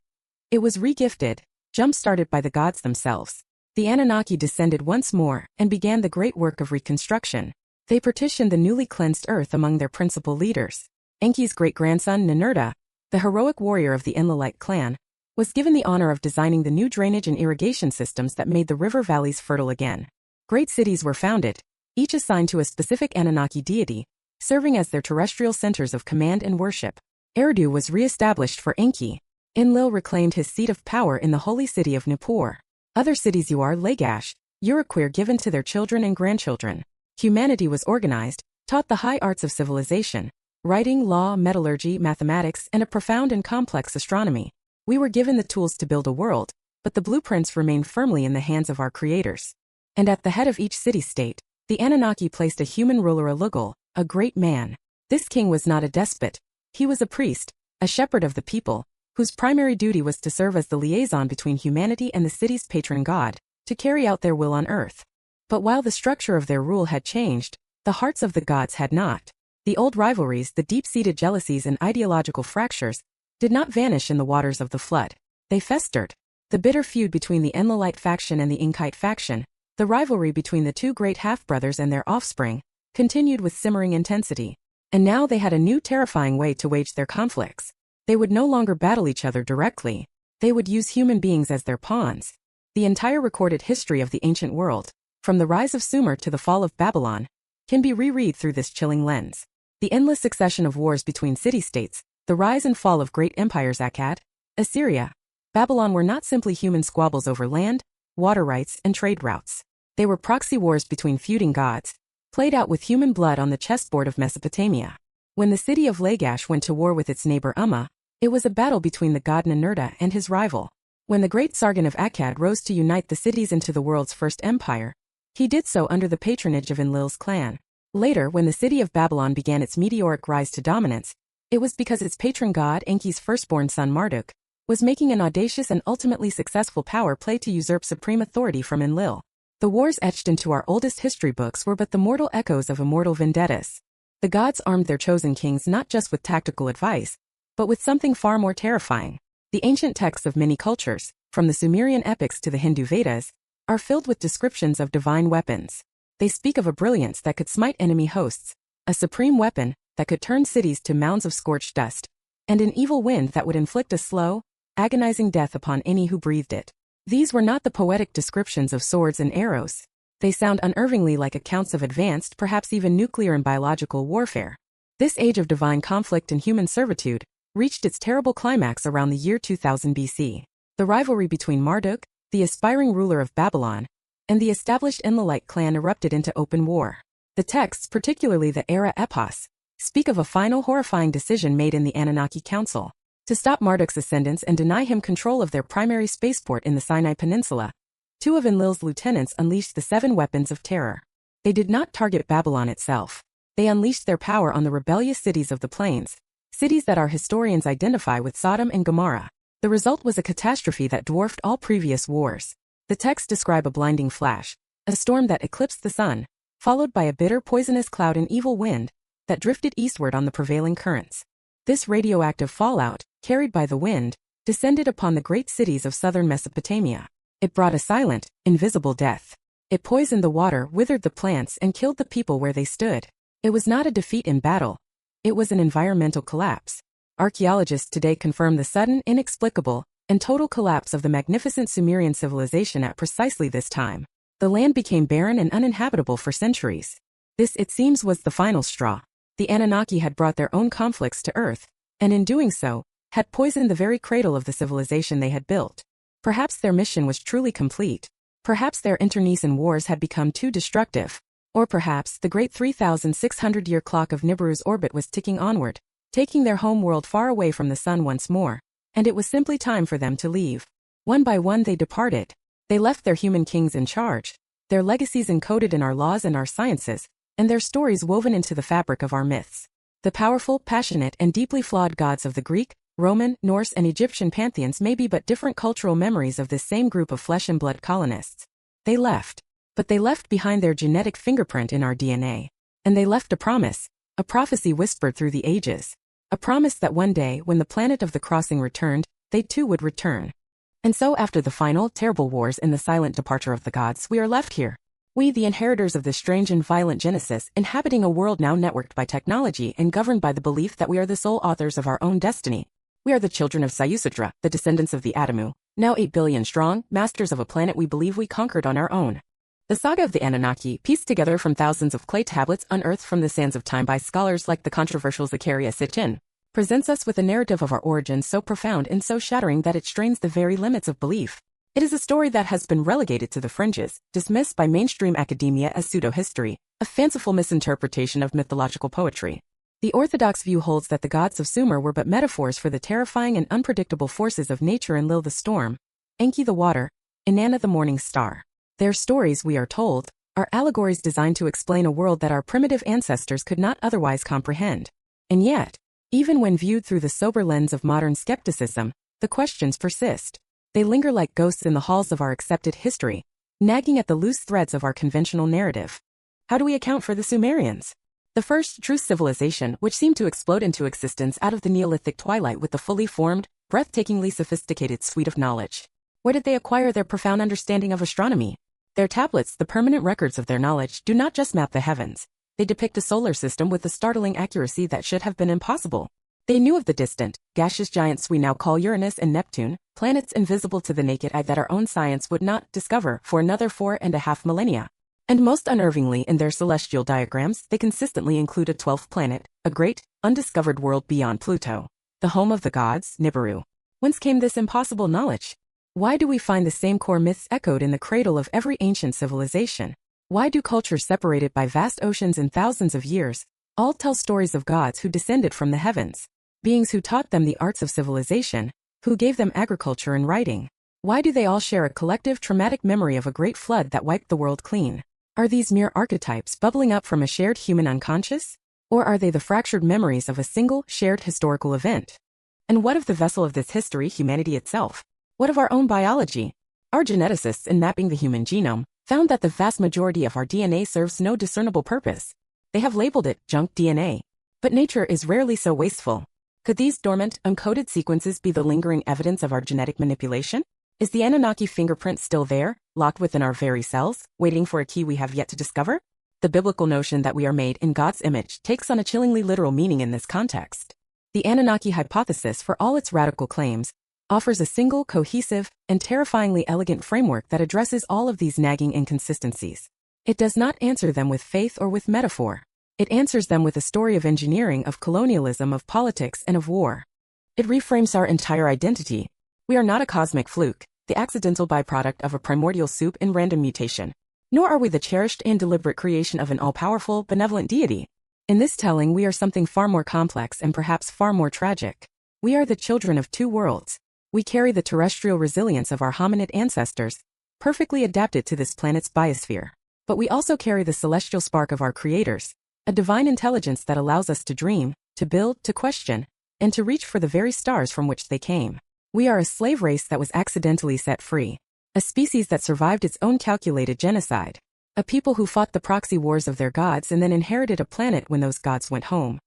It was re-gifted, jump-started by the gods themselves. The Anunnaki descended once more and began the great work of reconstruction. They partitioned the newly cleansed earth among their principal leaders. Enki's great-grandson Ninurta, the heroic warrior of the Enlilite clan, was given the honor of designing the new drainage and irrigation systems that made the river valleys fertile again. Great cities were founded, each assigned to a specific Anunnaki deity, serving as their terrestrial centers of command and worship. Eridu was re-established for Enki. Enlil reclaimed his seat of power in the holy city of Nippur. Other cities Lagash, Uruquir given to their children and grandchildren. Humanity was organized, taught the high arts of civilization, writing, law, metallurgy, mathematics, and a profound and complex astronomy. We were given the tools to build a world, but the blueprints remained firmly in the hands of our creators. And at the head of each city-state, the Anunnaki placed a human ruler, a Lugal, a great man. This king was not a despot. He was a priest, a shepherd of the people, whose primary duty was to serve as the liaison between humanity and the city's patron god, to carry out their will on earth. But while the structure of their rule had changed, the hearts of the gods had not. The old rivalries, the deep-seated jealousies and ideological fractures, did not vanish in the waters of the flood. They festered. The bitter feud between the Enlilite faction and the Inkite faction, the rivalry between the two great half-brothers and their offspring, continued with simmering intensity. And now they had a new terrifying way to wage their conflicts. They would no longer battle each other directly. They would use human beings as their pawns. The entire recorded history of the ancient world, from the rise of Sumer to the fall of Babylon, can be reread through this chilling lens. The endless succession of wars between city-states, the rise and fall of great empires Akkad, Assyria, Babylon were not simply human squabbles over land, water rights, and trade routes. They were proxy wars between feuding gods, played out with human blood on the chessboard of Mesopotamia. When the city of Lagash went to war with its neighbor Umma, it was a battle between the god Ninurta and his rival. When the great Sargon of Akkad rose to unite the cities into the world's first empire, he did so under the patronage of Enlil's clan. Later, when the city of Babylon began its meteoric rise to dominance, it was because its patron god Enki's firstborn son Marduk was making an audacious and ultimately successful power play to usurp supreme authority from Enlil. The wars etched into our oldest history books were but the mortal echoes of immortal vendettas. The gods armed their chosen kings not just with tactical advice, but with something far more terrifying. The ancient texts of many cultures, from the Sumerian epics to the Hindu Vedas, are filled with descriptions of divine weapons. They speak of a brilliance that could smite enemy hosts, a supreme weapon that could turn cities to mounds of scorched dust, and an evil wind that would inflict a slow, agonizing death upon any who breathed it. These were not the poetic descriptions of swords and arrows. They sound unnervingly like accounts of advanced, perhaps even nuclear and biological warfare. This age of divine conflict and human servitude reached its terrible climax around the year 2000 BC. The rivalry between Marduk, the aspiring ruler of Babylon, and the established Enlilite clan erupted into open war. The texts, particularly the Era epos, speak of a final horrifying decision made in the Anunnaki Council. To stop Marduk's ascendance and deny him control of their primary spaceport in the Sinai Peninsula, two of Enlil's lieutenants unleashed the 7 weapons of terror. They did not target Babylon itself. They unleashed their power on the rebellious cities of the plains, cities that our historians identify with Sodom and Gomorrah. The result was a catastrophe that dwarfed all previous wars. The texts describe a blinding flash, a storm that eclipsed the sun, followed by a bitter poisonous cloud and evil wind that drifted eastward on the prevailing currents. This radioactive fallout, carried by the wind, descended upon the great cities of southern Mesopotamia. It brought a silent, invisible death. It poisoned the water, withered the plants, and killed the people where they stood. It was not a defeat in battle. It was an environmental collapse. Archaeologists today confirm the sudden, inexplicable, and total collapse of the magnificent Sumerian civilization at precisely this time. The land became barren and uninhabitable for centuries. This, it seems, was the final straw. The Anunnaki had brought their own conflicts to Earth, and in doing so, had poisoned the very cradle of the civilization they had built. Perhaps their mission was truly complete. Perhaps their internecine wars had become too destructive. Or perhaps the great 3,600-year clock of Nibiru's orbit was ticking onward, taking their home world far away from the sun once more, and it was simply time for them to leave. One by one they departed. They left their human kings in charge, their legacies encoded in our laws and our sciences, and their stories woven into the fabric of our myths. The powerful, passionate, and deeply flawed gods of the Greek, Roman, Norse, and Egyptian pantheons may be but different cultural memories of this same group of flesh and blood colonists. They left. But they left behind their genetic fingerprint in our DNA. And they left a promise, a prophecy whispered through the ages. A promise that one day, when the planet of the crossing returned, they too would return. And so after the final, terrible wars and the silent departure of the gods, we are left here. We, the inheritors of this strange and violent genesis, inhabiting a world now networked by technology and governed by the belief that we are the sole authors of our own destiny. We are the children of Sayusudra, the descendants of the Adamu, now 8 billion strong, masters of a planet we believe we conquered on our own. The saga of the Anunnaki, pieced together from thousands of clay tablets unearthed from the sands of time by scholars like the controversial Zecharia Sitchin, presents us with a narrative of our origins so profound and so shattering that it strains the very limits of belief. It is a story that has been relegated to the fringes, dismissed by mainstream academia as pseudo-history, a fanciful misinterpretation of mythological poetry. The orthodox view holds that the gods of Sumer were but metaphors for the terrifying and unpredictable forces of nature. Enlil the storm, Enki the water, Inanna the morning star. Their stories, we are told, are allegories designed to explain a world that our primitive ancestors could not otherwise comprehend. And yet, even when viewed through the sober lens of modern skepticism, the questions persist. They linger like ghosts in the halls of our accepted history, nagging at the loose threads of our conventional narrative. How do we account for the Sumerians? The first true civilization, which seemed to explode into existence out of the Neolithic twilight with a fully formed, breathtakingly sophisticated suite of knowledge. Where did they acquire their profound understanding of astronomy? Their tablets, the permanent records of their knowledge, do not just map the heavens. They depict a solar system with a startling accuracy that should have been impossible. They knew of the distant, gaseous giants we now call Uranus and Neptune, planets invisible to the naked eye that our own science would not discover for another 4.5 millennia. And most unnervingly in their celestial diagrams, they consistently include a 12th planet, a great, undiscovered world beyond Pluto, the home of the gods, Nibiru. Whence came this impossible knowledge? Why do we find the same core myths echoed in the cradle of every ancient civilization? Why do cultures separated by vast oceans and thousands of years all tell stories of gods who descended from the heavens, beings who taught them the arts of civilization, who gave them agriculture and writing? Why do they all share a collective traumatic memory of a great flood that wiped the world clean? Are these mere archetypes bubbling up from a shared human unconscious? Or are they the fractured memories of a single, shared historical event? And what of the vessel of this history, humanity itself? What of our own biology? Our geneticists, in mapping the human genome, found that the vast majority of our DNA serves no discernible purpose. They have labeled it junk DNA. But nature is rarely so wasteful. Could these dormant, uncoded sequences be the lingering evidence of our genetic manipulation? Is the Anunnaki fingerprint still there, locked within our very cells, waiting for a key we have yet to discover? The biblical notion that we are made in God's image takes on a chillingly literal meaning in this context. The Anunnaki hypothesis, for all its radical claims, offers a single, cohesive, and terrifyingly elegant framework that addresses all of these nagging inconsistencies. It does not answer them with faith or with metaphor. It answers them with a story of engineering, of colonialism, of politics, and of war. It reframes our entire identity. We are not a cosmic fluke, the accidental byproduct of a primordial soup in random mutation. Nor are we the cherished and deliberate creation of an all-powerful, benevolent deity. In this telling, we are something far more complex and perhaps far more tragic. We are the children of two worlds. We carry the terrestrial resilience of our hominid ancestors, perfectly adapted to this planet's biosphere. But we also carry the celestial spark of our creators, a divine intelligence that allows us to dream, to build, to question, and to reach for the very stars from which they came. We are a slave race that was accidentally set free, a species that survived its own calculated genocide, a people who fought the proxy wars of their gods and then inherited a planet when those gods went home.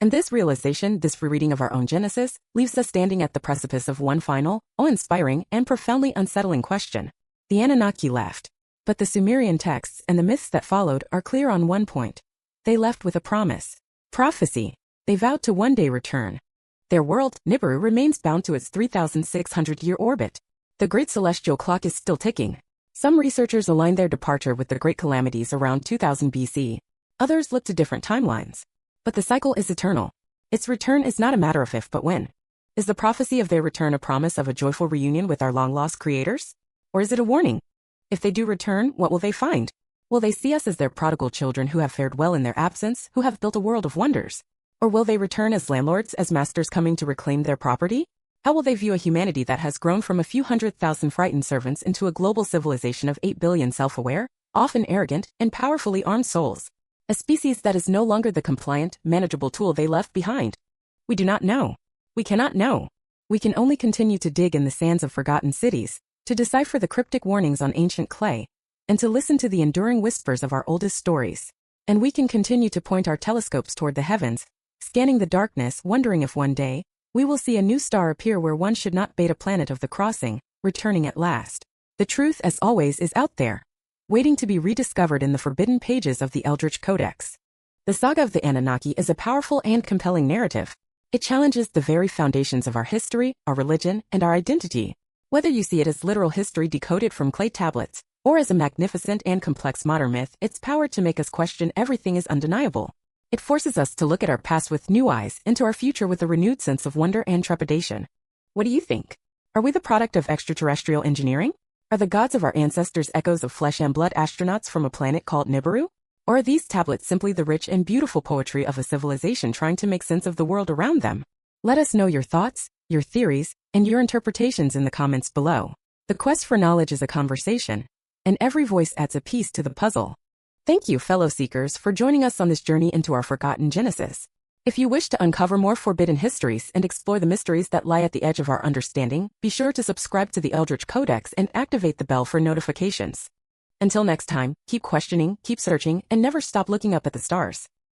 And this realization, this rereading of our own genesis, leaves us standing at the precipice of one final, awe-inspiring, and profoundly unsettling question. The Anunnaki left, but the Sumerian texts and the myths that followed are clear on one point. They left with a promise. Prophecy. They vowed to one day return. Their world, Nibiru, remains bound to its 3,600-year orbit. The great celestial clock is still ticking. Some researchers align their departure with the great calamities around 2000 BC. Others look to different timelines. But the cycle is eternal. Its return is not a matter of if but when. Is the prophecy of their return a promise of a joyful reunion with our long-lost creators? Or is it a warning? If they do return, what will they find? Will they see us as their prodigal children who have fared well in their absence, who have built a world of wonders? Or will they return as landlords, as masters coming to reclaim their property? How will they view a humanity that has grown from a few 100,000 frightened servants into a global civilization of 8 billion self-aware, often arrogant, and powerfully armed souls? A species that is no longer the compliant, manageable tool they left behind. We do not know. We cannot know. We can only continue to dig in the sands of forgotten cities, to decipher the cryptic warnings on ancient clay, and to listen to the enduring whispers of our oldest stories. And we can continue to point our telescopes toward the heavens, scanning the darkness, wondering if one day, we will see a new star appear where one should not bait a planet of the crossing, returning at last. The truth, as always, is out there, waiting to be rediscovered in the forbidden pages of the Eldritch Codex. The saga of the Anunnaki is a powerful and compelling narrative. It challenges the very foundations of our history, our religion, and our identity. Whether you see it as literal history decoded from clay tablets, or as a magnificent and complex modern myth, its power to make us question everything is undeniable. It forces us to look at our past with new eyes, into our future with a renewed sense of wonder and trepidation. What do you think? Are we the product of extraterrestrial engineering? Are the gods of our ancestors echoes of flesh and blood astronauts from a planet called Nibiru? Or are these tablets simply the rich and beautiful poetry of a civilization trying to make sense of the world around them? Let us know your thoughts, your theories, and your interpretations in the comments below. The quest for knowledge is a conversation, and every voice adds a piece to the puzzle. Thank you, fellow seekers, for joining us on this journey into our forgotten Genesis. If you wish to uncover more forbidden histories and explore the mysteries that lie at the edge of our understanding, be sure to subscribe to the Eldritch Codex and activate the bell for notifications. Until next time, keep questioning, keep searching, and never stop looking up at the stars.